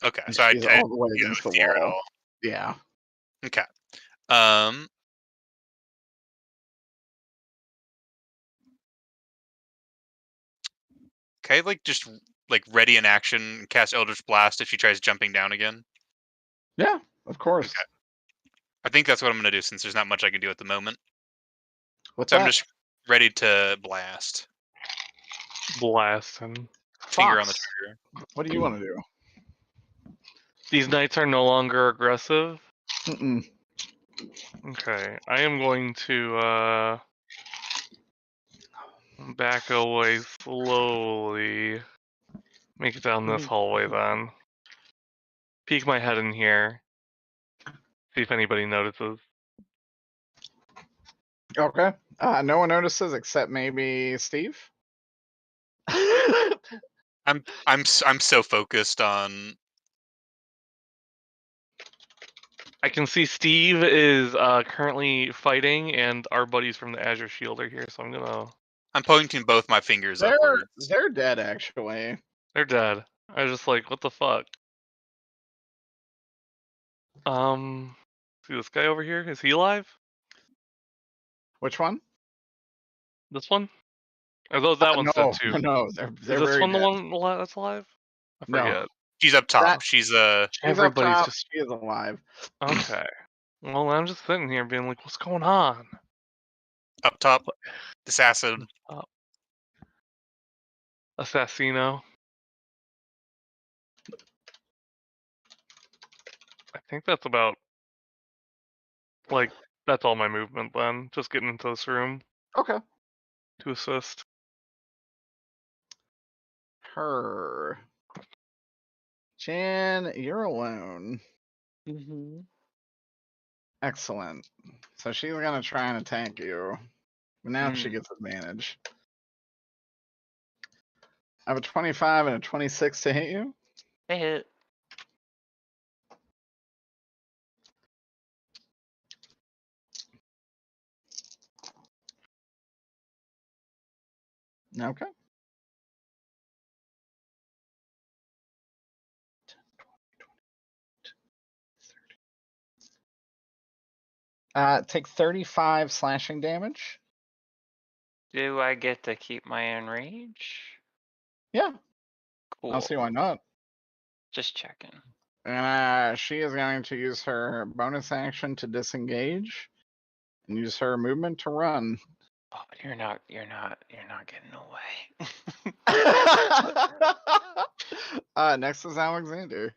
Okay, And so I she's all the way you against the don't fear at wall. all. Yeah. Okay. Okay, just ready in action and cast Eldritch Blast if she tries jumping down again. Yeah, of course. Okay. I think that's what I'm gonna do since there's not much I can do at the moment. What's So that? I'm just ready to blast. Blasting. Finger on the Fox. trigger. What do you want to do? These knights are no longer aggressive. Mm-mm. Okay, I am going to back away slowly. Make it down this hallway then. Peek my head in here. See if anybody notices. Okay. No one notices except maybe Steve. I'm so focused on. I can see Steve is currently fighting, and our buddies from the Azure Shield are here, so I'm pointing both my fingers upwards. They're dead actually. They're dead. I was just like, what the fuck? See this guy over here? Is he alive? Which one? This one? Or that one's dead No, too. no, they're Is this very one the dead. one that's alive? I No. forget. She's up top. That- She's Everybody's up top, just she is alive. okay. Well, I'm just sitting here being like, what's going on? up top. Assassin. Assassino. I think that's about that's all my movement then. Just getting into this room Okay. to assist. Her. Jan, you're alone. Mm-hmm. Excellent. So she's gonna try and attack you. But now she gets advantage. I have a 25 and a 26 to hit you. They hit. Okay. Take 35 slashing damage. Do I get to keep my enrage? Yeah. Cool. I'll see why not. Just checking. And she is going to use her bonus action to disengage and use her movement to run. Oh, but you're not getting away. Next is Alexander.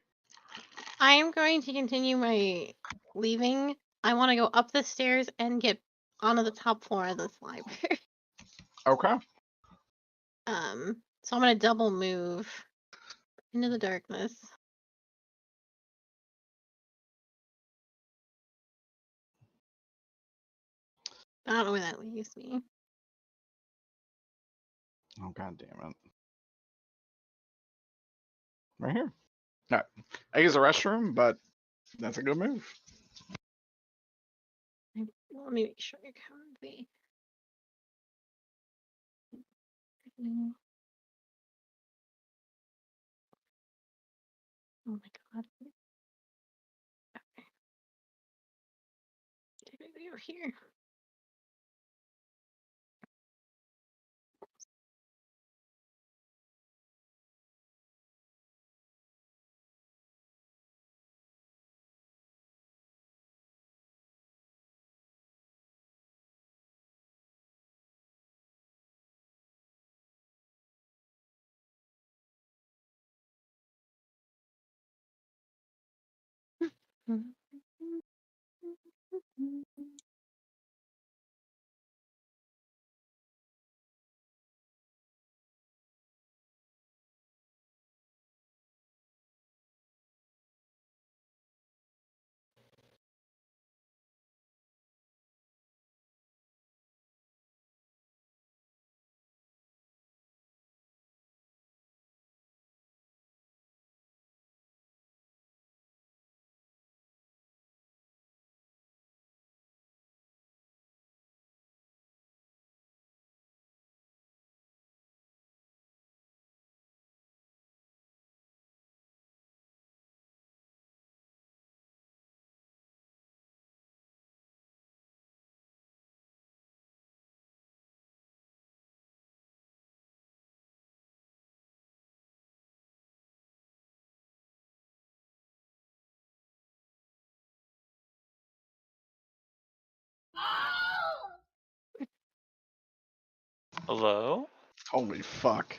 I am going to continue my leaving. I want to go up the stairs and get onto the top floor of this library. Okay. So I'm gonna double move into the darkness. I don't know where that leaves me. Oh, god damn it. Right here. No, I use the restroom, but that's a good move. Let me make sure I count the. Oh my god. Okay. Technically over here. Hello? Holy fuck.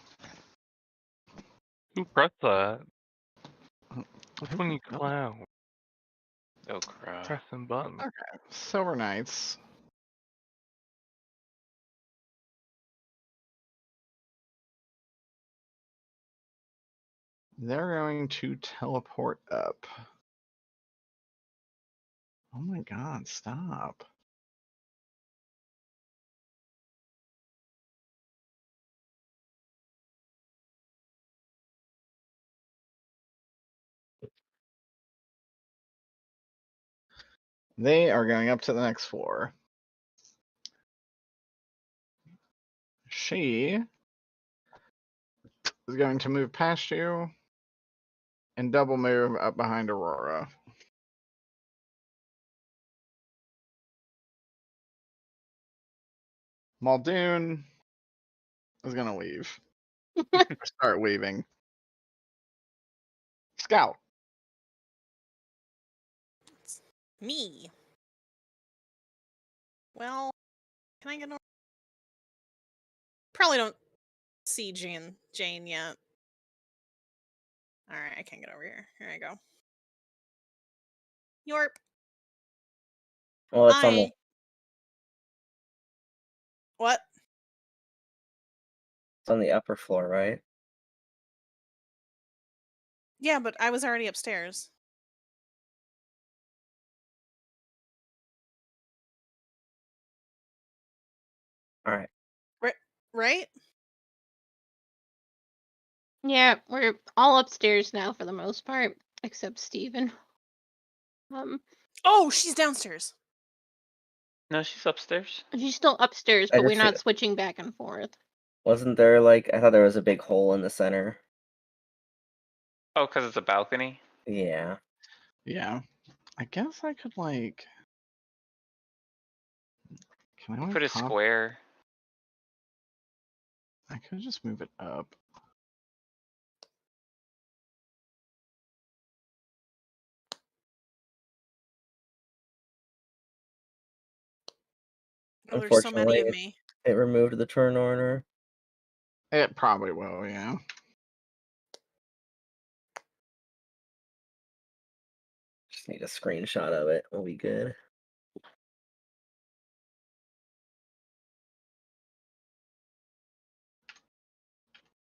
Who pressed that? That's when you Oh, clown. Oh crap. Pressing buttons. okay. Silver Knights. They're going to teleport up. Oh my god, stop. They are going up to the next floor. She is going to move past you and double move up behind Aurora. Muldoon is going to leave. Start leaving. Scout. Me. Well, can I get over? Probably don't see Jane yet. All right, I can't get over here. Here I go. Yorp. Well, it's on the Hi. What? it's on the upper floor, right? Yeah, but I was already upstairs. All right. Right? Yeah, we're all upstairs now for the most part, except Steven. Oh, she's downstairs. No, she's upstairs. She's still upstairs, I but we're just not switching back and forth. wasn't there like I thought there was a big hole in the center. Oh, because it's a balcony? Yeah. Yeah. I guess I could like. Can I You like put a pop? square. I could just move it up. Oh, there's so Unfortunately, many of me. it removed the turn order. It probably will, yeah. Just need a screenshot of it. We'll be good.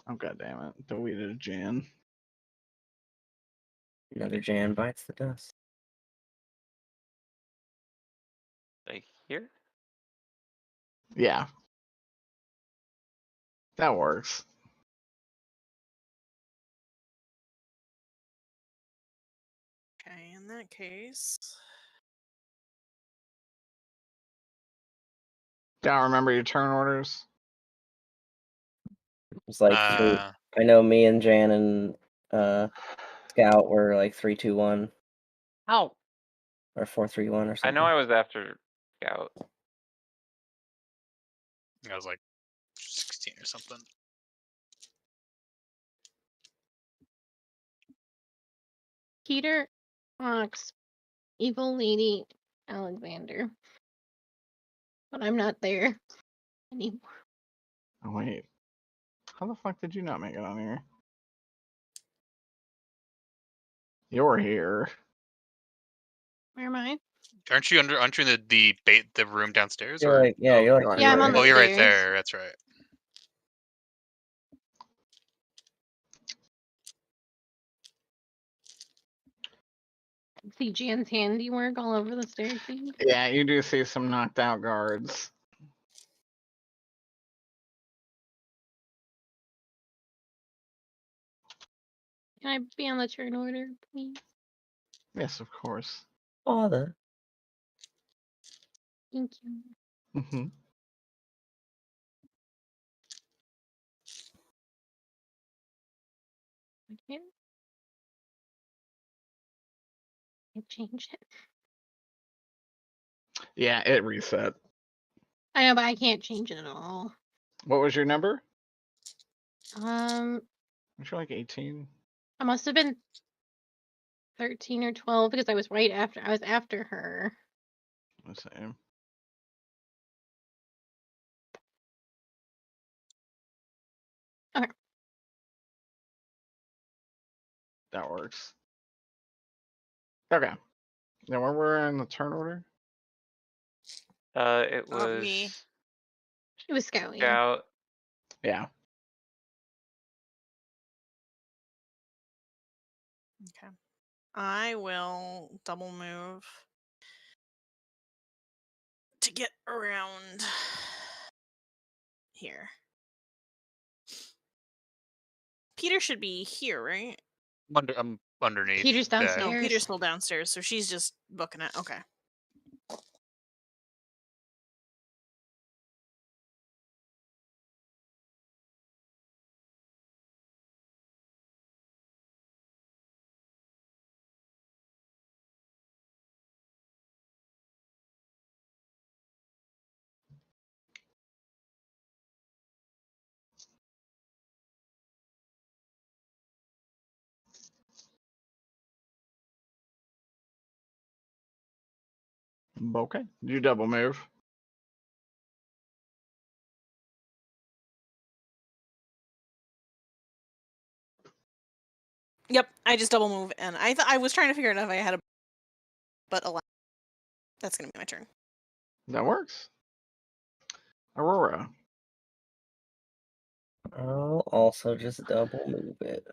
Oh god damn it. Deleted Jan. Another Jan bites the dust. Like here? Yeah. That works. Okay, in that case. Don't remember your turn orders? It's like I know me and Jan and Scout were like 3-2-1 Ow! or 4-3-1 or I something. know I was after Scout. I was like 16 or something. Peter, Ox, Evil Lady, Alexander. But I'm not there anymore. Oh wait. How the fuck did you not make it on here? You're here. Where am I? Aren't you in the room downstairs? You're Or like, yeah, you're like, Yeah, I'm on the oh, you're right stairs. there. That's right. See Jan's handiwork all over the staircase. Yeah, you do see some knocked out guards. Can I be on the turn order, please? Yes, of course. father. Thank you. Hmm. I can't change it. Yeah, it reset. I know, but I can't change it at all. What was your number? Um, Was you like 18? I must have been 13 or 12 because I was after her. Let's see. Okay. That works. Okay. Now where we're in the turn order? It was Me. It was Scout, yeah. Scout. Yeah. Okay. I will double move to get around here. Peter should be here, right? I'm underneath. Peter's Yeah. downstairs. No, Peter's still downstairs, so she's just booking it. Okay. Okay. You double move. Yep, I just double move, and I was trying to figure out if I had a, but that's gonna be my turn. That works. Aurora. I'll also just double move it.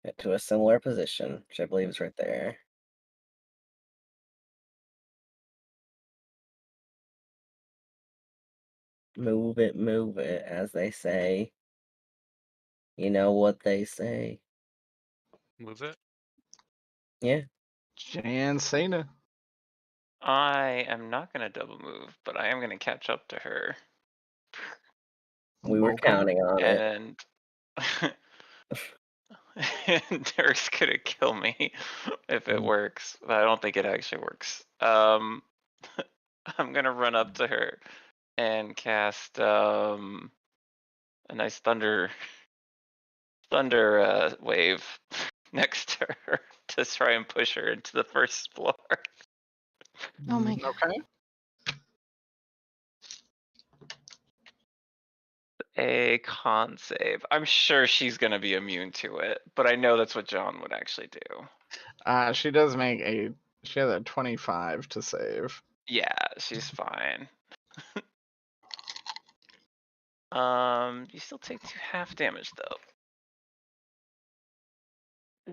Get to a similar position, which I believe is right there. Move it, as they say. You know what they say. Move it. Yeah. Jan Cena. I am not going to double move, but I am going to catch up to her. We were Okay. counting on it. And Derek's going to kill me if it works, but I don't think it actually works. I'm going to run up to her and cast a nice thunder wave next to her to try and push her into the first floor. Oh my god. Okay. A con save. I'm sure she's gonna be immune to it, but I know that's what John would actually do. She does make she has a 25 to save. Yeah, she's fine. You still take 2 half damage though.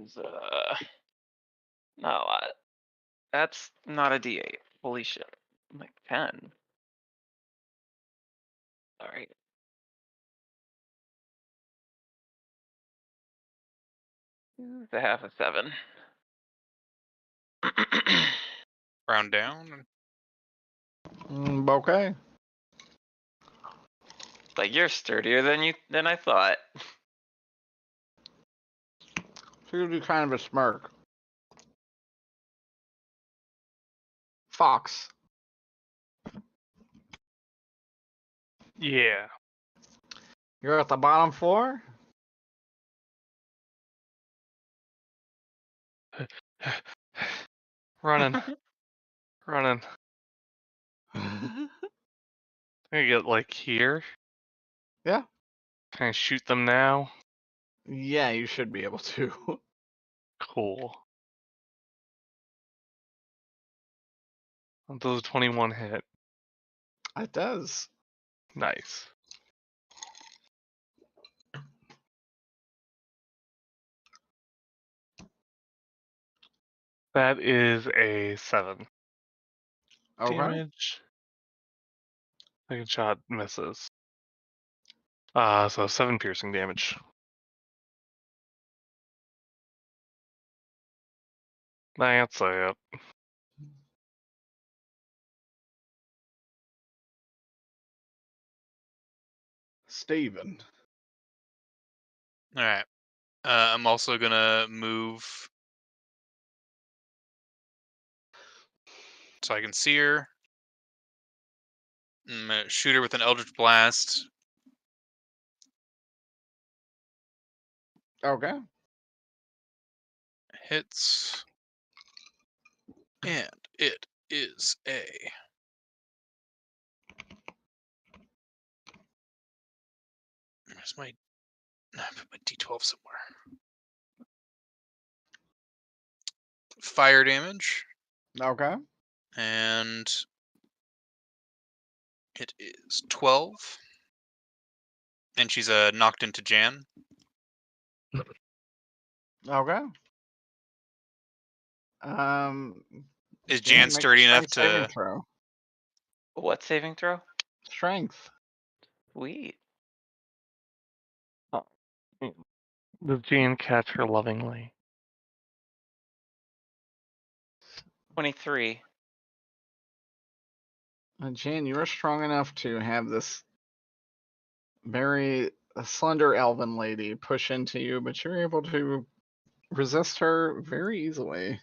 It's not a lot. That's not a D8. Holy shit. I'm like 10. Alright. The half of 7. Round down. Okay. Like you're sturdier than I thought. She would do kind of a smirk. Fox. Yeah. You're at the bottom floor? Running. Running. I get like here. Yeah. Can I shoot them now? Yeah, you should be able to. Cool. Does a 21 hit? It does. Nice. That is a 7 Okay. damage. Second shot misses. So 7 piercing damage. That's it. Steven. All right. I'm also gonna move so I can see her. I'm gonna shoot her with an Eldritch Blast. Okay. Hits. And it is a. Where's my. I put my D12 somewhere. Fire damage. Okay. And it is 12. And she's knocked into Jan. Okay. Is Jan, Jan make a sturdy enough strength saving to. throw. What saving throw? Strength. Sweet. Does Jean catch her lovingly? 23. Jan, you are strong enough to have this very slender elven lady push into you, but you're able to resist her very easily.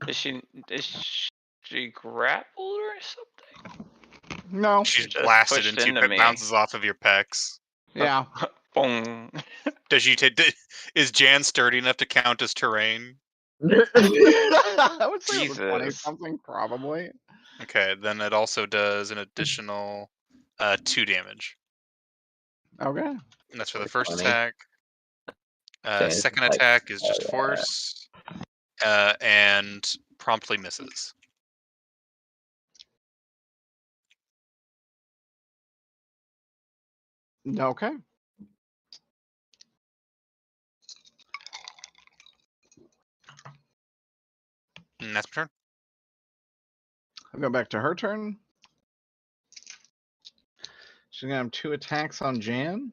Is she grappled or something? No. She's Just blasted pushed into you, into but me. bounces off of your pecs. Yeah. Boom. Does she is Jan sturdy enough to count as terrain? I would say it's a 20 Jesus. something, probably. Okay, then it also does an additional 2 damage. Okay. And that's for the Or first 20. attack. Jan's Second like, attack is just force. And promptly misses. Okay. And that's my turn. I'll go back to her turn. She's gonna have 2 attacks on Jan.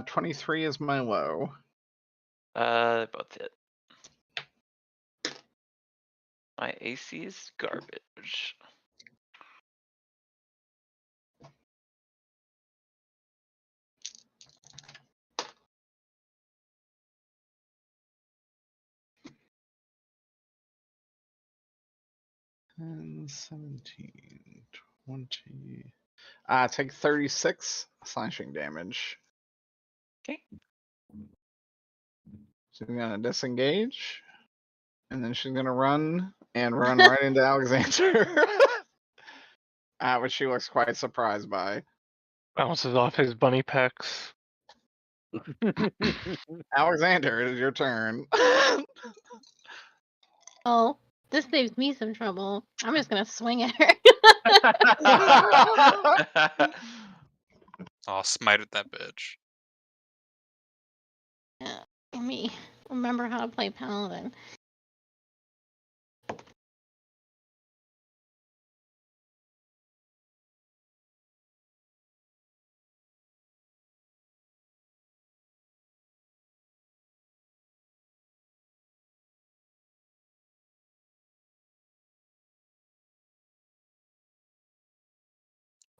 23 is my low. Both hit. My AC is garbage. And 17, 20. Take 36 slashing damage. Okay. She's gonna disengage, and then she's gonna run right into Alexander, which she looks quite surprised by. Bounces off his bunny pecs. Alexander, it is your turn. Oh, this saves me some trouble. I'm just gonna swing at her. I'll smite at that bitch. Yeah, let me remember how to play Paladin.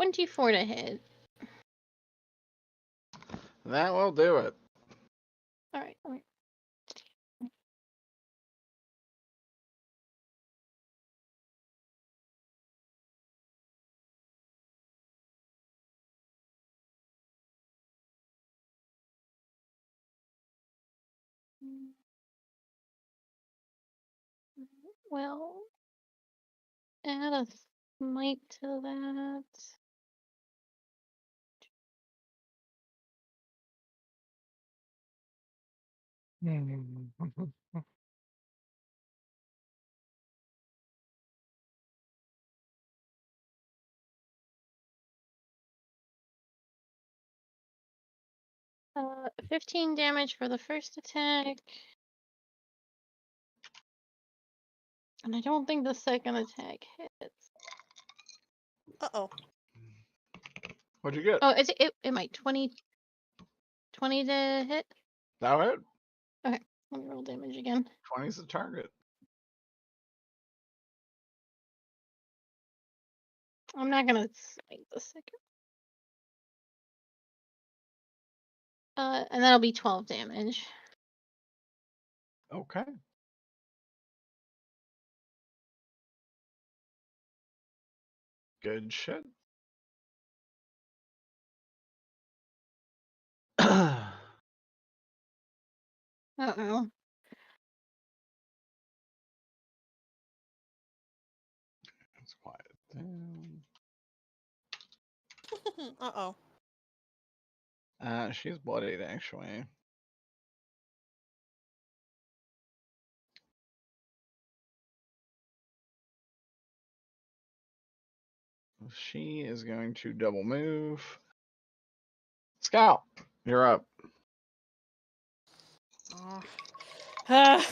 $24 to hit. That will do it. All right. Well, add a smite to that. Uh, 15 damage for the first attack. And I don't think the second attack hits. Uh-oh. What'd you get? Oh, it might 20 to hit. That it? Okay, let me roll damage again. 20's the target. I'm not gonna smite the second. And that'll be 12 damage. Okay. Good shit. Uh-oh. Let's quiet down. Uh-oh. She's bloodied, actually. She is going to double move. Scout, you're up. Oh.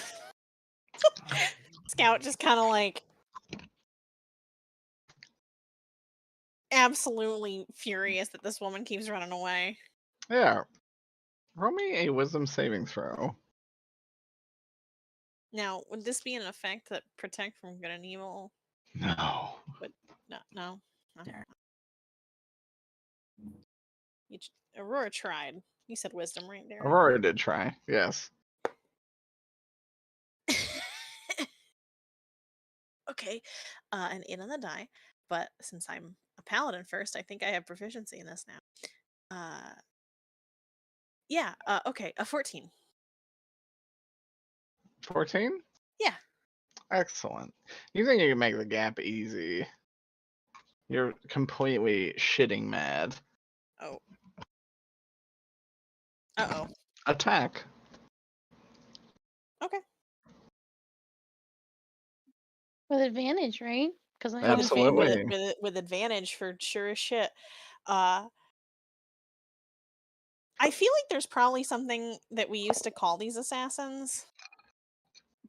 Scout just kind of like absolutely furious that this woman keeps running away. Yeah. Roll me a wisdom saving throw. Now, would this be an effect that protect from good and evil? No. No. Aurora tried. You said wisdom, right there. Aurora did try, yes. Okay, an 8 on the die, but since I'm a paladin first, I think I have proficiency in this now. Yeah, okay, a 14. 14? Yeah. Excellent. You think you can make the gap easy. You're completely shitting mad. Oh. Uh-oh. Attack. Okay. With advantage, right? Because I Absolutely. With advantage for sure as shit. I feel like there's probably something that we used to call these assassins,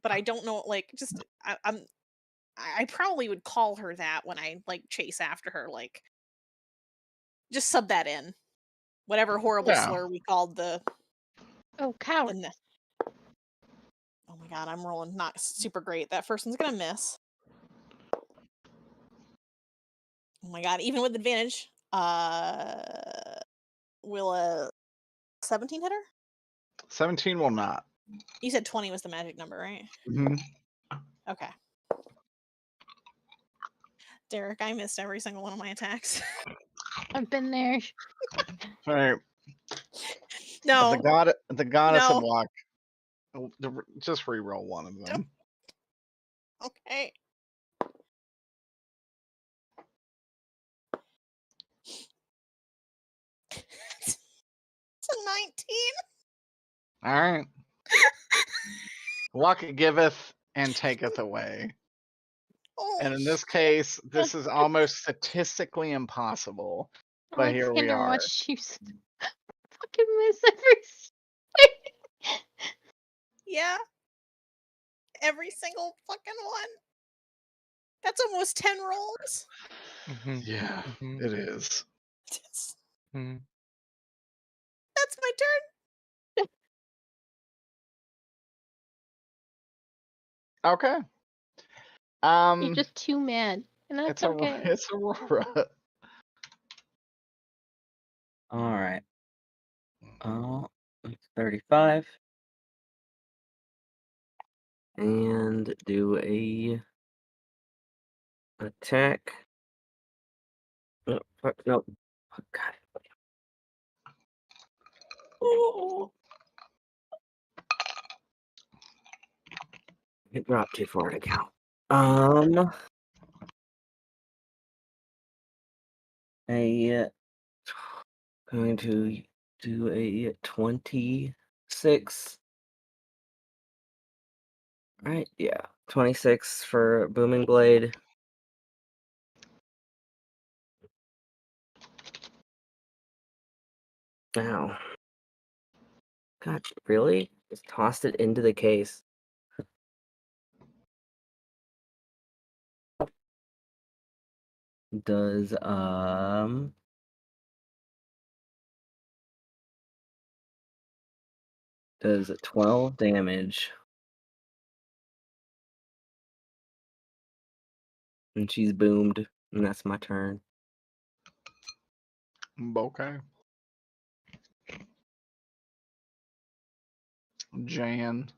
but I don't know. Like, just I probably would call her that when I like chase after her. Like, just sub that in, whatever horrible slur we called the. Oh, coward! Oh my god, I'm rolling not super great. That first one's gonna miss. Oh my god, even with advantage, will a 17 hit her? 17 will not. You said 20 was the magic number, right? Mm-hmm. Okay. Derek, I missed every single one of my attacks. I've been there. All right. No. The goddess No. of luck. Just re-roll one of them. Okay. It's a 19. All right. Luck giveth and taketh away. Oh, And in this case, this is almost statistically impossible. But here we are. Watch you fucking miss every. yeah. Every single fucking one. That's almost 10 rolls. Yeah, it is. That's my turn. Okay. You're just too mad, and that's okay. It's Aurora. All right. 35. And do a attack. Oh, fuck, no. Oh, God. It dropped too far to count. Going to do a 26 Right, yeah. 26 for Booming Blade. Ow. God, really? Just tossed it into the case. Does 12 damage. And she's boomed, and that's my turn. Okay. Jan.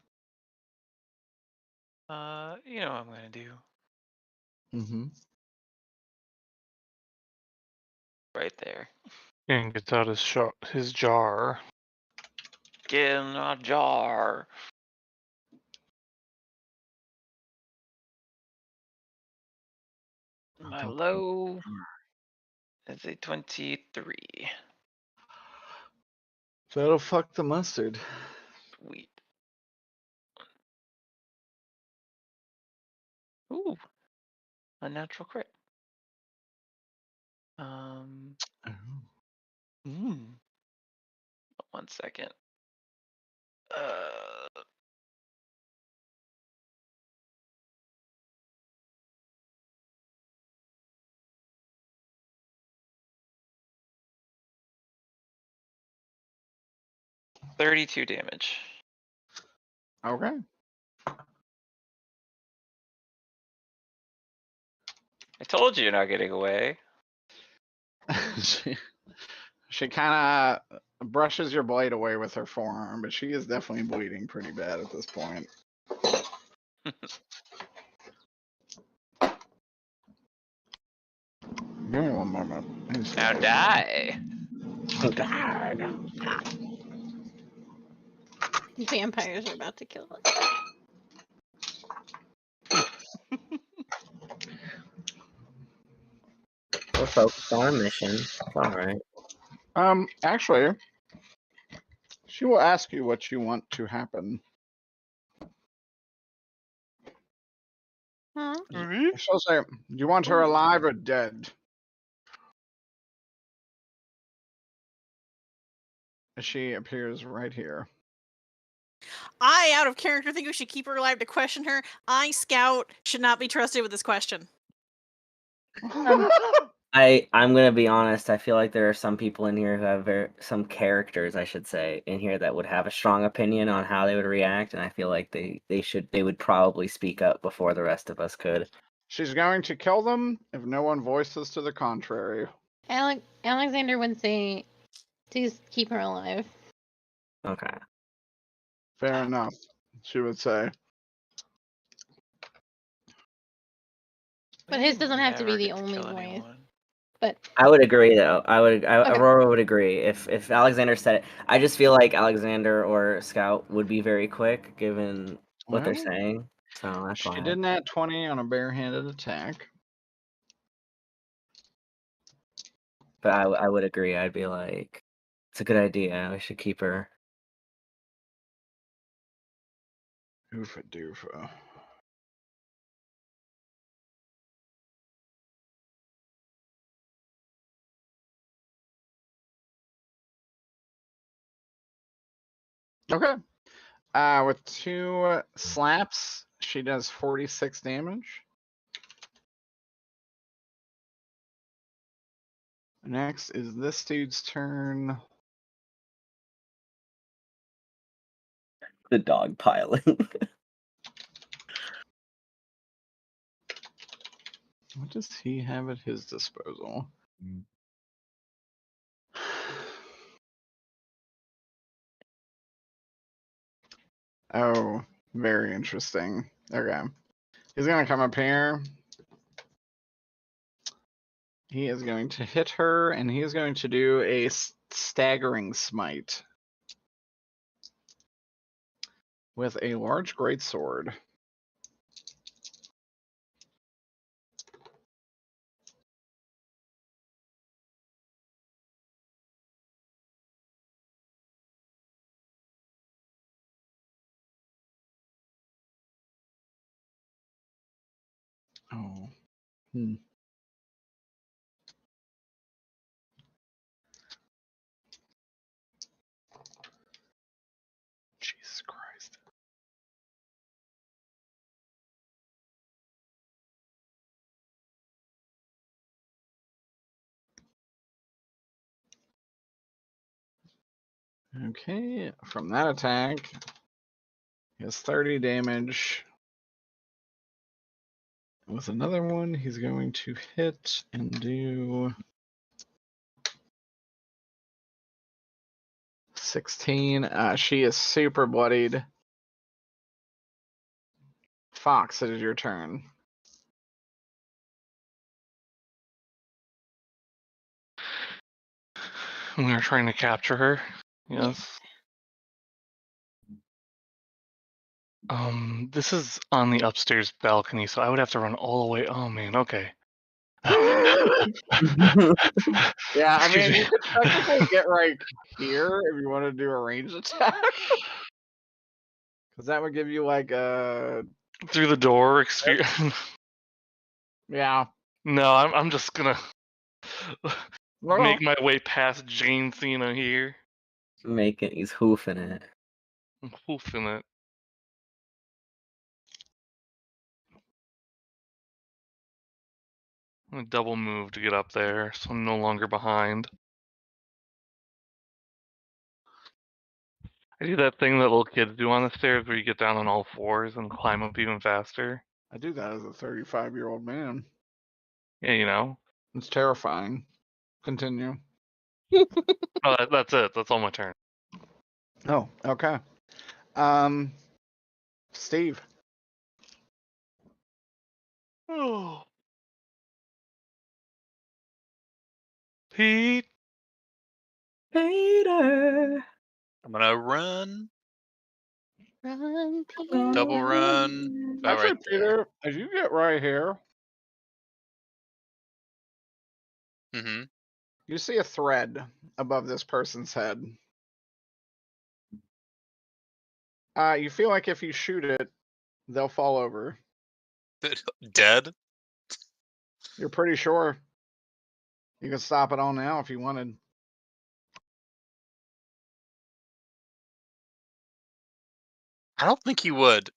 You know what I'm gonna do. Mm-hmm. Right there. And gets out his jar. Get in a jar. My low is a 23. That'll fuck the mustard. Sweet. Ooh. A natural crit. Oh. Hmm. 1 second. 32 damage. Okay. I told you you're not getting away. she kind of brushes your blade away with her forearm, but she is definitely bleeding pretty bad at this point. Give me one moment. Now die. Die. Vampires are about to kill us. We're focused on a mission. It's alright. Actually, she will ask you what you want to happen. Huh? She'll say, "Do you want her alive or dead?" She appears right here. I, out of character, think we should keep her alive to question her. I, Scout, should not be trusted with this question. I'm gonna be honest. I feel like there are some people in here who have some characters, I should say, in here that would have a strong opinion on how they would react, and I feel like they would probably speak up before the rest of us could. She's going to kill them if no one voices to the contrary. Alexander would say, "Please keep her alive." Okay. Fair enough, she would say. But his doesn't have to be Never the get to only kill voice. anyone. But I would agree, though. Okay. Aurora would agree if Alexander said it. I just feel like Alexander or Scout would be very quick, given what they're Well, saying. So that's she why. did nat 20 on a barehanded attack. But I would agree. I'd be like, it's a good idea. We should keep her. Oofa doofa. Okay. With 2 slaps, she does 46 damage. Next is this dude's turn. The dog piling. What does he have at his disposal? Oh, very interesting. Okay. He's gonna come up here. He is going to hit her, and he is going to do a staggering smite with a large greatsword. Oh. Hmm. Jesus Christ. Okay, from that attack, he has 30 damage. With another one, he's going to hit and do 16. She is super bloodied. Fox, it is your turn. We were trying to capture her. Yes. This is on the upstairs balcony, so I would have to run all the way. Oh man, okay. Yeah, I Excuse mean, me. you could technically get right here if you want to do a ranged attack. Because that would give you like a... Through the door experience. Yeah. No, I'm just gonna No. make my way past Jane Cena here. He's hoofing it. I'm hoofing it. I'm gonna double move to get up there, so I'm no longer behind. I do that thing that little kids do on the stairs where you get down on all fours and climb up even faster. I do that as a 35-year-old man. Yeah, you know. It's terrifying. Continue. Oh, that's it. That's all my turn. Oh, okay. Steve. Oh. Pete. Peter. I'm gonna run. Run, Peter. Double run. About Actually, right there. Peter, as you get right here, Mm-hmm. you see a thread above this person's head. You feel like if you shoot it, they'll fall over. Dead? You're pretty sure. You can stop it all now if you wanted. I don't think he would.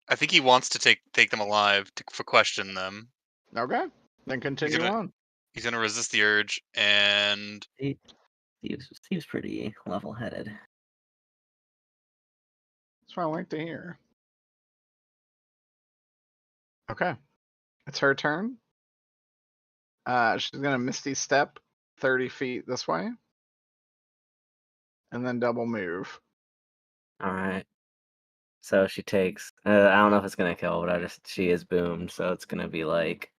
I think he wants to take them alive for question them. Okay, then continue on. He's gonna resist the urge and Steve's pretty level-headed. That's what I like to hear. Okay, it's her turn. She's gonna Misty Step 30 feet this way, and then double move. All right. So she takes. I don't know if it's gonna kill, but she is boomed, so it's gonna be like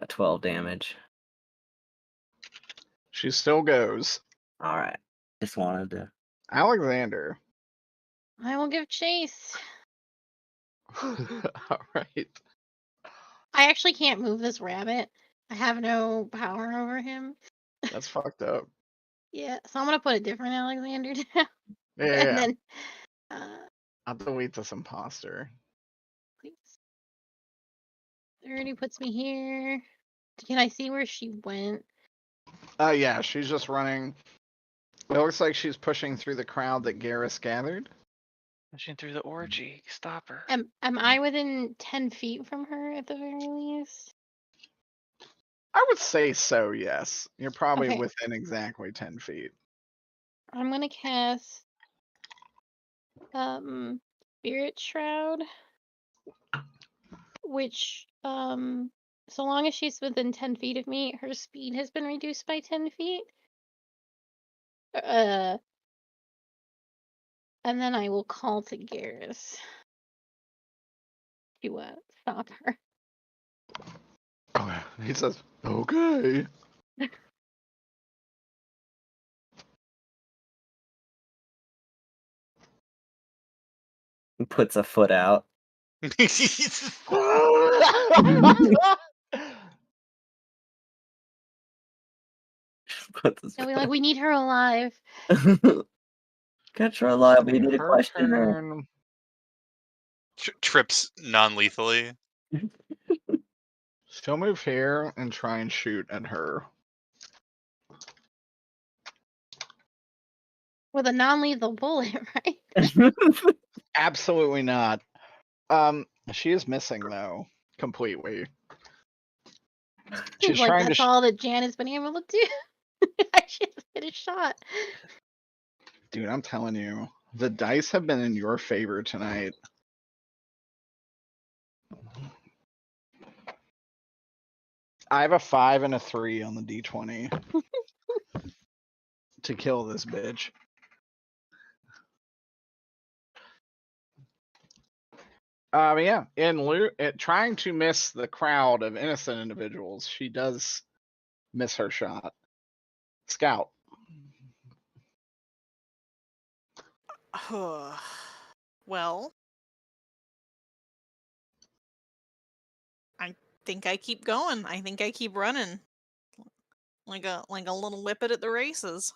12 damage. She still goes. All right. Just wanted to. Alexander. I will give chase. All right. I actually can't move this rabbit. I have no power over him. That's fucked up. Yeah, so I'm gonna put a different Alexander down. Yeah. And then I'll delete this imposter. please. 30 puts me here. Can I see where she went? Yeah, she's just running. It looks like she's pushing through the crowd that Garrus gathered. Pushing through the orgy. Stop her. Am I within 10 feet from her at the very least? I would say so, yes. You're probably Okay. within exactly 10 feet. I'm gonna cast Spirit Shroud, which so long as she's within 10 feet of me, her speed has been reduced by 10 feet. And then I will call to Garrus to stop her. Okay. He says, okay. Puts a foot out. So we're like, we need her alive. Catch her alive. We need to Her question her. turn. trips non-lethally. She'll move here and try and shoot at her. With a non-lethal bullet, right? Absolutely not. She is missing though, completely. She's Seems like trying to. that's all that Jan has been able to do. She hasn't hit a shot. Dude, I'm telling you, the dice have been in your favor tonight. I have a 5 and a 3 on the D20 to kill this bitch. Yeah, trying to miss the crowd of innocent individuals, she does miss her shot. Scout. Well, I think I keep going. I think I keep running. Like a little whippet at the races.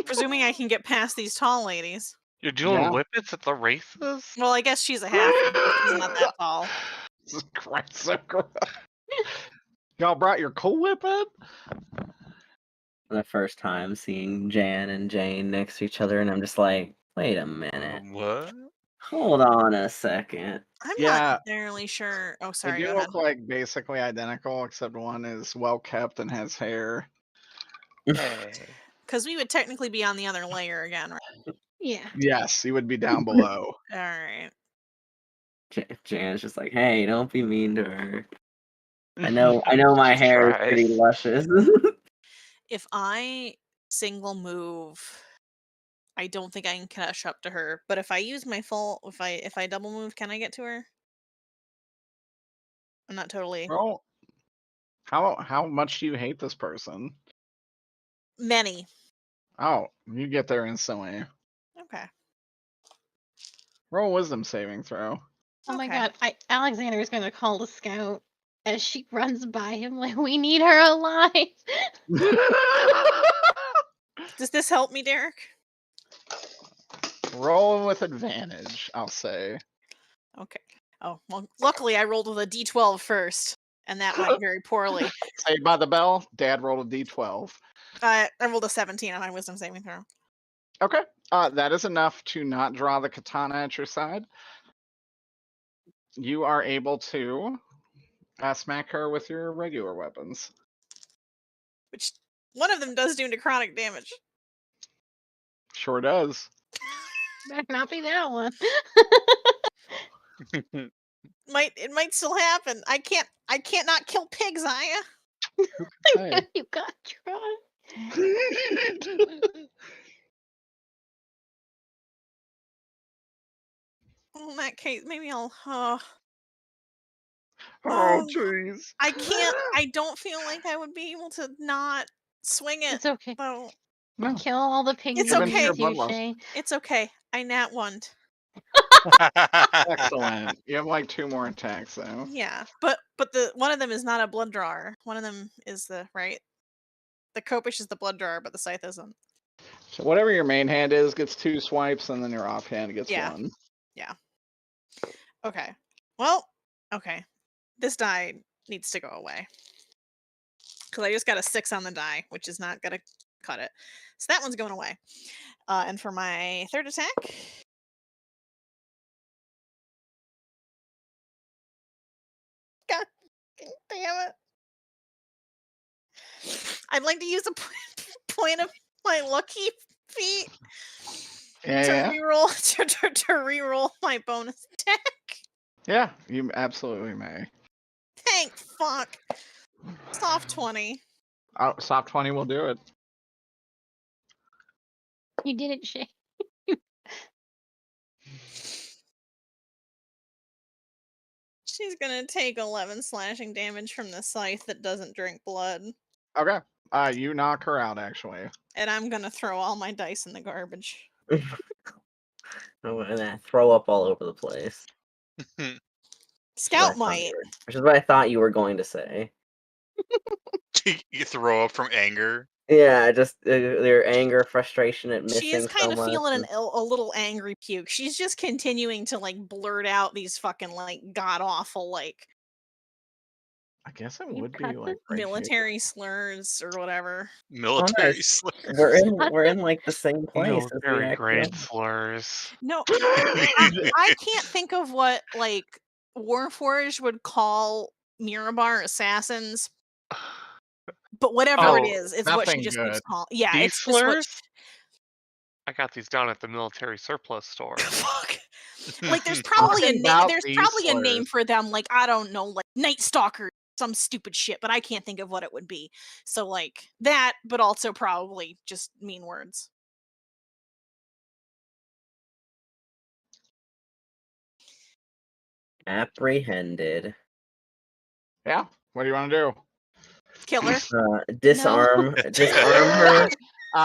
Presuming I can get past these tall ladies. You're doing Yeah. whippets at the races? Well, I guess she's a halfling, so she's not that tall. Jesus Christ, so gross. Y'all brought your Cool Whippet? The first time seeing Jan and Jane next to each other, and I'm just like, wait a minute. What? Hold on a second. I'm Yeah. not entirely sure. Oh, They sorry, do go ahead. look like basically identical, except one is well kept and has hair. Hey. Because we would technically be on the other layer again, right? Yeah. Yes, he would be down below. All right. Jan's just like, hey, don't be mean to her. I know my She hair is tries. pretty luscious. If I single move, I don't think I can catch up to her. But if I use my full, if I double move, can I get to her? I'm not totally. Well, how much do you hate this person? Many. Oh, you get there instantly. Okay. Roll a wisdom saving throw. Oh my Okay. god, Alexander is gonna call the scout as she runs by him like, we need her alive. Does this help me, Derek? Roll with advantage, I'll say. Okay. Oh, well, luckily I rolled with a d12 first, and that went very poorly. Saved by the bell, Dad rolled a d12. I rolled a 17 on my wisdom saving throw. Okay, that is enough to not draw the katana at your side. You are able to smack her with your regular weapons. Which one of them does do necrotic damage. Sure does. Better not be that one. It might still happen. I can't not kill pigs, Aya. Hey. You got try. Well, in that case, maybe I'll. Oh, jeez. I don't feel like I would be able to not swing it. It's okay. So No. Kill all the pigs. It's you okay. need to, Your blood Shay. it's okay. I nat one. Excellent. You have like 2 more attacks though. Yeah, but the one of them is not a blood drawer. One of them is the Copish is the blood drawer, but the scythe isn't. So whatever your main hand is gets 2 swipes, and then your offhand gets Yeah. 1. Okay. Well, okay. This die needs to go away. Because I just got a 6 on the die, which is not going to cut it. So that one's going away. And for my third attack... God damn it. I'd like to use a point of my lucky feet to reroll to reroll my bonus attack. Yeah, you absolutely may. Thank fuck. Soft 20. Oh, soft 20 will do it. You did it, Shay. She's gonna take 11 slashing damage from the scythe that doesn't drink blood. Okay. You knock her out, actually. And I'm gonna throw all my dice in the garbage. And throw up all over the place. Scout might. Which is what I thought you were going to say. You throw up from anger. Yeah, just their anger, frustration at missing She is kind so of much. feeling a little angry puke. She's just continuing to like blurt out these fucking like god awful like I guess it You would be cut like it? right here. military slurs or whatever. Military Nice. slurs. We're in like the same place as the Military actual. grade slurs. No, I can't think of what like Warforged would call Mirabar assassins, but whatever it Oh, is, it's what she nothing just good. keeps calling. Yeah, These it's just what. slurs? I got these down at the military surplus store. Fuck. Like there's probably a Talking name. about There's these probably a name slurs. for them. Like I don't know, like Night Stalker, some stupid shit, but I can't think of what it would be. So like that, but also probably just mean words. Apprehended. Yeah. What do you want to do? Killer. Disarm her.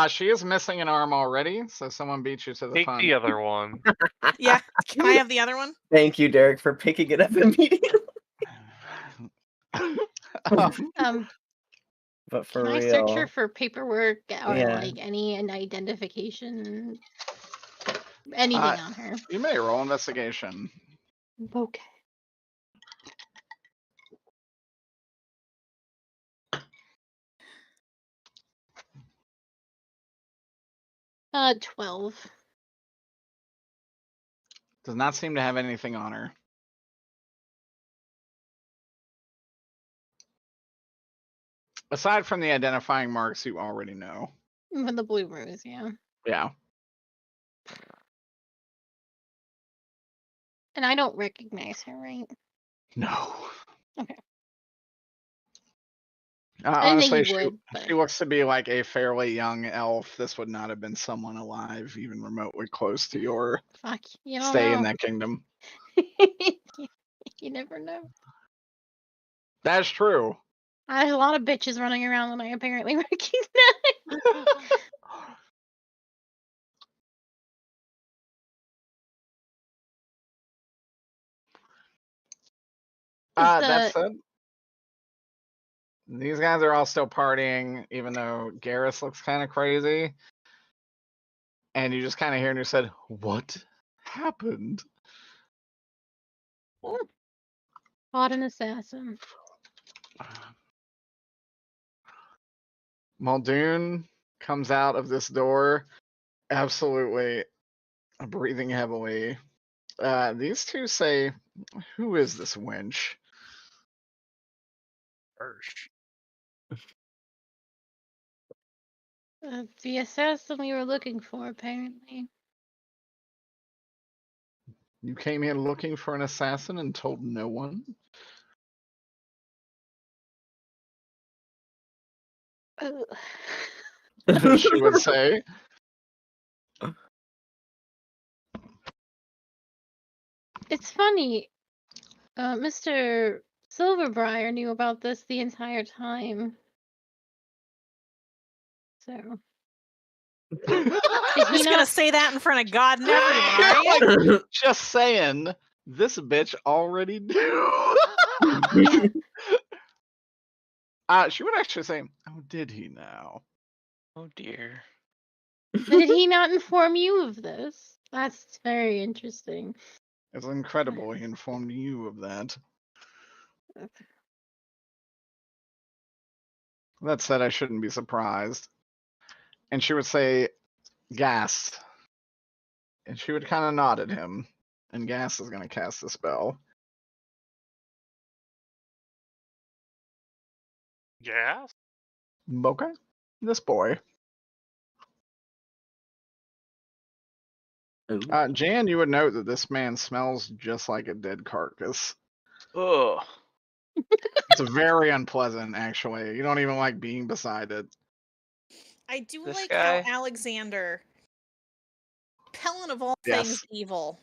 She is missing an arm already, so someone beat you to the Take punch. the other one. Yeah. Can I have the other one? Thank you, Derek, for picking it up immediately. But for Can I real, search her for paperwork or Yeah. like any identification, anything on her? You may roll investigation. Okay. Uh, 12. Does not seem to have anything on her. Aside from the identifying marks you already know. With the blue rose, yeah. Yeah. And I don't recognize her, right? No. Okay. I didn't think Honestly, you she, would, but she looks to be like a fairly young elf. This would not have been someone alive, even remotely close to your fuck, you don't stay in know. that kingdom. You never know. That's true. There's a lot of bitches running around that I apparently recognize. That said, these guys are all still partying, even though Garrus looks kind of crazy. And you just kind of hear and you said, "What happened?" Fought an assassin. Muldoon comes out of this door, absolutely breathing heavily. These two say, "Who is this wench?" The assassin we were looking for, apparently. You came here looking for an assassin and told no one? She would say. It's funny. Mr. Silverbriar knew about this the entire time. So. Just gonna say that in front of God and everyone, are you? Just saying, this bitch already knew. She would actually say, "Oh, did he now?" Oh dear. Did he not inform you of this? That's very interesting. It's incredible he informed you of that. That said, I shouldn't be surprised. And she would say, "Gas." And she would kind of nod at him. And Gas is going to cast the spell. Yeah? Okay. This boy. Jan, you would note that this man smells just like a dead carcass. Ugh. It's very unpleasant, actually. You don't even like being beside it. I do This like guy? how Alexander, Pellin of all Yes. things evil,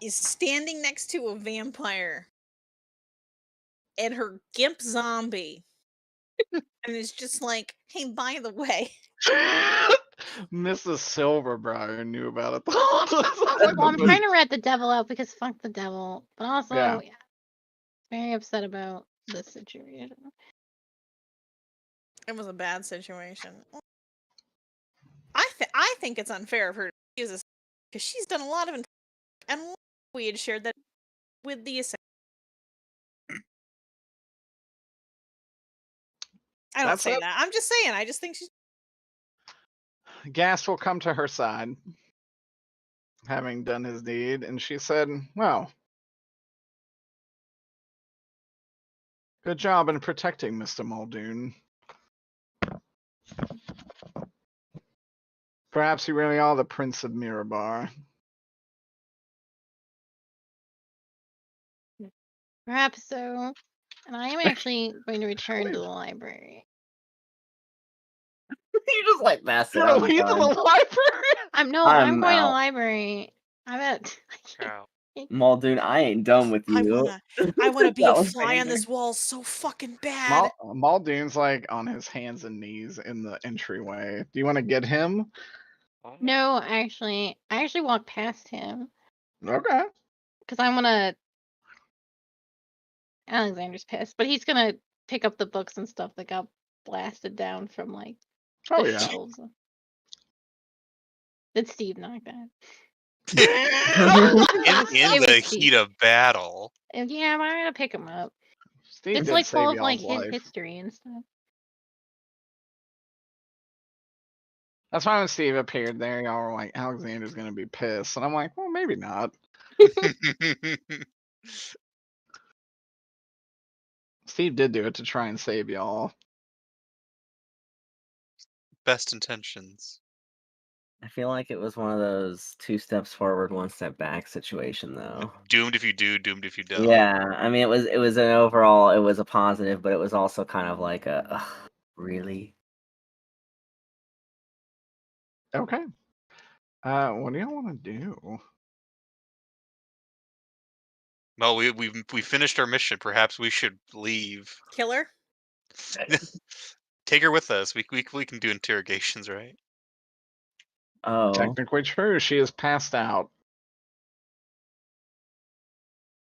is standing next to a vampire and her gimp zombie. And it's just like, hey, by the way. Mrs. Silverbriar knew about it. Well, I'm trying to rat the devil out because fuck the devil. But also, Yeah. very upset about this situation. It was a bad situation. I think it's unfair of her to use this because she's done a lot of and we had shared that with the assailant. I don't That's say it. that. I'm just saying. I just think she's. Gast will come to her side, having done his deed, and she said, "Well, good job in protecting Mr. Muldoon. Perhaps you really are the Prince of Mirabar." Perhaps so. And I am actually going to return to the library. You just like that's it. You're I'm leaving the done. library? I'm I'm going to the out. library. I'm at. Wow. Muldoon, I ain't done with I you. wanna be That a was fly on amazing. this wall so fucking bad. Muldoon's like on his hands and knees in the entryway. Do you want to get him? No, I actually walked past him Okay. because I'm gonna. Alexander's pissed, but he's gonna pick up the books and stuff that got blasted down from like Oh the yeah. shelves that Steve knocked at. in It was the Steve. heat of battle. And yeah, I'm gonna pick him up. Steve It's did like save full of like y'all's his life. history and stuff. That's why when Steve appeared there, y'all were like, Alexander's gonna be pissed. And I'm like, well, maybe not. Steve did do it to try and save y'all. Best intentions. I feel like it was one of those 2 steps forward, 1 step back situation, though. Doomed if you do, doomed if you don't. Yeah, I mean, it was an overall, it was a positive, but it was also kind of like a, ugh, really? Okay. What do y'all want to do? Well, we finished our mission. Perhaps we should leave. Killer? Take her with us. We can do interrogations, right? Oh, Technically true. She is passed out.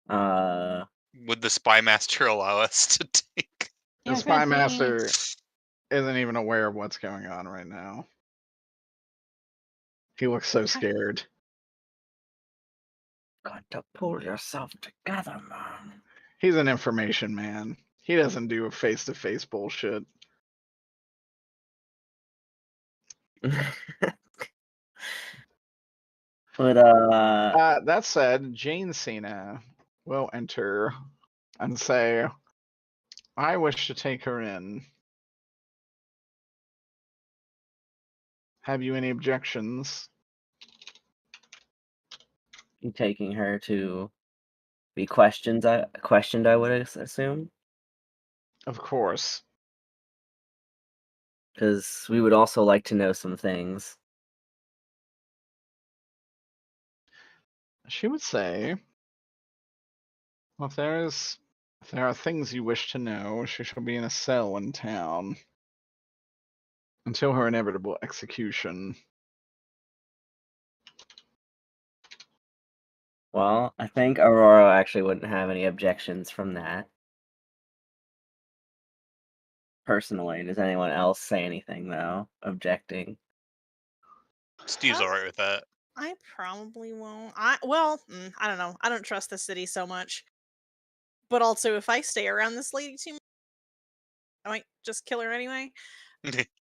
Would the spy master allow us to take? The Yeah, spy Chrissy. master isn't even aware of what's going on right now. He looks so scared. got to pull yourself together, man. He's an information man. He doesn't do face-to-face bullshit. But, That said, Jane Cena will enter and say, I wish to take her in. Have you any objections? you taking her to be questioned, I would assume? Of course. Because we would also like to know some things. She would say, well, if there are things you wish to know, she shall be in a cell in town until her inevitable execution. Well, I think Aurora actually wouldn't have any objections from that. Personally, does anyone else say anything, though, objecting? Steve's Huh? alright with that. I probably won't. I don't know. I don't trust the city so much. But also, if I stay around this lady too much, I might just kill her anyway.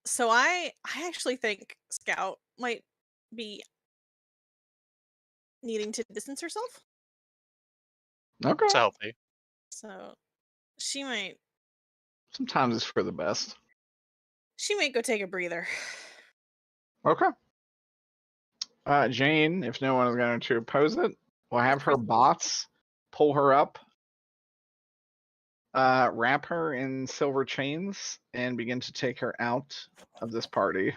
So I actually think Scout might be needing to distance herself. Okay. It's healthy. So she might Sometimes it's for the best. go take a breather. Okay. Jane, if no one is going to oppose it, will have her bots pull her up, wrap her in silver chains, and begin to take her out of this party.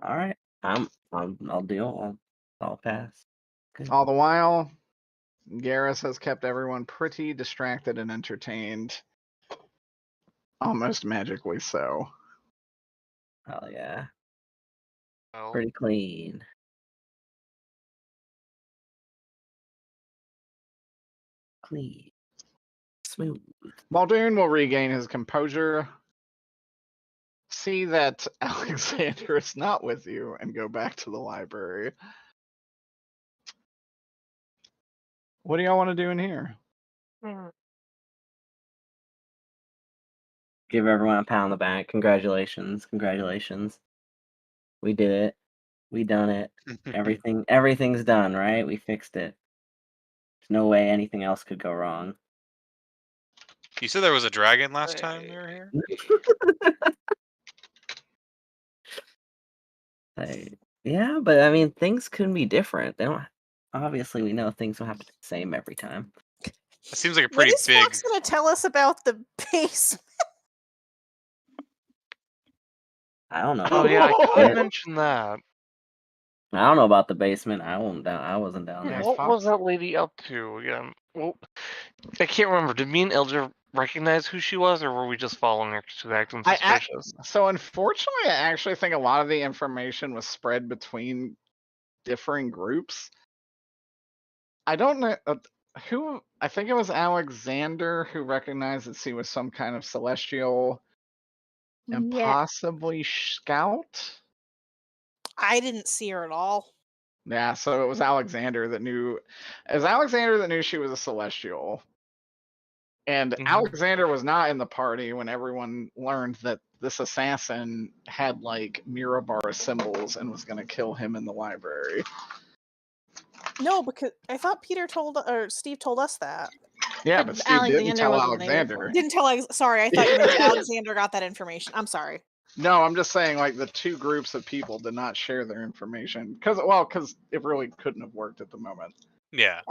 All right, I'll deal. I'll pass. Good. All the while, Garrus has kept everyone pretty distracted and entertained. Almost magically so. Hell yeah, Well, pretty clean. Clean. Smooth. Muldoon will regain his composure, see that Alexander is not with you, and go back to the library. What do y'all want to do in here? Give everyone a pat on the back. Congratulations. Congratulations. We did it. We done it. Everything's done, right? We fixed it. There's no way anything else could go wrong. You said there was a dragon last time we were here? Yeah, but I mean, things can be different. They don't. Obviously, we know things don't have to be the same every time. It seems like a When pretty is big. Fox going to tell us about the base? I don't know. Oh yeah, I could mention that. I don't know about the basement. I wasn't down there. What was that lady up to again? Well, I can't remember. Did me and Ilja recognize who she was, or were we just following her because she was acting suspicious? So unfortunately, I actually think a lot of the information was spread between differing groups. I don't know who. I think it was Alexander who recognized that she was some kind of celestial and Yeah. possibly scout. I didn't see her at all. Yeah, so it was Alexander that knew. It was Alexander that knew she was a celestial. And Alexander was not in the party when everyone learned that this assassin had like Mirabar symbols and was going to kill him in the library. No, because I thought Steve told us that. Yeah, but Steve didn't tell Alexander. Didn't tell. Sorry, I thought you meant Alexander got that information. I'm sorry. No, I'm just saying like the two groups of people did not share their information because it really couldn't have worked at the moment. Yeah.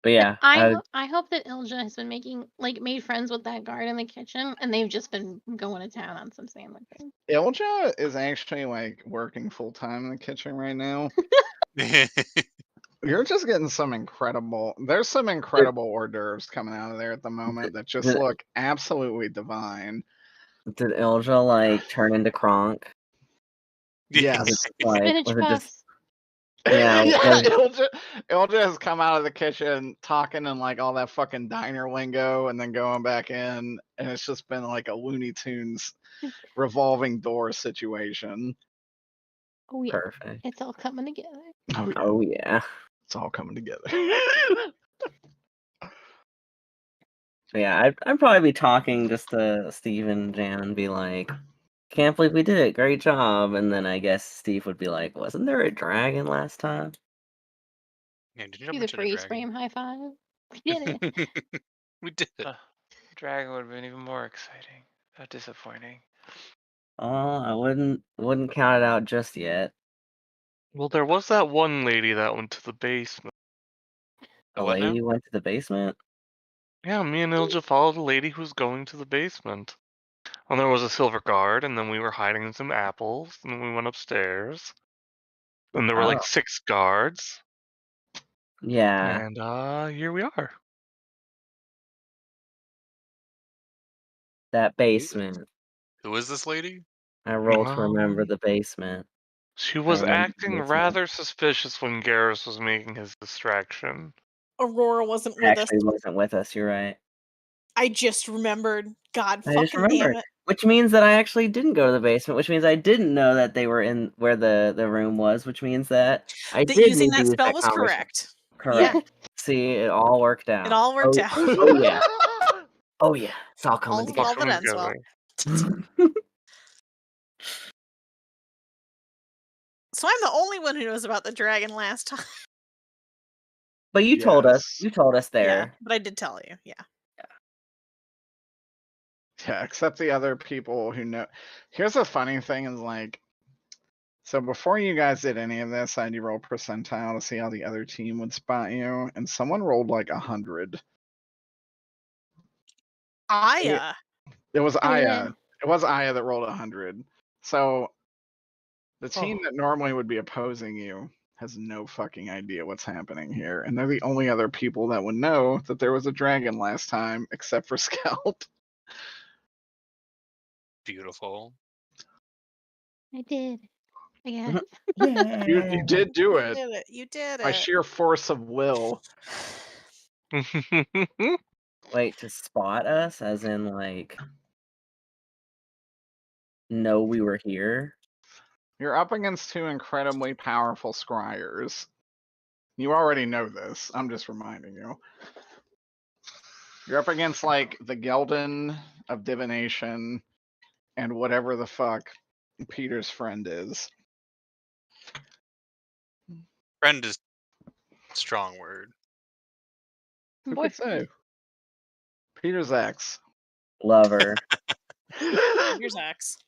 But yeah, I hope that Ilja has been made friends with that guard in the kitchen, and they've just been going to town on some sandwiches. Ilja is actually like working full time in the kitchen right now. You're just getting there's some incredible hors d'oeuvres coming out of there at the moment that just look absolutely divine. Did Ilja like turn into Kronk? Yes. Spinach puffs. Yeah, Ilja has come out of the kitchen talking in like all that fucking diner lingo and then going back in, and it's just been like a Looney Tunes revolving door situation. Oh yeah. Perfect. It's all coming together. Oh yeah. It's all coming together. Yeah, I'd probably be talking just to Steve and Jan and be like, can't believe we did it. Great job. And then I guess Steve would be like, wasn't there a dragon last time? Yeah, did you Do the freeze frame high five. We did it. We did it. Dragon would have been even more exciting. How disappointing. Oh, I wouldn't count it out just yet. Well, there was that one lady that went to the basement. A lady went to the basement? Yeah, me and Ilja followed a lady who's going to the basement. And there was a silver guard, and then we were hiding in some apples, and then we went upstairs. And there were like 6 guards. Yeah. And here we are. That basement. Who is this lady? I roll to remember the basement. She was acting rather suspicious when Garrus was making his distraction. Aurora wasn't with us. Actually wasn't with us, you're right. I just remembered. God I just fucking damn remembered. it. Which means that I actually didn't go to the basement, which means I didn't know that they were in where the room was, which means that I did using need to that use spell that was conversation. correct. Correct. Yeah. See, it all worked out. It all worked out. Oh yeah. Oh yeah. It's all coming together. All that ends well. So I'm the only one who knows about the dragon last time. But you told us. You told us there. Yeah, but I did tell you. Yeah. Yeah, except the other people who know. Here's a funny thing is like, so before you guys did any of this, I had you roll percentile to see how the other team would spot you, and someone rolled like 100. Aya. It was Aya. Yeah. It was Aya that rolled 100. So the team that normally would be opposing you has no fucking idea what's happening here, and they're the only other people that would know that there was a dragon last time, except for Scout. Beautiful. I did. Again. You did do You it did it. You did by it. sheer force of will. Wait, to spot us, as in like know we were here? You're up against two incredibly powerful scryers. You already know this. I'm just reminding you. You're up against like the Gelden of divination and whatever the fuck Peter's friend is. Friend is a strong word. Who could say? Peter's ex. Lover. Here's X.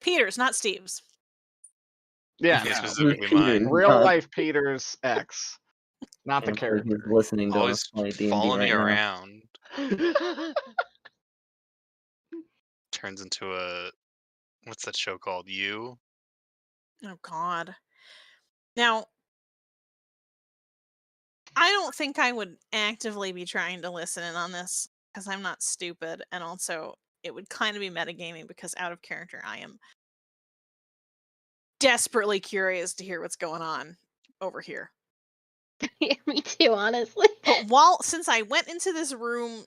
Peter's, not Steve's. Yeah, Yeah, no. specifically Peter. mine. Real life Peter's ex. Not the Can't believe he's character. listening to us Always play D&D following right me now. around. Turns into a what's that show called? You? Oh God. Now, I don't think I would actively be trying to listen in on this because I'm not stupid, and also it would kind of be metagaming because out of character I am desperately curious to hear what's going on over here. Yeah, me too, honestly. But since I went into this room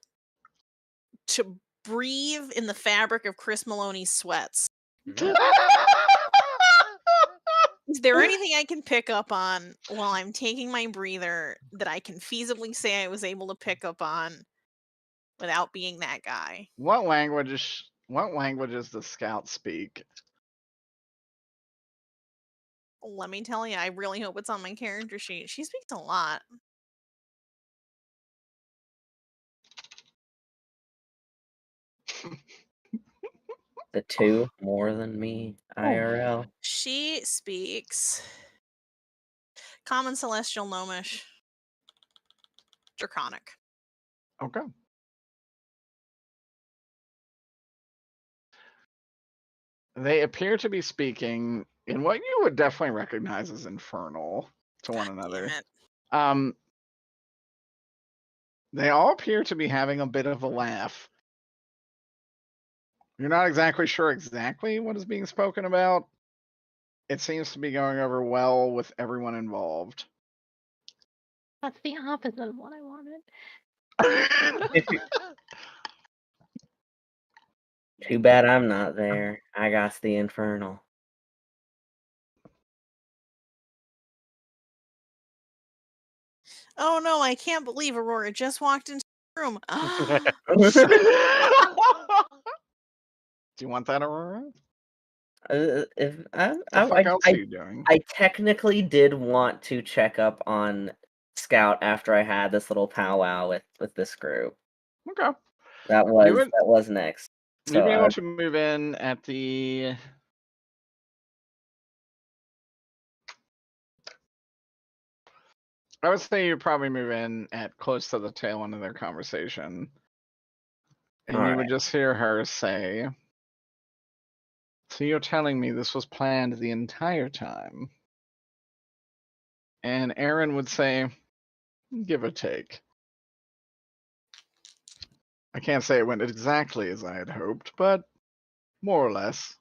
to breathe in the fabric of Chris Maloney's sweats, is there anything I can pick up on while I'm taking my breather that I can feasibly say I was able to pick up on without being that guy? What languages does Scout speak? Let me tell you, I really hope it's on my character sheet. She speaks a lot. The two more than me, IRL. She speaks Common, Celestial, Gnomish, Draconic. Okay. They appear to be speaking in what you would definitely recognize as infernal to one another. Damn it. They all appear to be having a bit of a laugh. You're not exactly sure exactly what is being spoken about. It seems to be going over well with everyone involved. That's the opposite of what I wanted. Too bad I'm not there. I got the infernal. Oh no, I can't believe Aurora just walked into the room. Do you want that, Aurora? If What the fuck else are you doing? I technically did want to check up on Scout after I had this little powwow with this group. Okay. That was next. You'd be able to move in at the... I would say you'd probably move in at close to the tail end of their conversation. And you would just hear her say, "So you're telling me this was planned the entire time?" And Aaron would say, "Give or take. I can't say it went exactly as I had hoped, but more or less."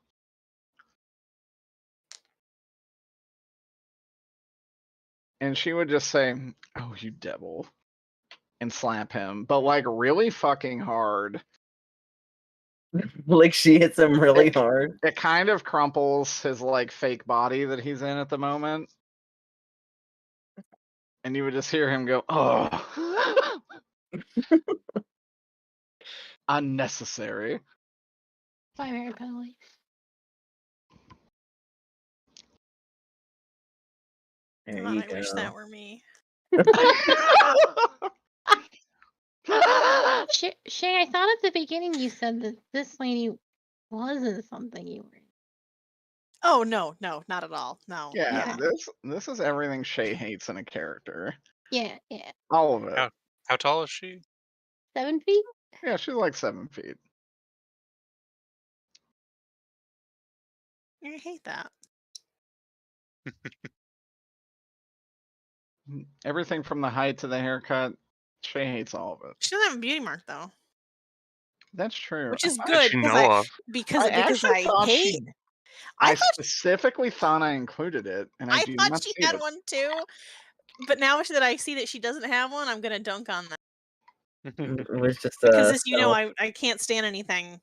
And she would just say, "Oh, you devil," and slap him, but like really fucking hard. Like she hits him really hard. It kind of crumples his like fake body that he's in at the moment. And you would just hear him go, "Oh." Unnecessary. Primary penalty. There God, you I go. wish that were me. Shay, I thought at the beginning you said that this lady wasn't something you were. Oh no, not at all. No. Yeah, this is everything Shay hates in a character. Yeah. All of it. How tall is she? 7 feet? Yeah, she's like 7 feet. I hate that. Everything from the height to the haircut, Shay hates all of it. She doesn't have a beauty mark though. That's true. Which is That good you know of. because I I thought hate. I thought specifically thought I included it, and I do thought not she see had it. one too. But now that I see that she doesn't have one, I'm gonna dunk on that. It was just Because a as you know, I can't stand anything.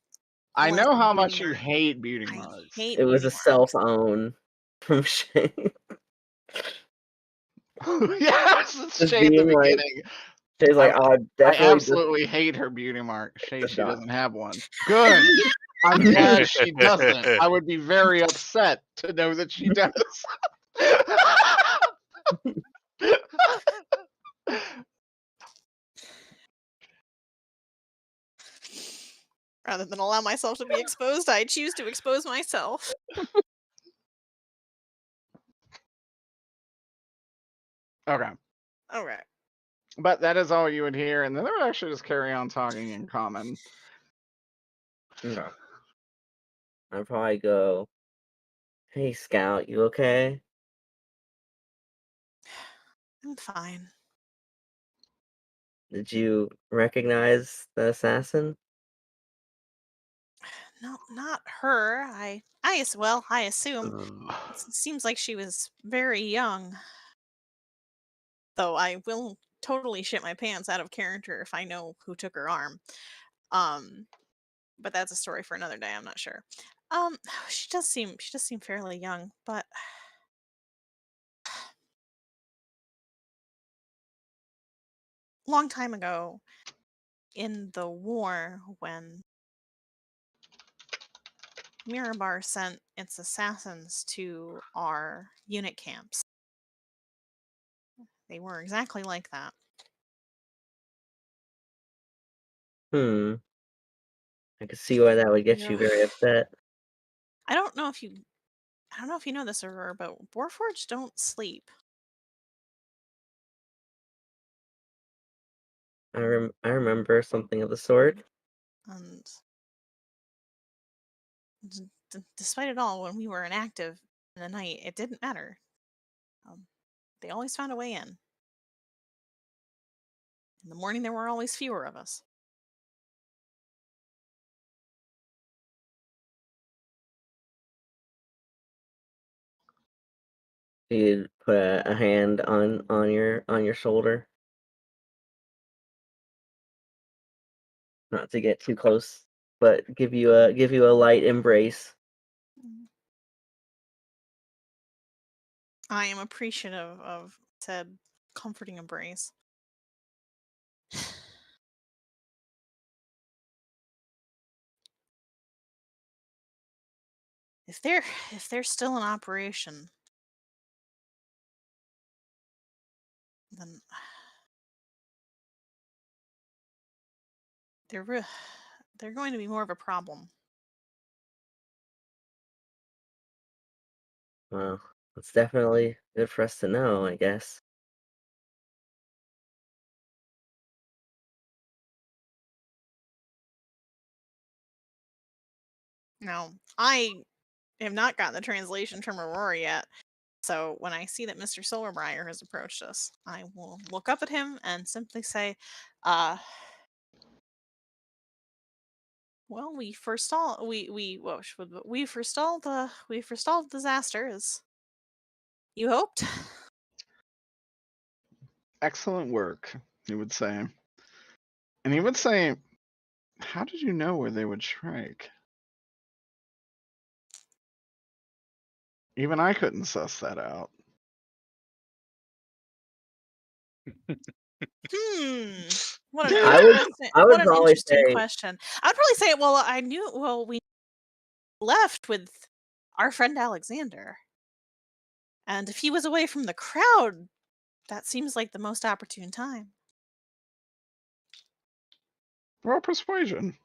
I unless know it's how beauty much you mark. hate beauty I marks. hate it was beauty a marks. self-own from Shane. Yes, it's Just Shay at the being like, beginning. Shay's like, oh, I definitely just absolutely hate her beauty mark. Shay, the she dot. doesn't have one. Good. I'm glad she doesn't. I would be very upset to know that she does. Rather than allow myself to be exposed, I choose to expose myself. Okay. Alright. But that is all you would hear, and then they would actually just carry on talking in common. Okay. I'd probably go, hey, Scout, you okay? I'm fine. Did you recognize the assassin? No, not her. I assume. It seems like she was very young. Though I will totally shit my pants out of character if I know who took her arm. But that's a story for another day, I'm not sure. She does seem fairly young, but long time ago in the war when Mirabar sent its assassins to our unit camps. They were exactly like that. I could see why that would get you very upset. I don't know if you know this, Aurora, but Warforged don't sleep. I remember something of the sort. And despite it all, when we were inactive in the night, it didn't matter. They always found a way in. In the morning, there were always fewer of us. He'd put a hand on your shoulder, not to get too close, but give you a light embrace. I am appreciative of said comforting embrace. If they're still in operation, then they're going to be more of a problem. Well, it's definitely good for us to know, I guess. Now, I have not gotten the translation from Aurora yet, so when I see that Mr. Solarbriar has approached us, I will look up at him and simply say, well, we forestall the disaster as you hoped. Excellent work, he would say. And he would say, how did you know where they would strike? Even I couldn't suss that out. What an I would probably interesting say, question. I would probably say, we left with our friend Alexander. And if he was away from the crowd, that seems like the most opportune time. Well, persuasion.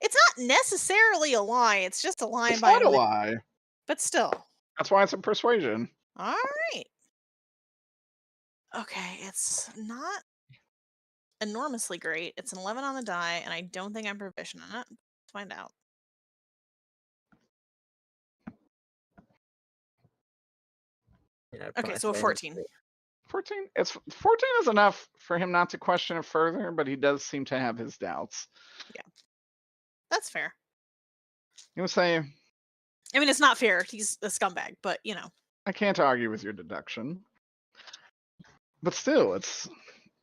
It's not necessarily a lie, it's just a lie It's by not a omission. lie. But still. That's why it's a persuasion. Alright. Okay, it's not enormously great. It's an 11 on the die, and I don't think I'm proficient in it. Let's find out. yeah, I'd Okay, probably so a say 14. 14. 14 is enough for him not to question it further, but he does seem to have his doubts. Yeah. That's fair. You would say, I mean, it's not fair. He's a scumbag, but you know. I can't argue with your deduction. But still, it's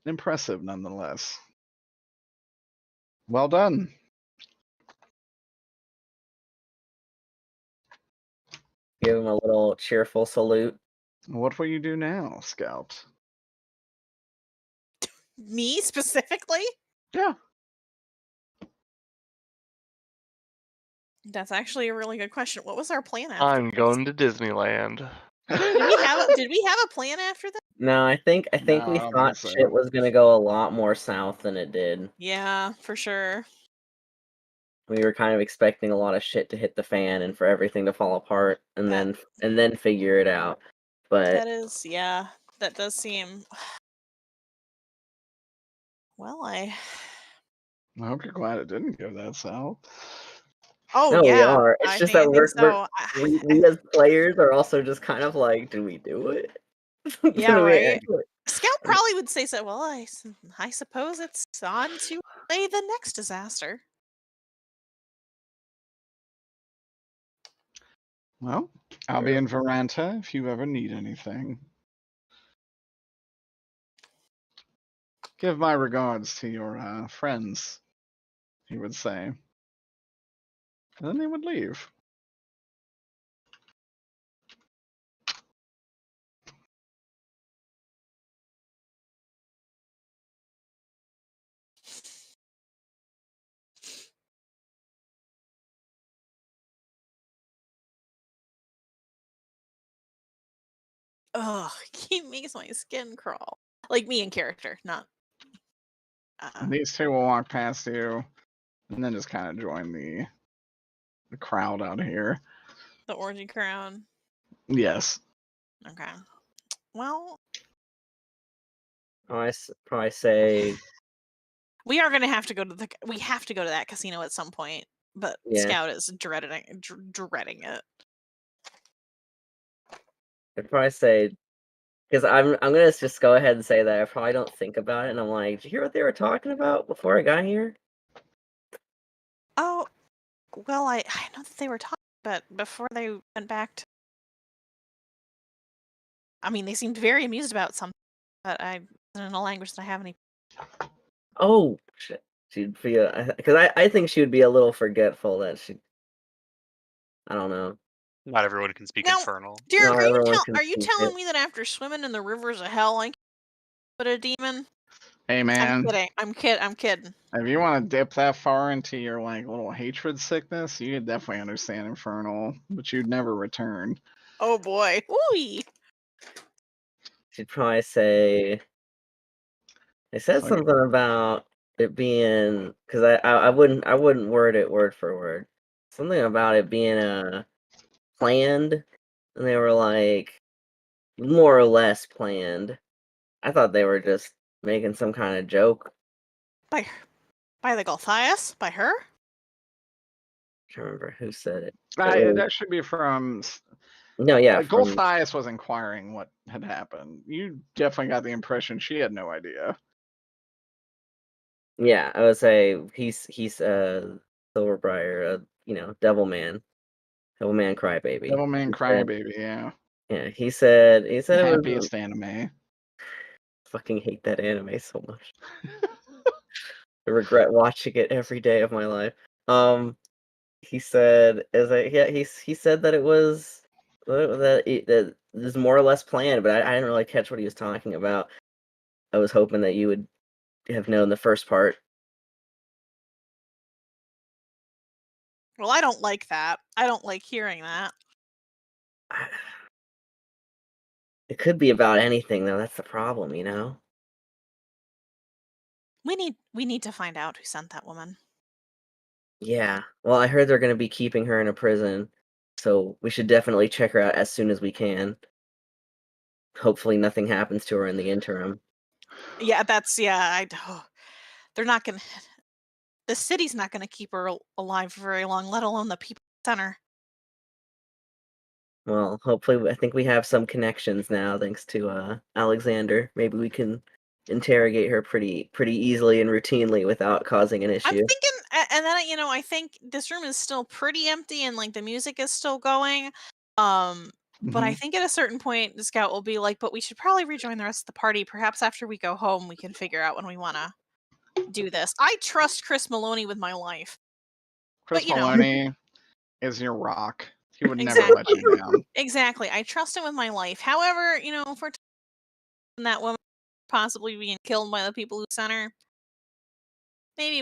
impressive nonetheless. Well done. Give him a little cheerful salute. What will you do now, Scout? Me specifically? Yeah. That's actually a really good question. What was our plan after I'm this? going to Disneyland. Did we have a plan after that? No, I think No, we I don't thought think so. shit was gonna go a lot more south than it did. Yeah, for sure. We were kind of expecting a lot of shit to hit the fan and for everything to fall apart and then figure it out. But that does seem. Well, I hope you're glad it didn't go that south. Oh no, yeah, we are. It's just that we as players are also just kind of like, did we do it? Yeah, right. Scout probably would say so. Well, I suppose it's on to play the next disaster. Well, I'll be in Veranta if you ever need anything. Give my regards to your friends, he would say. And then they would leave. Ugh, he makes my skin crawl. Like me in character, not. And these two will walk past you and then just kind of join the crowd out here. The orgy crown. Yes. Okay. Well, I probably say we are gonna have to go to that casino at some point. But Yeah. Scout is dreading it. I'd probably say, because I'm gonna just go ahead and say that I probably don't think about it, and I'm like, did you hear what they were talking about before I got here? Oh, well, I know that they were talking, but before they went back to, I mean, they seemed very amused about something, but I wasn't in a language that I have any. Oh shit, she'd be because I think she would be a little forgetful that she. I don't know. Not everyone can speak Now, Infernal. Derek, Not are you everyone can telling speak it. me that after swimming in the rivers of hell, I can put a demon? Hey man, I'm kidding. if you want to dip that far into your like little hatred sickness, you could definitely understand Infernal, but you'd never return. Oh boy. Ooh. She'd probably say. They said something about it being because I wouldn't word it word for word. Something about it being planned, and they were like more or less planned. I thought they were just making some kind of joke. By the Gulthias? By her? I can't remember who said it. That should be from. No, yeah. Golthias was inquiring what had happened. You definitely got the impression she had no idea. Yeah, I would say he's Silverbriar, Devilman Crybaby. Devilman Crybaby, yeah. Yeah, he said it was happiest anime. Fucking hate that anime so much. I regret watching it every day of my life. He said he said that it was that it was more or less planned, but I didn't really catch what he was talking about. I was hoping that you would have known the first part. Well, I don't like that. I don't like hearing that. It could be about anything, though. That's the problem, you know? We need to find out who sent that woman. Yeah. Well, I heard they're going to be keeping her in a prison, so we should definitely check her out as soon as we can. Hopefully nothing happens to her in the interim. Yeah, they're not going to. The city's not going to keep her alive for very long, let alone the people center. Well, hopefully, I think we have some connections now, thanks to Alexander. Maybe we can interrogate her pretty easily and routinely without causing an I'm issue. thinking, and then I think this room is still pretty empty, and like the music is still going. But I think at a certain point, the scout will be like, "But we should probably rejoin the rest of the party. Perhaps after we go home, we can figure out when we want to do this." I trust Chris Maloney with my life. Chris But, you know. Maloney is your rock. He would never Exactly. let you down. Exactly. I trust him with my life. However, if we're talking that woman possibly being killed by the people who sent her, maybe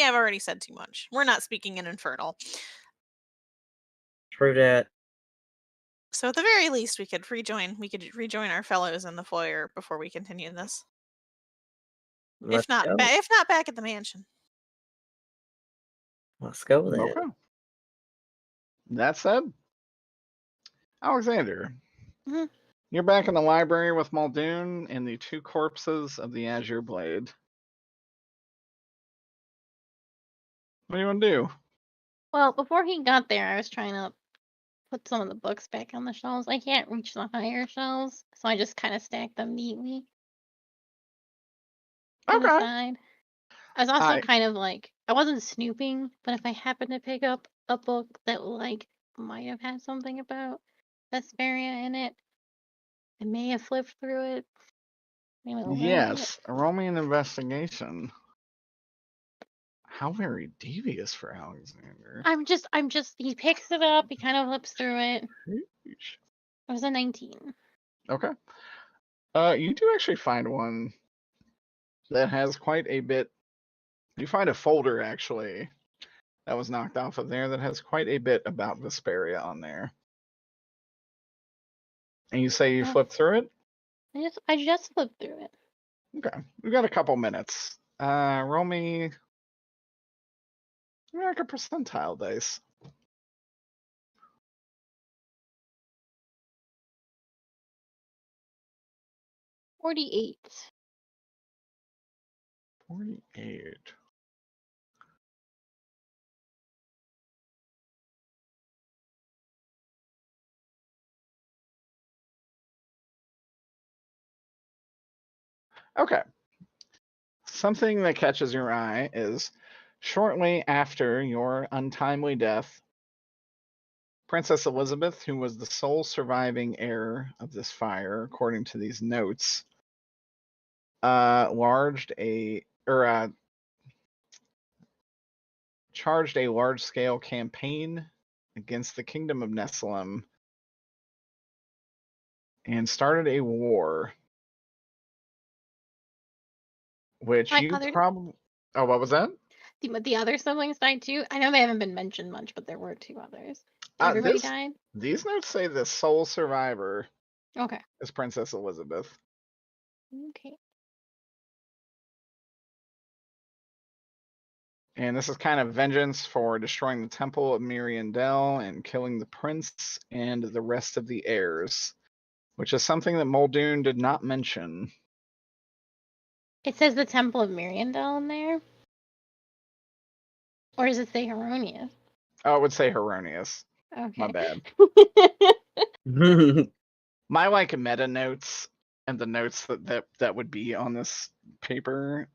I've already said too much. We're not speaking in Infernal. True that. So at the very least, we could rejoin our fellows in the foyer before we continue this. Let's go. If not back at the mansion. Let's go then. Okay. That said, Alexander, Mhm. you're back in the library with Muldoon and the 2 corpses of the Azure Blade. What do you want to do? Well, before he got there, I was trying to put some of the books back on the shelves. I can't reach the higher shelves, so I just kind of stacked them neatly to the Okay. side. I was also kind of like, I wasn't snooping, but if I happened to pick up a book that like might have had something about Vesperia in it, I may have flipped through it. Maybe a little bit. Yes. Roll me an investigation. How very devious for Alexander. I'm just, he picks it up, he kind of flips through it. Huge. It was a 19. Okay. You do actually find one that has quite a bit. You find a folder actually that was knocked off of there that has quite a bit about Vesperia on there. And you say you flipped through it? I just flipped through it. Okay. We've got a couple minutes. Roll me like a percentile dice. 48. 48. Okay. Something that catches your eye is shortly after your untimely death, Princess Elizabeth, who was the sole surviving heir of this fire, according to these notes, charged a large-scale campaign against the Kingdom of Nessalem and started a war. Which you probably... Oh, what was that? The other siblings died too? I know they haven't been mentioned much, but there were 2 others. Everybody died? These notes say the sole survivor Okay. is Princess Elizabeth. Okay. And this is kind of vengeance for destroying the temple of Miriandel and killing the prince and the rest of the heirs, which is something that Muldoon did not mention. It says the Temple of Miriandel in there? Or does it say Heronius? Oh, it would say Heronius. Okay. My bad. My like meta notes and the notes that would be on this paper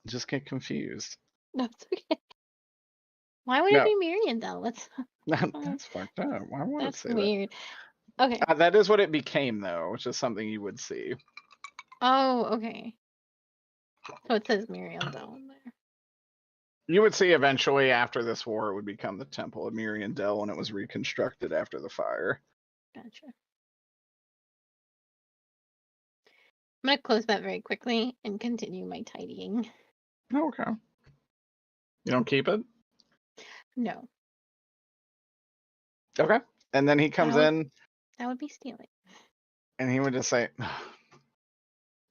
just get confused. That's okay. Why would it be Miriandel? That's fucked up. Why would it say weird. Okay. That is what it became, though, which is something you would see. Oh, okay. So it says Miriandel in there. You would see eventually after this war, it would become the Temple of Miriandel when it was reconstructed after the fire. Gotcha. I'm going to close that very quickly and continue my tidying. Okay. You don't keep it? No. Okay. And then he comes in. That would be stealing. And he would just say,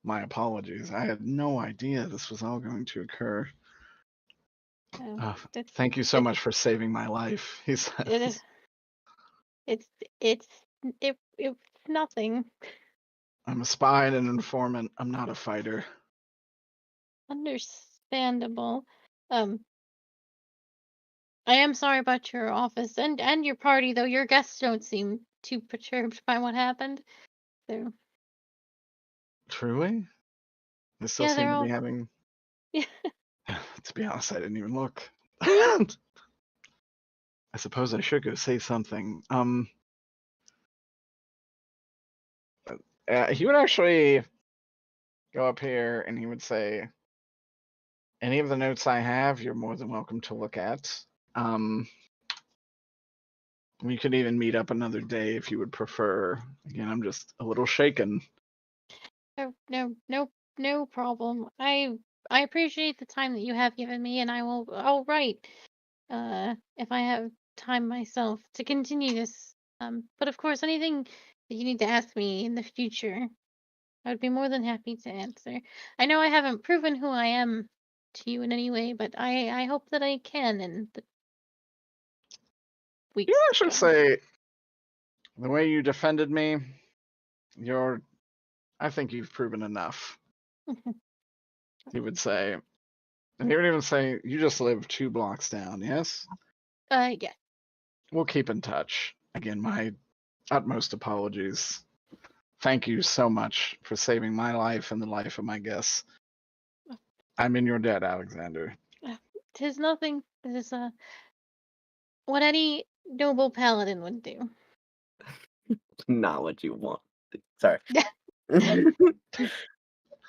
my apologies. I had no idea this was all going to occur. Thank you so much for saving my life, he says. It's nothing. I'm a spy and an informant. I'm not a fighter. Understandable. I am sorry about your office and your party, though your guests don't seem too perturbed by what happened. So Truly? They still Yeah, seem they're to all. be having. Yeah. To be honest, I didn't even look. I suppose I should go say something. He would actually go up here and he would say, any of the notes I have, you're more than welcome to look at. We could even meet up another day if you would prefer. Again, I'm just a little shaken. No problem. I appreciate the time that you have given me, and I'll write if I have time myself to continue this. But of course, anything that you need to ask me in the future, I would be more than happy to answer. I know I haven't proven who I am to you in any way, but I hope that I can in the weeks You to actually come. say the way you defended me, I think you've proven enough. He would say, and he would even say, you just live 2 blocks down, yes? Yeah. We'll keep in touch. Again, my utmost apologies. Thank you so much for saving my life and the life of my guests. I'm in your debt, Alexander. 'Tis nothing. It is what any noble paladin would do. Not what you want. Sorry.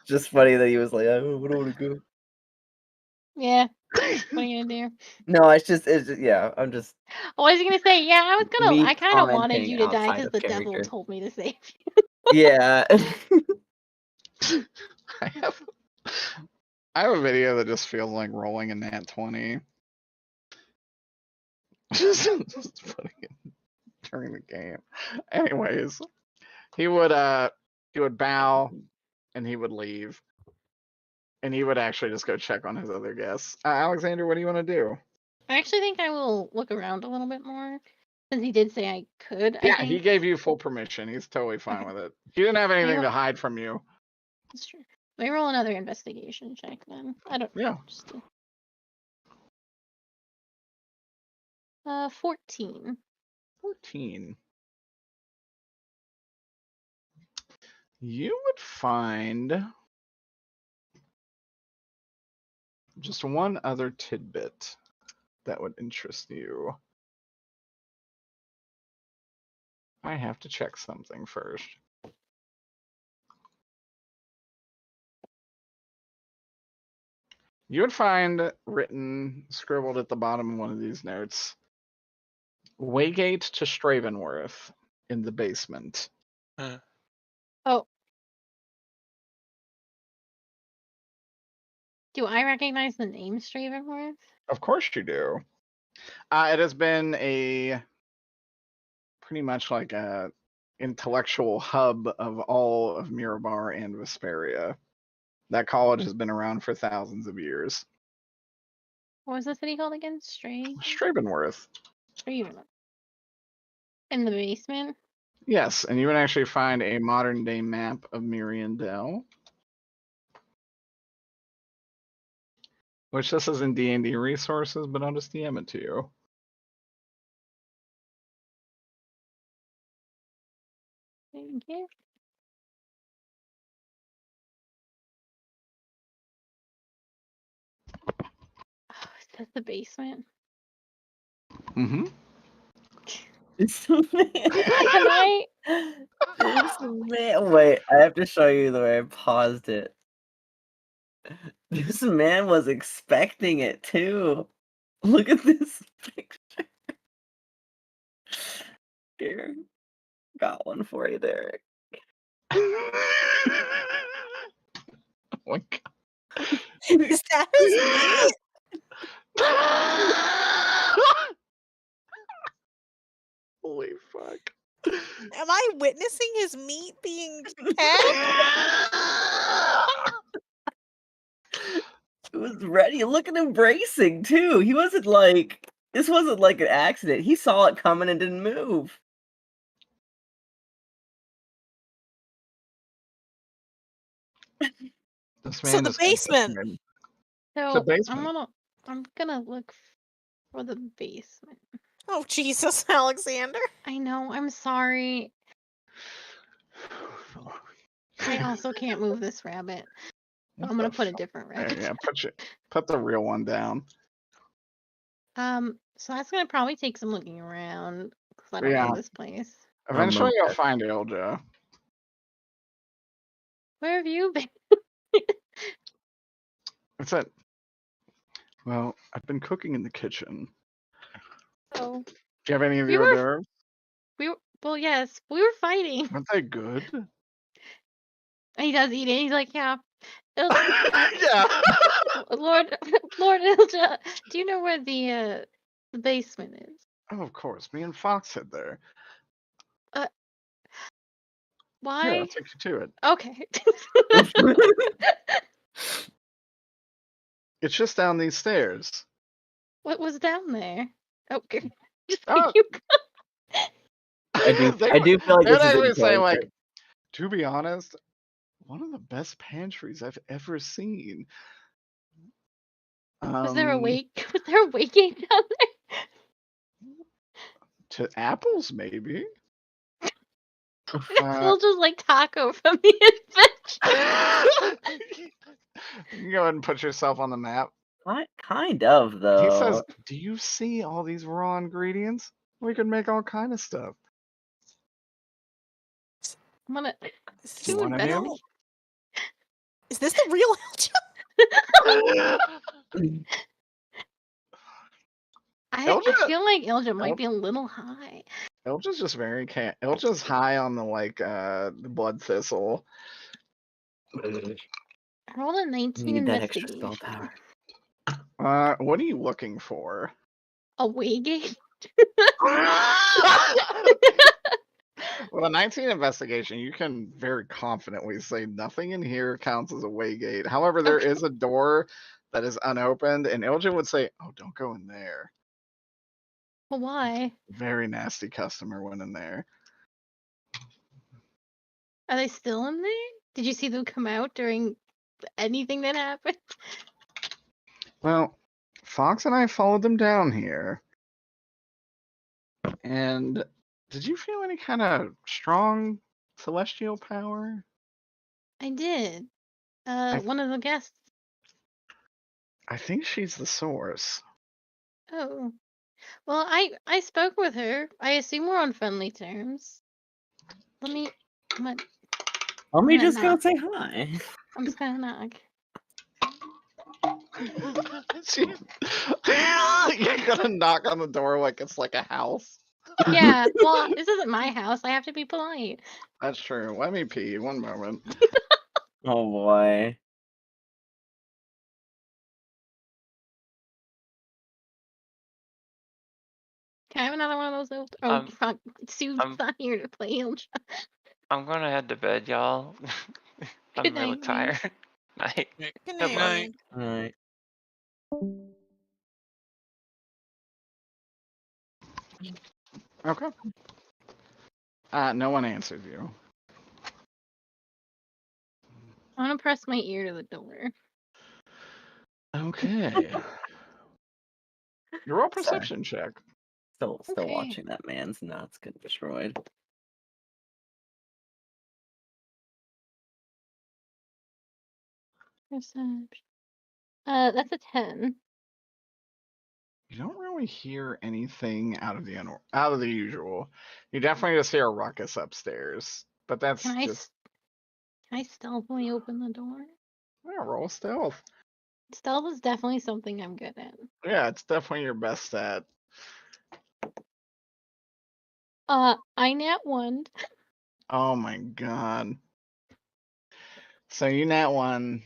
Just funny that he was like, I don't want to go. Yeah. What are you gonna do? No, it's just yeah. I'm just Oh, I was gonna say, yeah, me I kind of wanted commenting you to die outside because of the devil character. told me to save you. Yeah. I have a video that just feels like rolling a nat 20. Just putting it during the game. Anyways, he would bow and he would leave. And he would actually just go check on his other guests. Alexander, what do you want to do? I actually think I will look around a little bit more since he did say I could. Yeah, I think he gave you full permission. He's totally fine with it. He didn't have anything to hide from you. that's true. Let me roll another investigation check then. I don't. Yeah. Just 14. 14. You would find just one other tidbit that would interest you. I have to check something first. You would find written, scribbled at the bottom of one of these notes, Waygate to Stravenworth in the basement. Oh. Do I recognize the name Stravenworth? Of course you do. It has been pretty much like a intellectual hub of all of Mirabar and Vesperia. That college has been around for thousands of years. What was the city called again? Stravenworth. Stravenworth. In the basement? Yes, and you would actually find a modern day map of Miriandel, which this is in D&D resources, but I'll just DM it to you. Thank you. Oh, is that the basement? Mm-hmm. Can I? Man, wait, I have to show you the way I paused it. This man was expecting it too. Look at this picture. Here, got one for you, Derek. Oh my God. Is that his meat? Holy fuck. Am I witnessing his meat being hacked? He was ready. Look at him bracing too. He wasn't like this wasn't like an accident. He saw it coming and didn't move. This So man the just got basement. fascinated. So basement. I'm gonna look for the basement. Oh Jesus, Alexander. I know. I'm sorry. I also can't move this rabbit. So I'm gonna put a different rabbit. Yeah, put the real one down. So that's gonna probably take some looking around because I don't Yeah. know this place. Eventually, you'll find Ilja. Where have you been? What's that? Well, I've been cooking in the kitchen. Oh, Do you have any of We your were- hors d'oeuvres? well, yes, we were fighting. Aren't they good? And he does eat it. He's like, yeah. Yeah. Lord Ilja, do you know where the basement is? Oh, of course. Me and Fox hid there. Why? Here, I'll take you to it. Okay. It's just down these stairs. What was down there? Okay. Oh. I do They feel like They'd this is actually in say, like, character. to be honest, one of the best pantries I've ever seen. Was there a wake game down there? To apples, maybe. We'll just like taco from the adventure. You can go ahead and put yourself on the map. Kind of, though. He says, "Do you see all these raw ingredients? We could make all kind of stuff." I'm gonna. Is You this, want the to real- know? is this the real Ilja? I feel like Ilja might be a little high. Ilja's just very Ilja's high on the the blood thistle. I rolled a 19 Need that extra investigation. spell power. What are you looking for? A Waygate? With a 19 investigation, you can very confidently say nothing in here counts as a waygate. However, there is a door that is unopened, and Ilja would say, "Oh, don't go in there." Well, why? Very nasty customer went in there. Are they still in there? Did you see them come out during anything that happened? Well, Fox and I followed them down here. And did you feel any kind of strong celestial power? I did. One of the guests. I think she's the source. Oh. Well, I spoke with her. I assume we're on friendly terms. Let me just knock. go say hi. I'm just gonna knock. You're gonna knock on the door like it's like a house. Yeah, well, this isn't my house. I have to be polite. That's true. Let me pee. One moment. Oh boy. Can I have another one of those? Oh, fuck. Sue's not here to play Ilja. I'm gonna head to bed, y'all. I'm Good really night, tired. Night. Good Good night. night. Okay. No one answered you. I want to press my ear to the door. Okay. Roll perception check. Still Okay. watching that man's nuts get destroyed. Perception. That's a 10. You don't really hear anything out of the usual. You definitely just hear a ruckus upstairs, but that's Can just. I stealthily open the door? Yeah, roll stealth. Stealth is definitely something I'm good at. Yeah, it's definitely your best stat. I nat 1. Oh my god. So you nat 1,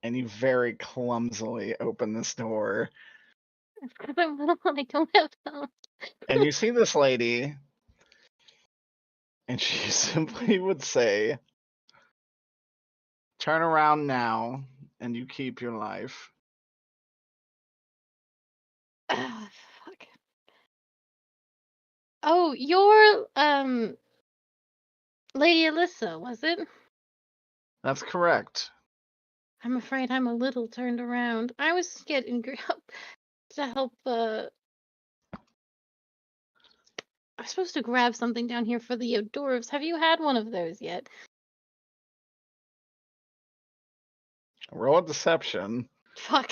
and you very clumsily open this door, It's because I'm little and I don't have thumbs. and you see this lady, and she simply would say, "Turn around now, and you keep your life." Ah, fuck. Oh, you're Lady Alyssa, was it? That's correct. I'm afraid I'm a little turned around. I was getting to help. I was supposed to grab something down here for the hors d'oeuvres. Have you had one of those yet? Roll a deception. Fuck.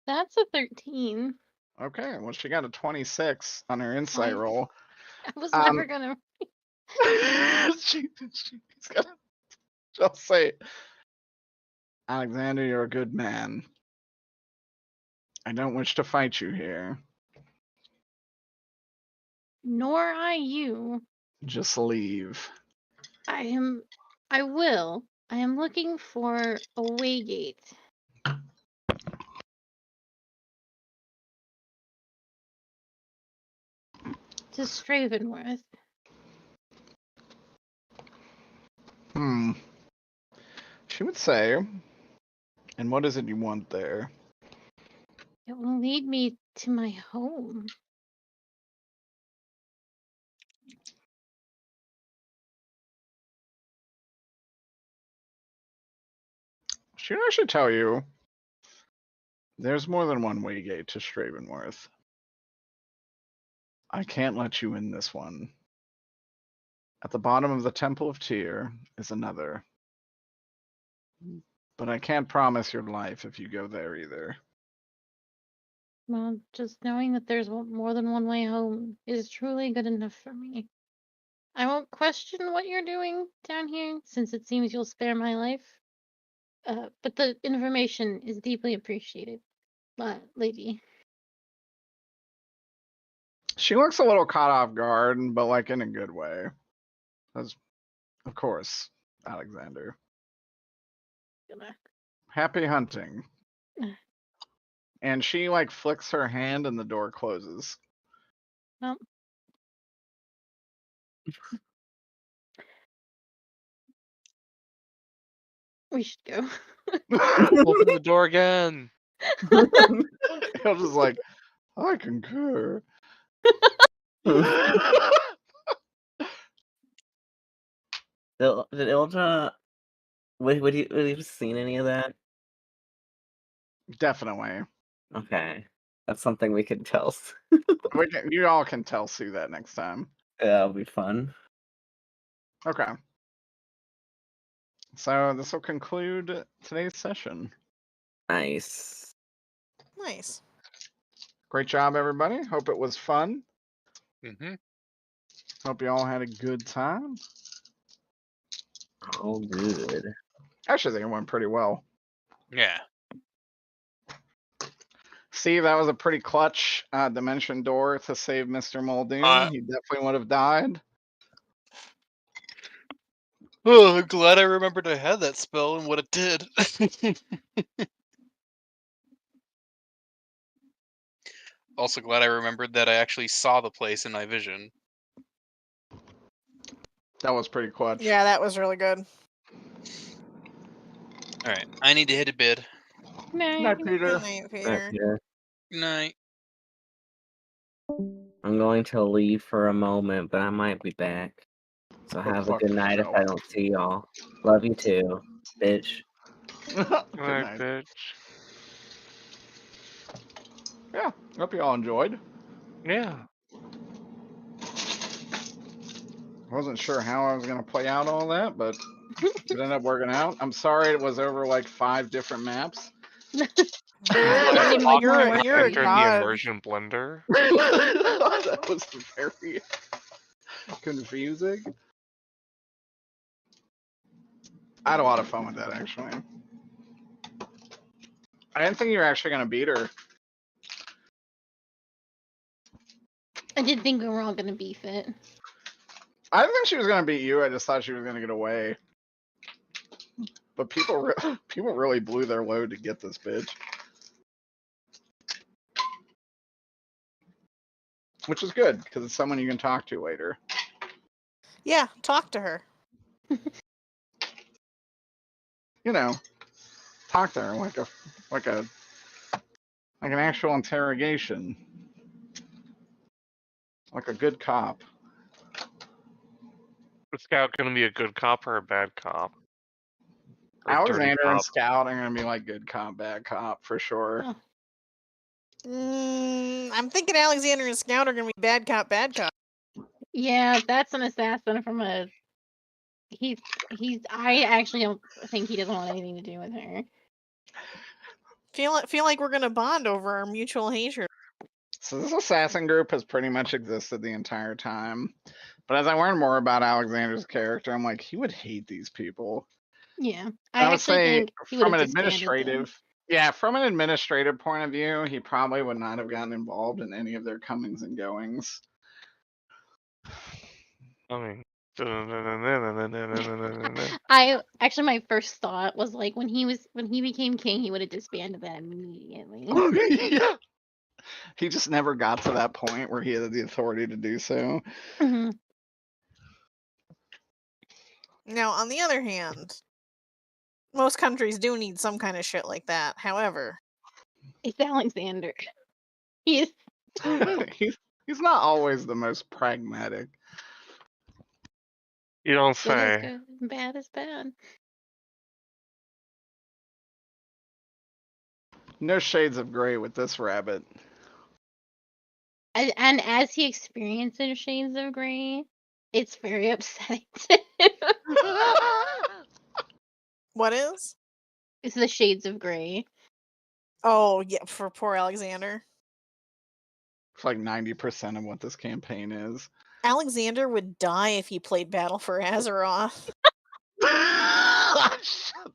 That's a 13. Okay, well, she got a 26 on her insight I- roll. I was never gonna. she's gonna just say, Alexander, you're a good man. I don't wish to fight you here. Nor I you. Just leave. I will. I am looking for a waygate. To Stravenworth. She would say, and what is it you want there? It will lead me to my home. She would actually tell you there's more than one waygate to Stravenworth. I can't let you in this one. At the bottom of the Temple of Tyr is another. But I can't promise your life if you go there either. Well, just knowing that there's more than one way home is truly good enough for me. I won't question what you're doing down here, since it seems you'll spare my life. But the information is deeply appreciated, lady. She looks a little caught off guard, but like in a good way. That's, of course, Alexander. Happy hunting. And she like flicks her hand and the door closes. Well, we should go. Open the door again. I was just like, I concur. Did Ilja? Would you have seen any of that? Definitely. Okay, that's something we could tell. You all can tell Sue that next time. That'll be fun. Okay. So this will conclude today's session. Nice. Nice. Great job, everybody. Hope it was fun. Mm-hmm. Hope you all had a good time. Oh, good. Actually, I think it went pretty well. Yeah. Steve, that was a pretty clutch dimension door to save Mr. Muldoon. He definitely would have died. Oh, I'm glad I remembered I had that spell and what it did. Also glad I remembered that I actually saw the place in my vision. That was pretty clutch. Yeah, that was really good. Alright, I need to hit a bid. Night, Peter. Good night, Right, Peter. Peter. Night. I'm going to leave for a moment, but I might be back. So Go have a fuck good night if yourself. I don't see y'all. Love you too, bitch. Good Alright, night. bitch. Yeah, hope you all enjoyed. Yeah. Wasn't sure how I was going to play out all that, but it ended up working out. I'm sorry it was over like 5 different maps. I mean, you're a Enter the god. immersion blender. That was very confusing. I had a lot of fun with that, actually. I didn't think you were actually going to beat her. I did think we were all gonna beef it. I didn't think she was going to beat you. I just thought she was going to get away. But people really blew their load to get this bitch. Which is good, because it's someone you can talk to later. Yeah, talk to her. You know, talk to her like an actual interrogation. Like a good cop. Is Scout gonna be a good cop or a bad cop? Or a dirty Alexander and cop? Scout are going to be like good cop, bad cop, for sure. Oh. I'm thinking Alexander and Scout are gonna be bad cop, bad cop. Yeah, that's an assassin from a. He's. I actually don't think he doesn't want anything to do with her. Feel like we're gonna bond over our mutual hatred. So this assassin group has pretty much existed the entire time. But as I learned more about Alexander's character, I'm like, he would hate these people. Yeah, I would actually say think he would from have an disbanded them. from an administrative point of view, he probably would not have gotten involved in any of their comings and goings. I mean, My first thought was like when he became king, he would have disbanded that immediately. Yeah. He just never got to that point where he had the authority to do so. Mm-hmm. Now, on the other hand, most countries do need some kind of shit like that. However, It's Alexander. He is. he's not always the most pragmatic. you don't Good is say. good, and bad is bad. No shades of gray with this rabbit. And as he experiences shades of gray, it's very upsetting to him. what is? It's the shades of gray. Oh yeah, for poor Alexander. It's like 90% of what this campaign is. Alexander would die if he played Battle for Azeroth.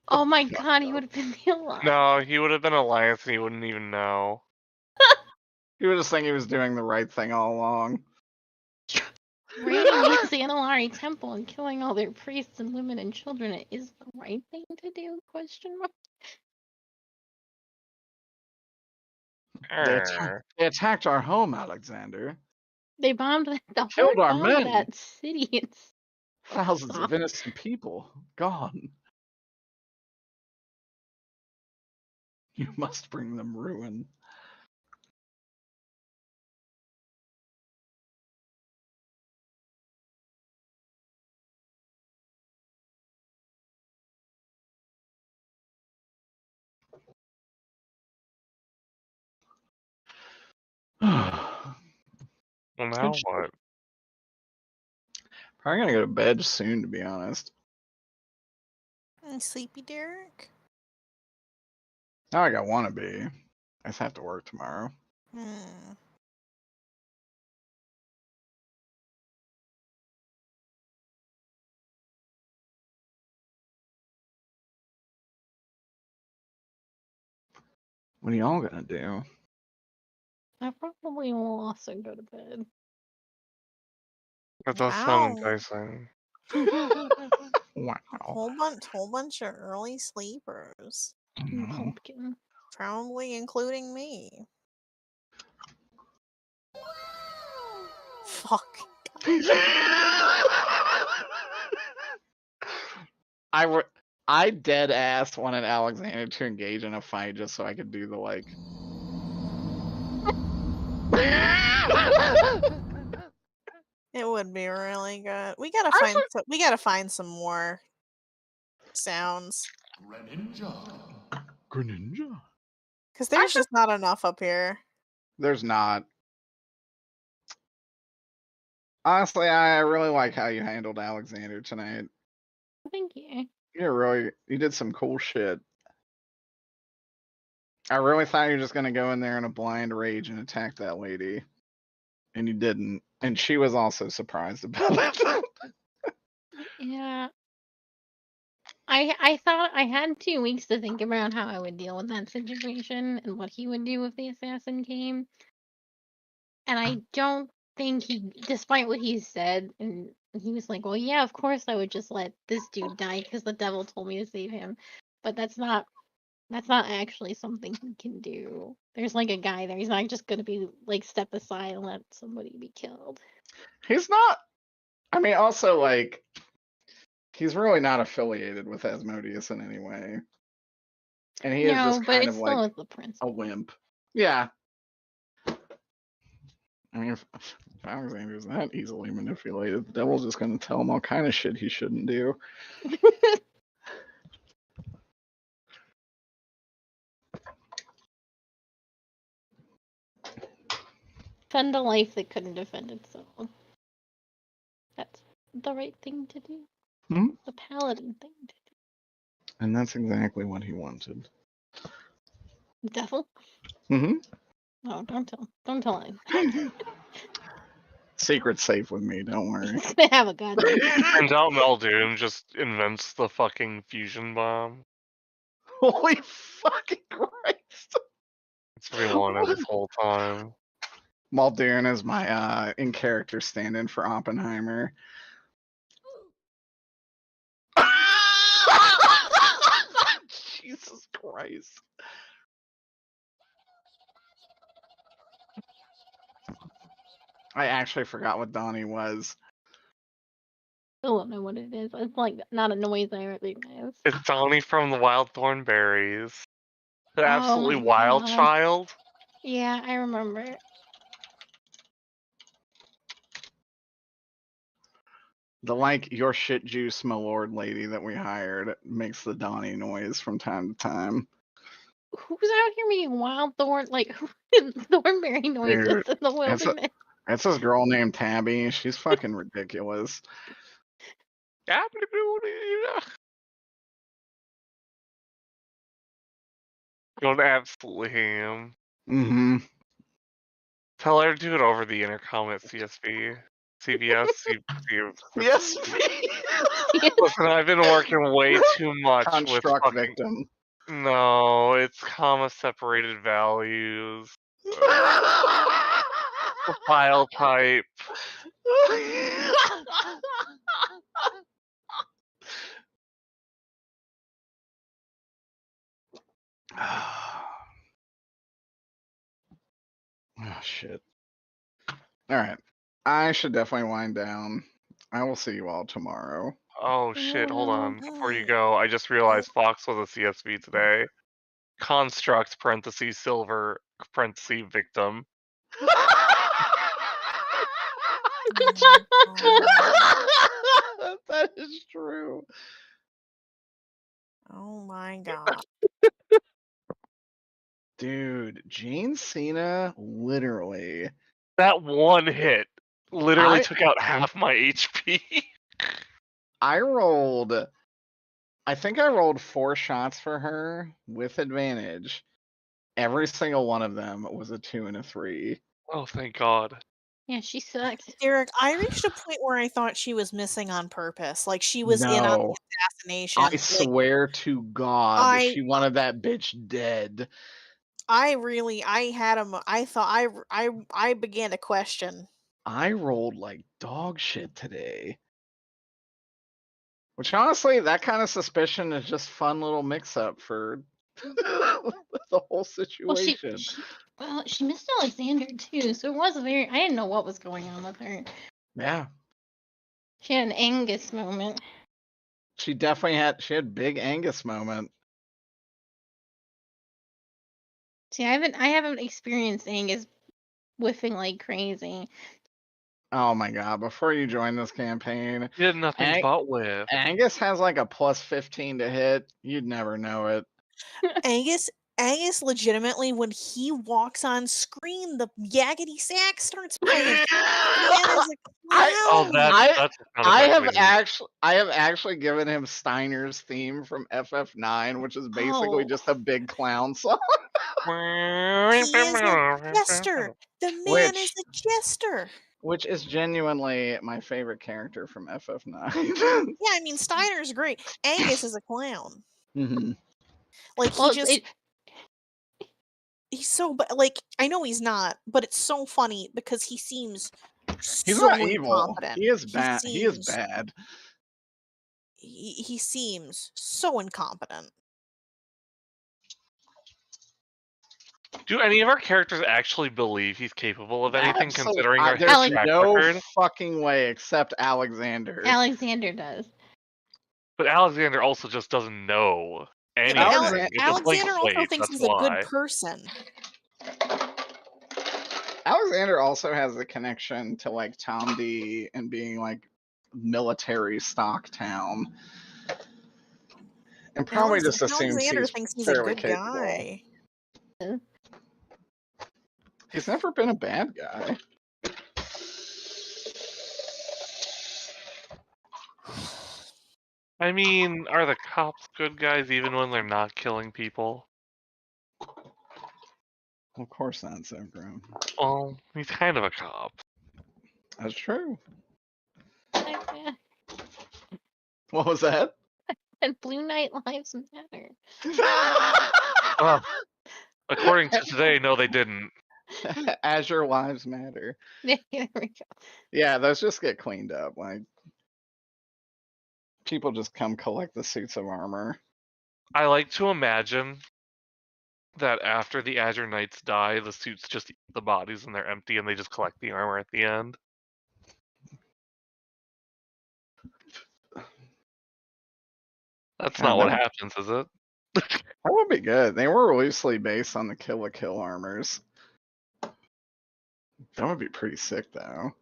Oh my god, he would have been the Alliance. No, he would have been Alliance and he wouldn't even know. He would just think he was doing the right thing all along. Raiding the Xanalari temple and killing all their priests and women and children is the right thing to do? Question mark. They attacked our home, Alexander. They bombed the Killed Horde our bombed men. that city. It's Thousands Stop. of innocent people gone. You must bring them ruin. Well, now Good what? Probably gonna go to bed soon, to be honest. Sleepy Derek? Now I got wanna be. I just have to work tomorrow. What are y'all gonna do? I probably will also go to bed. That does sound Wow. enticing. Wow. Whole bunch of early sleepers. You pumpkin. Probably including me. Fuck. I dead ass wanted Alexander to engage in a fight just so I could do the like. It would be really good. We gotta find some more sounds. Greninja. Because there's just not enough up here. There's not. Honestly, I really like how you handled Alexander tonight. Thank you. You did some cool shit. I really thought you were just gonna go in there in a blind rage and attack that lady. And you didn't. And she was also surprised about it. Yeah. I thought I had 2 weeks to think about how I would deal with that situation and what he would do if the assassin came. And I don't think despite what he said, and he was like, well, yeah, of course I would just let this dude die because the devil told me to save him. But that's not actually something he can do. There's like a guy there. He's not just going to be like step aside and let somebody be killed. He's not. I mean, also, like, he's really not affiliated with Asmodeus in any way. And he is just but kind it's of still like the prince. a wimp. Yeah. I mean, if Alexander's that easily manipulated, the devil's just going to tell him all kind of shit he shouldn't do. defend a life that couldn't defend itself. That's the right thing to do. Hmm? The paladin thing to do. And that's exactly what he wanted. Devil? Mm-hmm. No, don't tell him. Secret's safe with me, don't worry. He's gonna have a goddamn. Turns out Meldoon just invents the fucking fusion bomb. Holy fucking Christ! That's what he wanted this whole time. Muldoon is my in-character stand-in for Oppenheimer. Jesus Christ. I actually forgot what Donnie was. I don't know what it is. It's like not a noise I recognize. It's Donnie from the Wild Thornberries. The absolutely my wild God. child. Yeah, I remember. The like your shit juice my lord lady that we hired makes the Donnie noise from time to time. Who's out here making wild thornberry noises Dude, in the wilderness? That's this girl named Tabby. She's fucking ridiculous. Going absolutely ham. Mm-hmm. Tell her to do it over the intercom at CSV. CVS. Yes. Listen, I've been working way too much with Construct fucking... victim. No, it's comma separated values. The file type. Oh shit. Alright. I should definitely wind down. I will see you all tomorrow. Oh shit, hold on. Before you go, I just realized Fox was a CSV today. Construct, parentheses, silver, parentheses, victim. That is true. Oh my god. Dude, Jane Cena literally. That one hit literally took out half my HP. I think I rolled 4 shots for her with advantage. Every single one of them was a 2 and a 3. Oh, thank God. Yeah, she sucks. Derek, I reached a point where I thought she was missing on purpose. Like she was in on the assassination. I swear to God, she wanted that bitch dead. I began to question. I rolled like dog shit today. Which honestly, that kind of suspicion is just fun little mix-up for the whole situation. Well, she missed Alexander too, so it was I didn't know what was going on with her. Yeah. She had an Angus moment. She had big Angus moment. See, I haven't experienced Angus whiffing like crazy. Oh my God, before you join this campaign, You did nothing but whiff. Angus has like a plus 15 to hit. You'd never know it. Angus legitimately, when he walks on screen, the yakety sax starts playing. I have actually given him Steiner's theme from FF9, which is basically just a big clown song. He is a jester. The man is a jester. Which is genuinely my favorite character from FF9. Yeah, I mean Steiner's great. Angus is a clown. Mm-hmm. Like he's so, but like I know he's not, but it's so funny because he seems he's so not evil. incompetent. He is bad. He is bad. He seems so incompetent. Do any of our characters actually believe he's capable of anything, considering our there's track no record? fucking way except Alexander. Alexander does. But Alexander also just doesn't know anything. Alexander also thinks he's a good person. Alexander also has a connection to like Tom D and being like military stock town. And probably just assumes Alexander he's thinks he's fairly a good capable. guy. He's never been a bad guy. I mean, are the cops good guys even when they're not killing people? Of course not, Zogro. Well, he's kind of a cop. That's true. Yeah. What was that? And Blue Knight Lives Matter. Well, according to today, no, they didn't. Azure Lives Matter. Yeah, there we go. Yeah, those just get cleaned up. Like, people just come collect the suits of armor. I like to imagine that after the Azure Knights die, the suits just eat the bodies and they're empty and they just collect the armor at the end. That's God, not what that- happens, is it? That would be good. They were loosely based on the Kill la Kill armors. That would be pretty sick, though.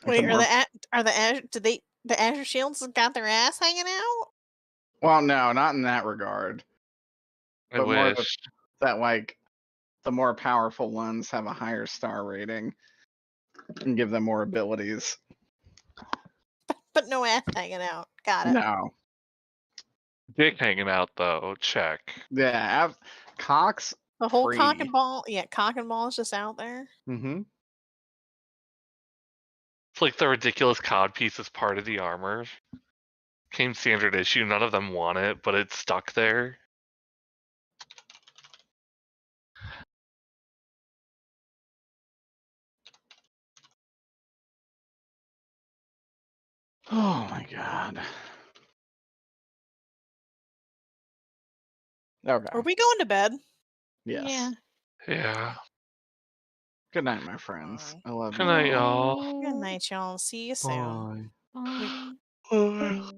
Wait, are the Azure Shields got their ass hanging out? Well, no, not in that regard. I But more wish. that like the more powerful ones have a higher star rating and give them more abilities. But no ass hanging out. Got it. No. Dick hanging out, though. Check. Yeah, Cox. The whole free. cock and ball. Yeah, cock and ball is just out there. Mm-hmm. It's like the ridiculous cod piece is part of the armor. Came standard issue, none of them want it, but it's stuck there. Oh my god. Okay. Are we going to bed? Yes. Yeah. Yeah. Good night, my friends. I love Good you. night, y'all. Good night, y'all. See you soon. Bye. Bye. Bye.